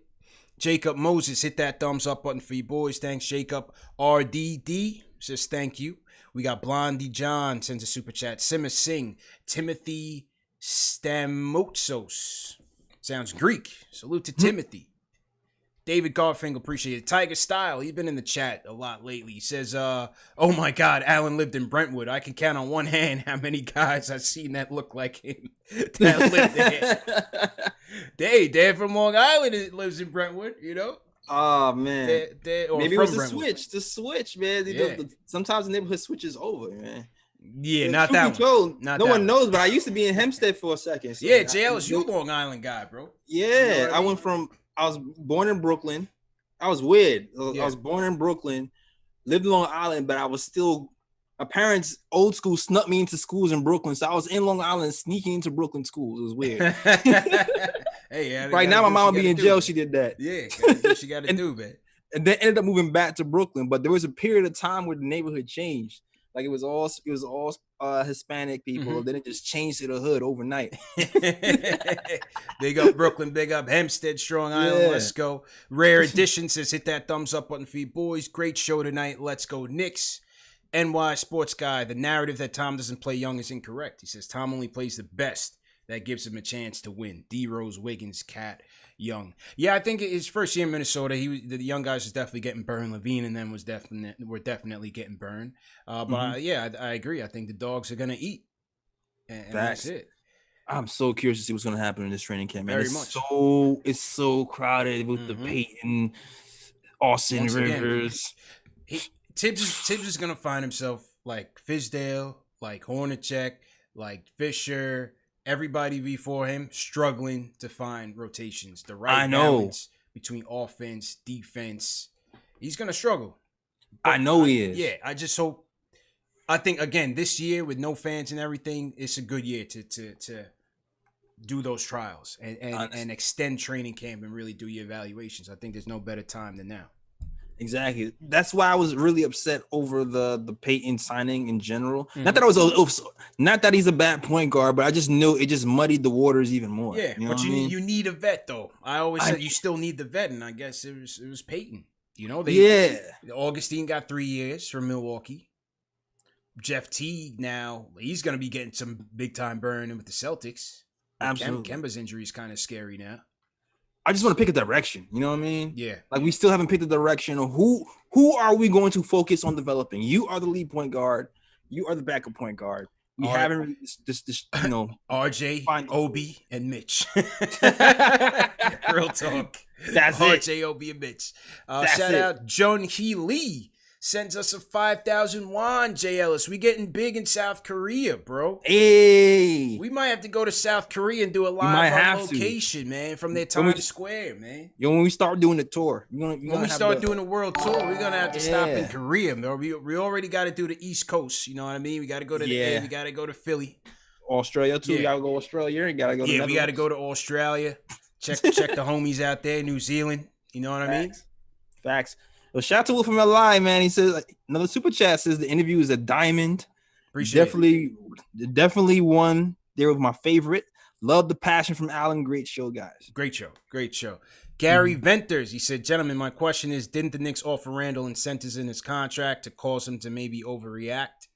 Jacob Moses, hit that thumbs up button for you boys. Thanks, Jacob. RDD says thank you. We got Blondie John sends a super chat. Simma Singh. Timothy Stamotsos. Sounds Greek. Salute to Timothy. David Garfinkel, appreciate it. Tiger Style, he's been in the chat a lot lately. He says, oh my God, Alan lived in Brentwood. I can count on one hand how many guys I've seen that look like him that live there. They're from Long Island. It lives in Brentwood, you know? Oh, man. Maybe it was the switch, man. Sometimes the neighborhood switches over, man. Yeah, not that one. No one knows, but I used to be in Hempstead for a second. So yeah, JL's you a Long Island guy, bro. Yeah, you know I was born in Brooklyn. I was weird. I was born in Brooklyn, lived in Long Island, but I was still, my parents, old school, snuck me into schools in Brooklyn. So I was in Long Island sneaking into Brooklyn schools. It was weird. Hey, right now my mom would be in jail. She did that. Yeah, gotta do what she got to do, man. And then ended up moving back to Brooklyn. But there was a period of time where the neighborhood changed. Like it was all Hispanic people. Mm-hmm. Then it just changed to the hood overnight. Big up Brooklyn, big up Hempstead, Strong Island. Let's go. Rare Edition says, hit that thumbs up button for you boys. Great show tonight. Let's go Knicks. NY Sports Guy, the narrative that Tom doesn't play young is incorrect. He says Tom only plays the best. That gives him a chance to win. D. Rose, Wiggins, Cat, Young. Yeah, I think his first year in Minnesota, the young guys was definitely getting burned. Levine and them were definitely getting burned. But I agree. I think the dogs are gonna eat, and that's it. I'm so curious to see what's gonna happen in this training camp. Man. It's so crowded with the Peyton, Austin Rivers. Tibbs is gonna find himself like Fizdale, like Hornacek, like Fisher. Everybody before him struggling to find rotations, the right balance between offense, defense. He's gonna struggle. But I know he is. Yeah, I just hope. I think again this year with no fans and everything, it's a good year to do those trials and extend training camp and really do your evaluations. I think there's no better time than now. Exactly. That's why I was really upset over the Peyton signing in general. Mm-hmm. Not that he's a bad point guard, but I just knew it just muddied the waters even more. Yeah, you know but you need a vet though. I always said you still need the vet, and I guess it was Peyton. You know, Augustine got 3 years from Milwaukee. Jeff Teague now he's gonna be getting some big time burn with the Celtics. Absolutely. Kemba's injury is kind of scary now. I just want to pick a direction. You know what I mean? Yeah. Like we still haven't picked a direction of who are we going to focus on developing? You are the lead point guard. You are the backup point guard. We haven't really this RJ, Obi, and Mitch. Real talk. That's RJ, Obi, and Mitch. Shout out John He Lee sends us a 5,000 won, J. Ellis. We getting big in South Korea, bro. Hey. We might have to go to South Korea and do a live on location, man, from their Times Square, man. Yo, when we start doing the tour. When we start doing the world tour, we're going to have to stop in Korea, bro. We already got to do the East Coast, you know what I mean? We got to go to we got to go to Philly. Australia, too. We got to go to Australia and got to go to we got to go to Australia. Check the homies out there, New Zealand. You know what I mean? Facts. Well, shout out to Will from LI, man. He says another super chat says the interview is a diamond. Definitely one. They were my favorite. Love the passion from Alan. Great show, guys. Great show. Gary Venters, he said, gentlemen, my question is, didn't the Knicks offer Randle incentives in his contract to cause him to maybe overreact?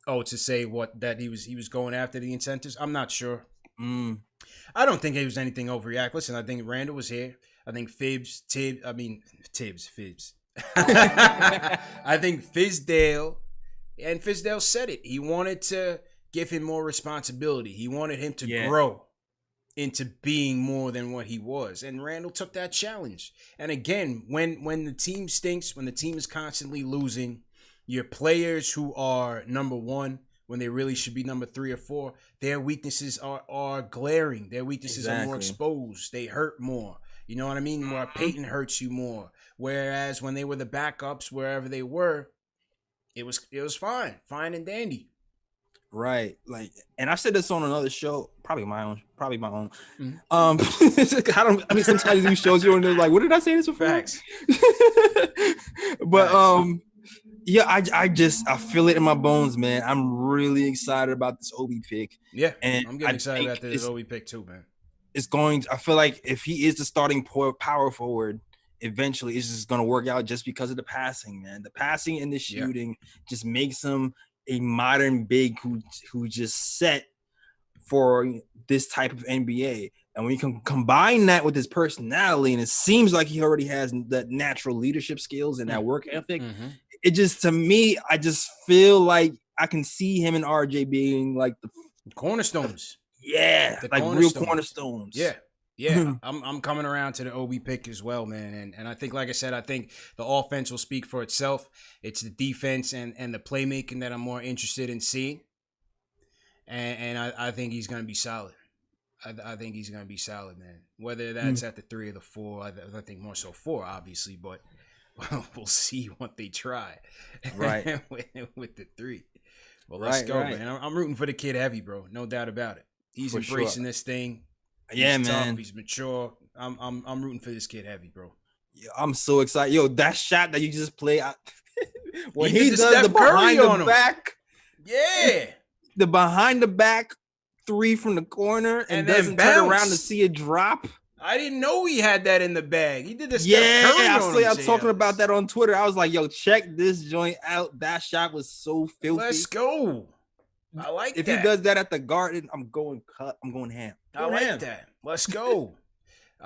Oh, to say that he was going after the incentives? I'm not sure. I don't think it was anything overreact. Listen, I think Randle was here. I think Tibbs. I think Fizdale said it. He wanted to give him more responsibility. He wanted him to grow into being more than what he was. And Randle took that challenge. And again, when the team stinks, when the team is constantly losing, your players who are number one, when they really should be number 3 or 4, their weaknesses are glaring. Their weaknesses are more exposed. They hurt more. You know what I mean? Where Peyton hurts you more. Whereas when they were the backups, wherever they were, it was fine and dandy. Right. And I've said this on another show, probably my own. Mm-hmm. Sometimes these shows you're on there like, what did I say this before? Facts. But I feel it in my bones, man. I'm really excited about this Obi pick. Yeah, and I'm getting excited about this Obi pick too, man. I feel like if he is the starting power forward, eventually it's just going to work out just because of the passing, man. The passing and the shooting just makes him a modern big who just set for this type of NBA. And when you can combine that with his personality, and it seems like he already has that natural leadership skills and that work ethic, it just, to me, I just feel like I can see him and RJ being like the cornerstones. Yeah, like real cornerstones. Yeah. I'm coming around to the Obi pick as well, man. And I think, like I said, I think the offense will speak for itself. It's the defense and the playmaking that I'm more interested in seeing. And I think he's going to be solid. I think he's going to be solid, man. Whether that's at the 3 or the 4, I think more so 4, obviously, but we'll see what they try. Right. with the 3. Well, let's go, man. I'm rooting for the kid heavy, bro. No doubt about it. He's embracing this thing. He's tough, man. He's mature. I'm rooting for this kid heavy, bro. Yeah, I'm so excited. Yo, that shot that you just played, when he does the behind the back. Yeah. The behind the back 3 from the corner and doesn't turn around to see it drop. I didn't know he had that in the bag. He did the Steph Curry on him. I was talking about that on Twitter. I was like, yo, check this joint out. That shot was so filthy. Let's go. I like if that. If he does that at the Garden, I'm going ham. I like that. Let's go. A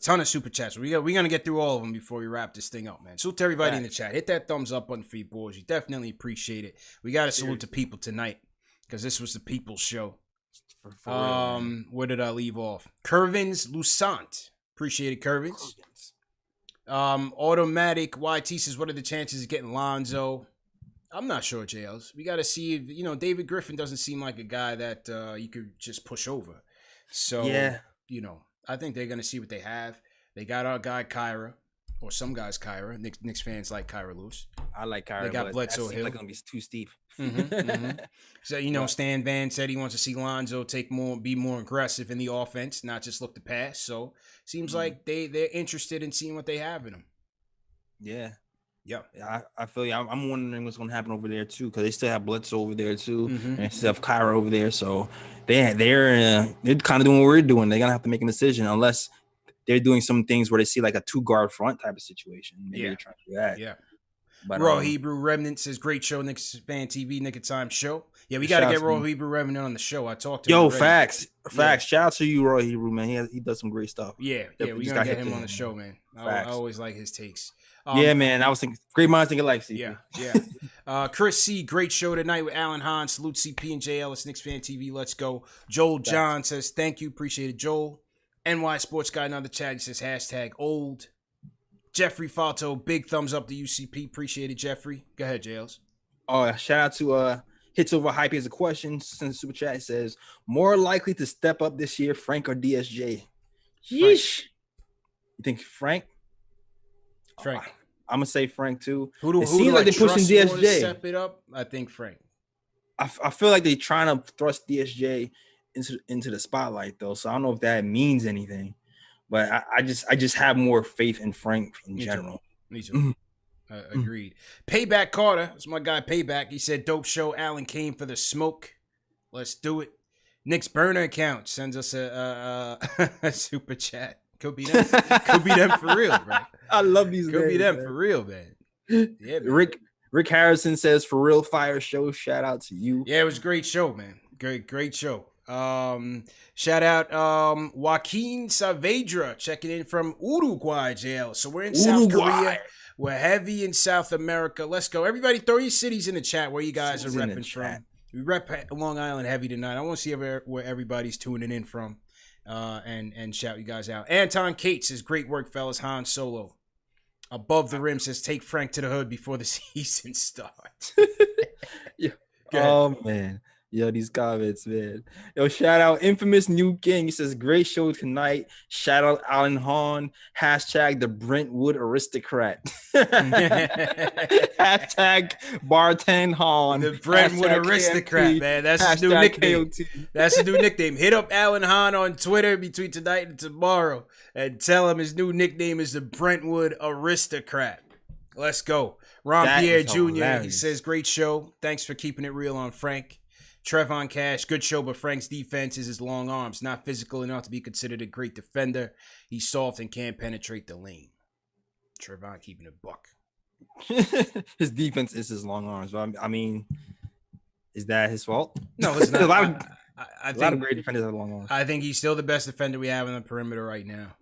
ton of super chats. We're gonna get through all of them before we wrap this thing up, man. Salute to everybody in the chat. Hit that thumbs up button for you boys. You definitely appreciate it. We got to salute to people tonight because this was the people's show. For real, where did I leave off? Curvins Lusant. Appreciate it, Curvins. Automatic YT says, what are the chances of getting Lonzo? I'm not sure, JLs. We got to see if, David Griffin doesn't seem like a guy that you could just push over. So, I think they're going to see what they have. They got our guy Kyra, or some guys Kyra. Knicks fans like Kyra Lewis. I like Kyra. They got Bledsoe Hill. Like going to be too steep. So, Stan Van said he wants to see Lonzo be more aggressive in the offense, not just look to pass. So, seems like they're interested in seeing what they have in him. Yeah. Yeah, I feel you. I'm wondering what's going to happen over there too, because they still have Bledsoe over there too, and they still have Kyra over there. So they're kind of doing what we're doing. They're gonna have to make a decision unless they're doing some things where they see like a 2-guard front type of situation. Maybe they're trying to do that. Yeah. But Raw Hebrew Remnant says, great show, KnicksFanTV, Nick of Time show. Yeah, we got to get Raw Hebrew Remnant on the show. I talked to him already. Facts. Shout out to you, Raw Hebrew, man. He does some great stuff. Yeah, we going to get him on the show, man. I always like his takes. Man, I was thinking, great minds think alike, CP. Yeah. Chris C, great show tonight with Alan Hahn. Salute CP and J. Ellis, KnicksFanTV. Let's go. Joel John says, thank you. Appreciate it, Joel. NY Sports Guy, another chat. He says, #old Jeffrey Falto, big thumbs up to UCP. Appreciate it, Jeffrey. Go ahead, JLs. Oh, shout out to Hits Over Hype. Has a question since Super Chat. It says, more likely to step up this year, Frank or DSJ? Yeesh. You think Frank? Frank. I'm going to say Frank, too. Who seems like they're pushing DSJ. To step it up? I think Frank. I feel like they're trying to thrust DSJ into the spotlight, though. So I don't know if that means anything. But I just have more faith in Frank in general. Me too. Agreed. Payback Carter. It's my guy Payback. He said, dope show. Allen came for the smoke. Let's do it. Nick's burner account sends us a super chat. Could be them. Could be them for real, bro. I love these. Could be them for real, man. Yeah, man. Rick Harrison says, for real fire show. Shout out to you. Yeah, it was a great show, man. Great show. Shout out Joaquin Saavedra checking in from Uruguay, JL. So we're in South Korea. We're heavy in South America. Let's go. Everybody throw your cities in the chat where you guys are repping from. We rep Long Island heavy tonight. I want to see where everybody's tuning in from and shout you guys out. Anton Cates says, great work, fellas. Han Solo. Above the rim says, take Frank to the hood before the season starts. Yeah. Oh, man. Yo, these comments, man. Yo, shout out Infamous New King. He says, great show tonight. Shout out Alan Hahn. Hashtag the Brentwood Aristocrat. Hashtag Bartend Hahn. The Brentwood Aristocrat, KMT. Man. That's his new nickname. KOT. That's his new nickname. Hit up Alan Hahn on Twitter between tonight and tomorrow and tell him his new nickname is the Brentwood Aristocrat. Let's go. Ron Pierre Jr. Hilarious. He says, great show. Thanks for keeping it real on Frank. Trevon Cash, good show, but Frank's defense is his long arms. Not physical enough to be considered a great defender. He's soft and can't penetrate the lane. Trevon keeping a buck. His defense is his long arms. I mean, is that his fault? No, it's not. a lot of great defenders have long arms. I think he's still the best defender we have on the perimeter right now.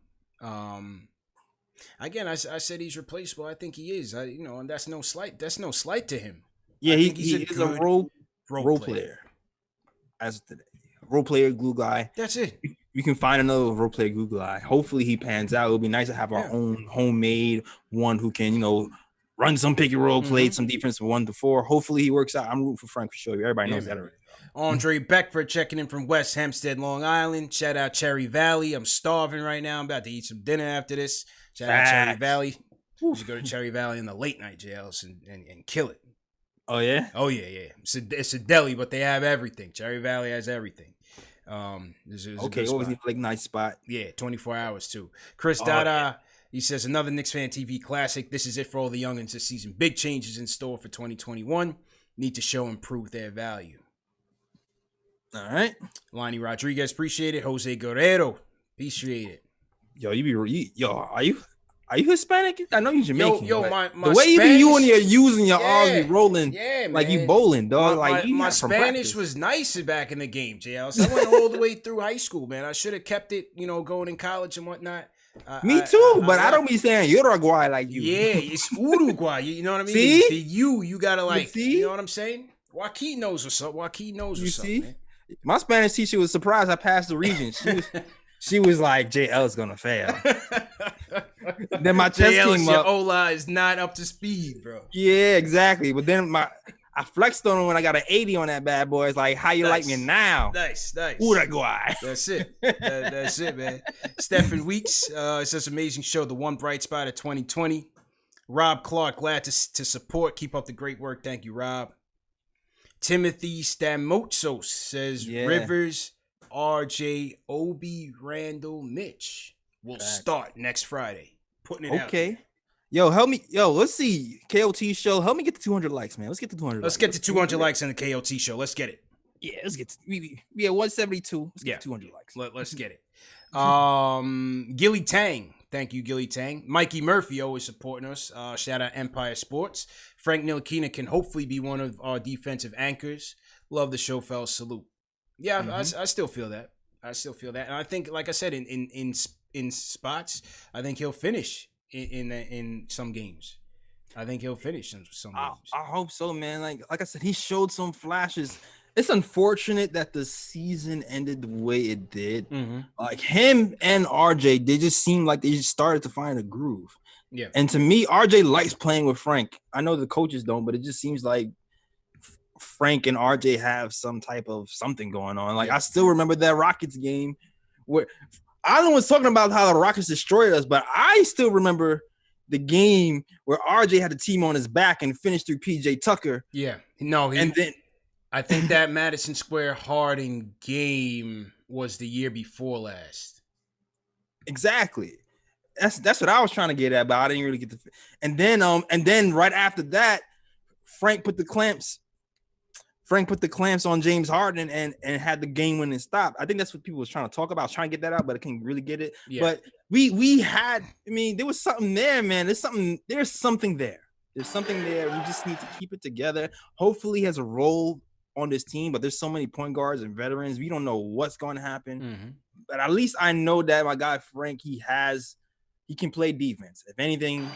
Again, I said he's replaceable. I think he is. And that's no slight. That's no slight to him. Yeah, he is a role player. As today, role player, glue guy. That's it. We can find another role player, glue guy. Hopefully, he pans out. It would be nice to have our own homemade one who can, run some pick and roll, play some defense from 1 to 4. Hopefully, he works out. I'm rooting for Frank for sure. Everybody knows that already. Andre Beckford checking in from West Hempstead, Long Island. Shout out Cherry Valley. I'm starving right now. I'm about to eat some dinner after this. Shout out Cherry Valley. You should go to Cherry Valley in the late night jails and kill it. Oh, yeah? Oh, yeah. It's a deli, but they have everything. Cherry Valley has everything. Okay, always need a nice spot. Yeah, 24 hours, too. Chris Dada, he says, another Knicks Fan TV classic. This is it for all the youngins this season. Big changes in store for 2021. Need to show and prove their value. All right. Lonnie Rodriguez, appreciate it. Jose Guerrero, appreciate it. Yo, are you Hispanic? I know you're Jamaican. My the way Spanish, even you when you're using your arms, you rolling, like man. you bowling, dog. My Spanish was nice back in the game, JL. So I went all the way through high school, man. I should have kept it, going in college and whatnot. Me too, but I don't be saying Uruguay like you. Yeah, it's Uruguay. You know what I mean? See? You gotta you know what I'm saying? Joaquin knows what's up. Man. My Spanish teacher was surprised I passed the region. She was like, JL is gonna fail. Then my test came up. Ola is not up to speed, bro. Yeah, exactly. But then I flexed on him when I got an 80 on that bad boy. It's like, how you like me now? Nice. Uruguay. That's it. That's it, man. Stephen Weeks, it says amazing show. The one bright spot of 2020. Rob Clark, glad to support. Keep up the great work. Thank you, Rob. Timothy Stamotsos says Rivers, RJ, Obi, Randle, Mitch will start next Friday. Putting it out. Okay. Yo, help me. Yo, let's see. KOT show. Help me get to 200 likes, man. Let's get to 200 Let's get to 200 likes on the KOT show. Let's get it. Yeah, let's get to, we at 172. Let's get to 200 likes. Let's get it. Gilly Tang. Thank you, Gilly Tang. Mikey Murphy always supporting us. Shout out Empire Sports. Frank Ntilikina can hopefully be one of our defensive anchors. Love the show, fellas. Salute. Yeah, I still feel that. And I think, like I said, in spots, I think he'll finish in some games. I think he'll finish some games. I hope so, man. Like I said, he showed some flashes. It's unfortunate that the season ended the way it did. Like him and RJ, they just seemed like they just started to find a groove. Yeah. And to me, RJ likes playing with Frank. I know the coaches don't, but it just seems like Frank and RJ have some type of something going on. Like I still remember that Rockets game where Allen was talking about how the Rockets destroyed us, but I still remember the game where RJ had the team on his back and finished through PJ Tucker. Yeah. No, I think that Madison Square Harden game was the year before last. Exactly. That's what I was trying to get at, but I didn't really get the. And then right after that, Frank put the clamps on James Harden and had the game winning stop. I think that's what people was trying to talk about. I was trying to get that out, but I can't really get it. Yeah. But we had. I mean, there was something there, man. There's something there. There's something there. We just need to keep it together. Hopefully, he has a role on this team, but there's so many point guards and veterans. We don't know what's going to happen. Mm-hmm. But at least I know that my guy Frank, he can play defense. If anything,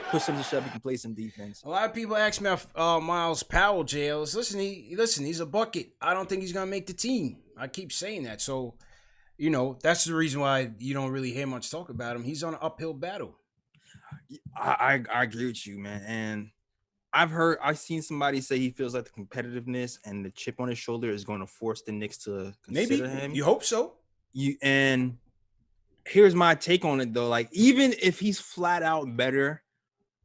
push him to shove, he can play some defense. A lot of people ask me about Miles Powell, JLs. Listen, he's a bucket. I don't think he's gonna make the team. I keep saying that. So, that's the reason why you don't really hear much talk about him. He's on an uphill battle. I agree with you, man. And I've seen somebody say he feels like the competitiveness and the chip on his shoulder is going to force the Knicks to consider him. You hope so. And here's my take on it, though. Like, even if he's flat out better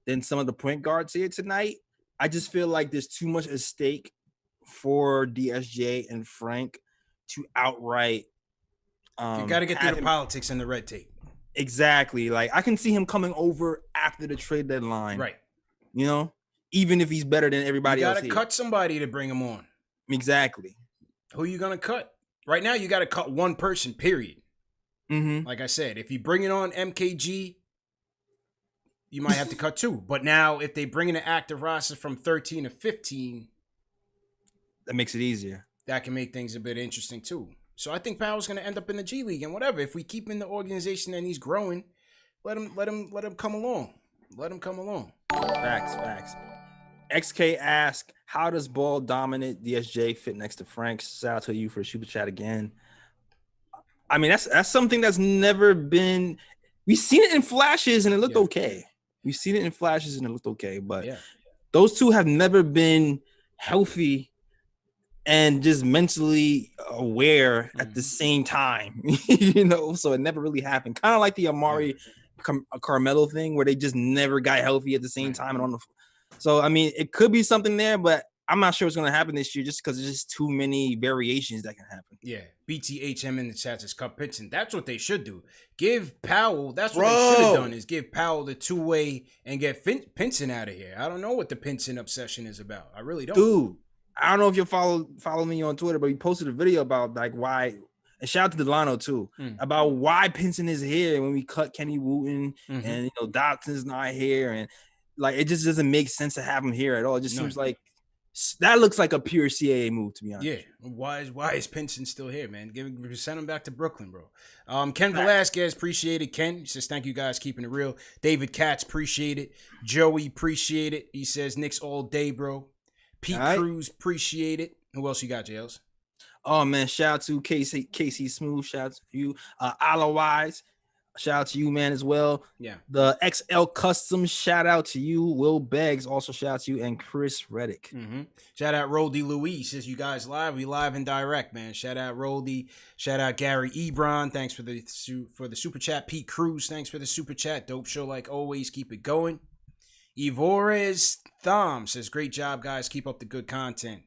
than some of the point guards here tonight, I just feel like there's too much at stake for DSJ and Frank to outright. You got to get through the politics and the red tape. Exactly. Like, I can see him coming over after the trade deadline. Right. Even if he's better than everybody else. You got to cut somebody to bring him on. Exactly. Who are you going to cut? Right now, you got to cut one person, period. Mm-hmm. Like I said, if you bring it on MKG, you might have to cut two. But now, if they bring in an active roster from 13 to 15, that makes it easier. That can make things a bit interesting too. So I think Powell's going to end up in the G League and whatever. If we keep him in the organization and he's growing, let him come along. Let him come along. Facts. XK asked, how does ball dominant DSJ fit next to Frank? Shout out to you for super chat again. I mean, that's something that's never been. We've seen it in flashes and it looked okay. But those two have never been healthy and just mentally aware at the same time. So it never really happened. Kind of like the Amari Carmelo thing, where they just never got healthy at the same time and on the. So I mean, it could be something there, but I'm not sure what's going to happen this year just because there's just too many variations that can happen. Yeah. BTHM in the chat says Cup Pinson. That's what they should do. Give Powell, that's what they should have done, is give Powell the two-way and get Pinson out of here. I don't know what the Pinson obsession is about. I really don't. Dude, I don't know if you follow me on Twitter, but he posted a video about like why, and shout out to Delano too, about why Pinson is here when we cut Kenny Wooten and Dotson's not here, and like it just doesn't make sense to have him here at all. It just seems like that looks like a pure CAA move, to be honest. Yeah, why is Pinson still here, man? Send him back to Brooklyn, bro. Ken Velasquez, appreciate it. Ken, he says, thank you guys, keeping it real. David Katz, appreciate it. Joey, appreciate it. He says, Knicks all day, bro. Pete Cruz, appreciate it. Who else you got, Jails? Oh, man, shout out to Casey Smooth. Shout out to you. Wise. Shout out to you, man, as well. Yeah. The XL Custom, shout out to you. Will Beggs, also shout out to you. And Chris Reddick. Shout out Roldy Louis. Says you guys live. We live and direct, man. Shout out Roldy. Shout out Gary Ebron. Thanks for the super chat. Pete Cruz, thanks for the super chat. Dope show like always. Keep it going. Ivores Thom says, great job, guys. Keep up the good content.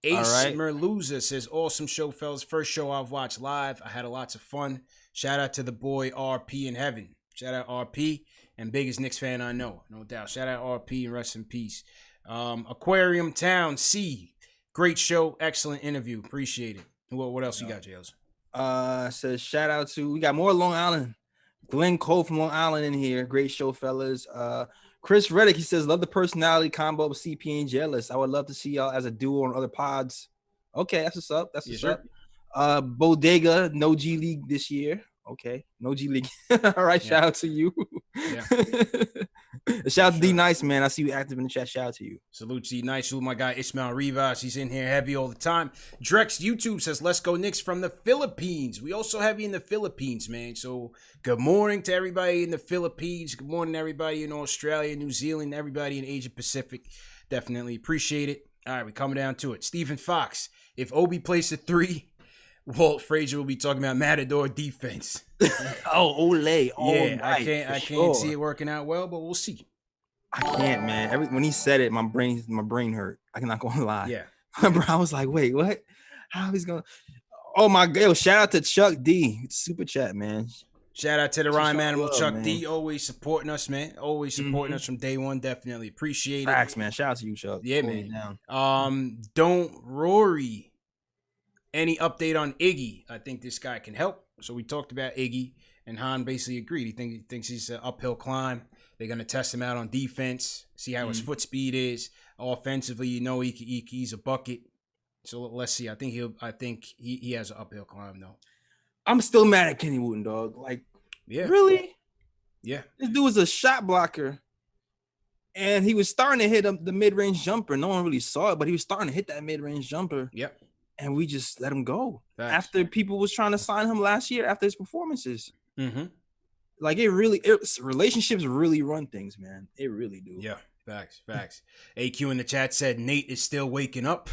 Ace Merluza says, awesome show, fellas. First show I've watched live. I had lots of fun. Shout out to the boy RP in heaven. Shout out RP, and biggest Knicks fan I know, no doubt. Shout out RP and rest in peace. Aquarium Town C, great show, excellent interview, appreciate it. What else you got, Jails? Says shout out to, we got more Long Island. Glenn Cole from Long Island in here. Great show, fellas. Chris Reddick, he says, love the personality combo of CP and Jealous. I would love to see y'all as a duo on other pods. Okay, that's what's up. That's what's up. Bodega, no G League this year. Okay, no G League. All right, shout out to you. Shout out to D Nice, man. I see you active in the chat. Shout out to you. Salute to D Nice. Salute my guy Ismail Rivas. He's in here heavy all the time. Drex YouTube says, let's go Knicks from the Philippines. We also heavy in the Philippines, man. So good morning to everybody in the Philippines. Good morning everybody in Australia, New Zealand, everybody in Asia Pacific. Definitely appreciate it. All right, we're coming down to it. Stephen Fox. If Obi plays a 3, Walt Frazier will be talking about Matador defense. Ole. Yeah, I can't see it working out well, but we'll see. I can't, man. When he said it, my brain hurt. I'm not gonna lie. Yeah. I was like, wait, what? How he's gonna? Oh my God! Yo, shout out to Chuck D. Super chat, man. Shout out to the Rhyme Animal, Chuck man. D. Always supporting us, man. Always supporting us from day one. Definitely appreciate it. Facts, man. Shout out to you, Chuck. Yeah, man. Don't Rory. Any update on Iggy? I think this guy can help. So we talked about Iggy, and Hahn basically agreed. He thinks he's an uphill climb. They're going to test him out on defense, see how his foot speed is. Offensively, he's a bucket. So let's see. I think he has an uphill climb, though. I'm still mad at Kenny Wooten, dog. Like, yeah, really? Yeah. This dude was a shot blocker, and he was starting to hit the mid-range jumper. No one really saw it, but he was starting to hit that mid-range jumper. Yep. And we just let him go. Facts. After people was trying to sign him last year after his performances. Mm-hmm. Like relationships really run things, man. They really do. Yeah, facts. AQ in the chat said Nate is still waking up.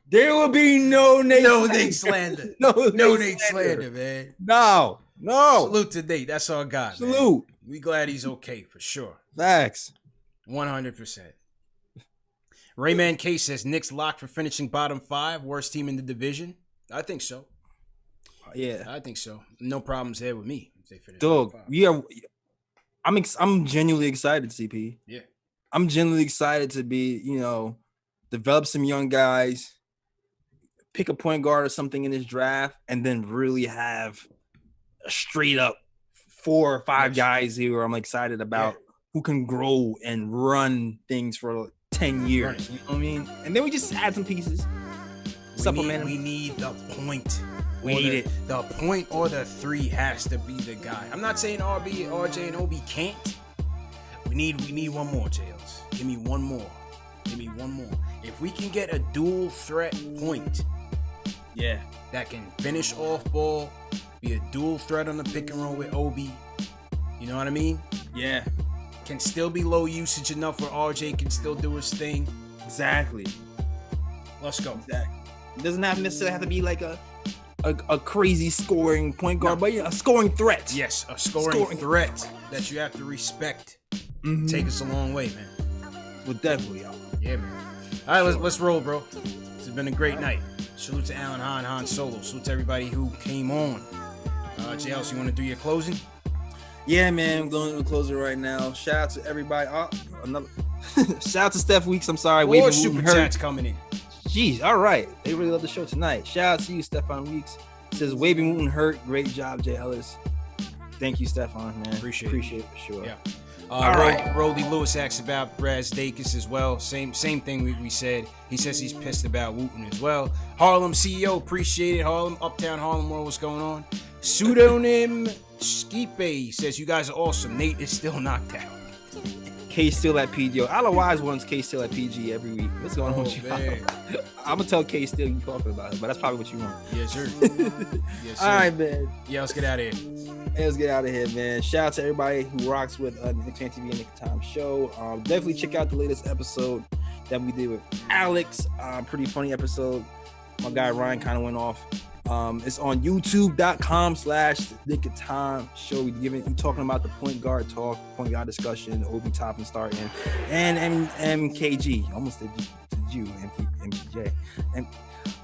There will be no Nate slander. No Nate slander, man. No. Salute to Nate. That's all God. Salute. Man. We glad he's okay for sure. Facts. 100%. Rayman K says Knicks locked for finishing bottom 5, worst team in the division. I think so. Yeah, I think so. No problems there with me. If they finish dog. Yeah, I'm genuinely excited, CP. Yeah, I'm genuinely excited to be, develop some young guys, pick a point guard or something in this draft, and then really have a straight up 4 or 5 guys here I'm excited about who can grow and run things for 10 years. You know what I mean? And then we just add some pieces. We need the point. We need it. The point or the 3 has to be the guy. I'm not saying RJ, and Obi can't. We need one more, Jails. Give me one more. If we can get a dual threat point, that can finish off ball, be a dual threat on the pick and roll with Obi. You know what I mean? Yeah. Can still be low usage enough where RJ can still do his thing. Exactly. Let's go. Exactly. It doesn't necessarily have to be like a crazy scoring point guard, but a scoring threat. Yes, a scoring threat that you have to respect. Take us a long way, man. Well, definitely. Yeah, man. All right, let's roll, bro. This has been a great night. Salute to Alan Han Solo. Salute to everybody who came on. JLs, you want to do your closing? Yeah, man, I'm going to the closer right now. Shout out to everybody. Shout out to Steph Weeks. I'm sorry. More super chats coming in. Jeez, all right. They really love the show tonight. Shout out to you, Stefan Weeks. Says Waving Wooten hurt. Great job, Jay Ellis. Thank you, Stefan, man. Appreciate it for sure. Yeah. All right. Rolly Lewis asks about Braz Dacus as well. Same thing we said. He says he's pissed about Wooten as well. Harlem CEO, appreciate it. Harlem, Uptown Harlem World, what's going on? Pseudonym Skipe says you guys are awesome. Nate is still knocked out. K still at PG. Otherwise, wants K still at PG every week. What's going on with you? I'm gonna tell K still you talking about it, but that's probably what you want. Yes, sir. All right, man. Yeah, let's get out of here. Let's get out of here, man. Shout out to everybody who rocks with KnicksFanTV and Nick Time Show. Definitely check out the latest episode that we did with Alex. Pretty funny episode. My guy Ryan kind of went off. It's on youtube.com/Nick Time Show. We talking about the point guard talk, point guard discussion, Obi Toppin starting, and MKG. Almost did you, MPJ. And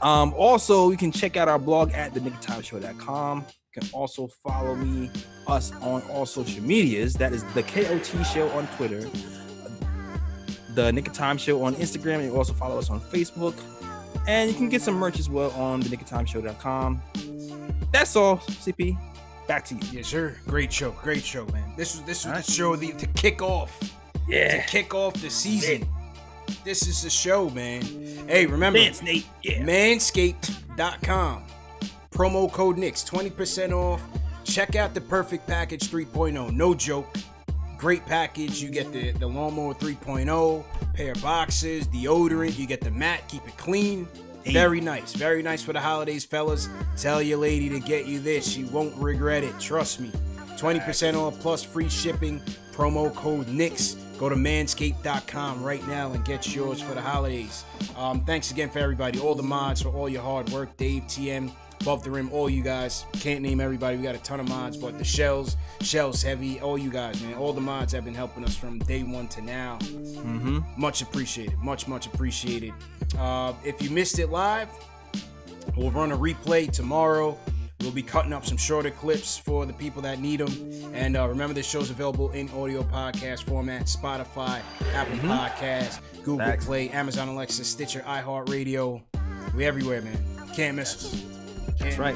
also you can check out our blog at thenicktimeshow.com. You can also follow us on all social medias. That is the KOT Show on Twitter, the Nick of Time Show on Instagram, and you also follow us on Facebook. And you can get some merch as well on thenickoftimeshow.com. That's all, CP. Back to you. Yes, sir. Great show, man. This was the show to kick off. Yeah. To kick off the season. Yeah. This is the show, man. Hey, remember, Manscaped.com. Promo code Knicks, 20% off. check out the Perfect Package 3.0. No joke. Great package. You get the Lawnmower 3.0, pair of boxers, deodorant. You get the mat. Keep it clean. Very nice. Very nice for the holidays, fellas. Tell your lady to get you this. She won't regret it. Trust me. 20% off plus free shipping. Promo code Knicks. Go to manscaped.com right now and get yours for the holidays. Thanks again for everybody. All the mods for all your hard work. Dave, TM, Above the Rim, all you guys. Can't name everybody. We got a ton of mods, but the Shells Heavy, all you guys, man. All the mods have been helping us from day one to now. Much appreciated. Much appreciated. If you missed it live, we'll run a replay tomorrow. We'll be cutting up some shorter clips for the people that need them. And remember, this show's available in audio podcast format, Spotify, Apple Podcasts, Google Play, Amazon Alexa, Stitcher, iHeartRadio. We everywhere, man. Can't miss us. That's right.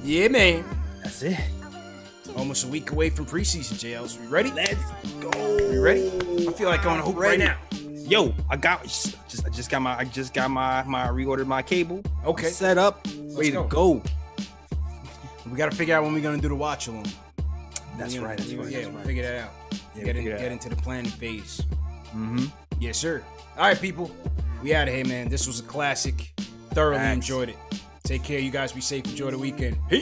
Yeah, man. That's it. Almost a week away from preseason, JL. We ready? Let's go. You ready? I feel like going to hoop right now. Yo, I just reordered my cable. Okay. Set up. Ready to go. We got to figure out when we're going to do the watch along. That's right. Yeah, we'll figure that out. Get into the planning phase. Mm-hmm. Yes, sir. All right, people. We out of here, man. This was a classic. Thoroughly enjoyed it. Take care, you guys. Be safe. Enjoy the weekend. Peace.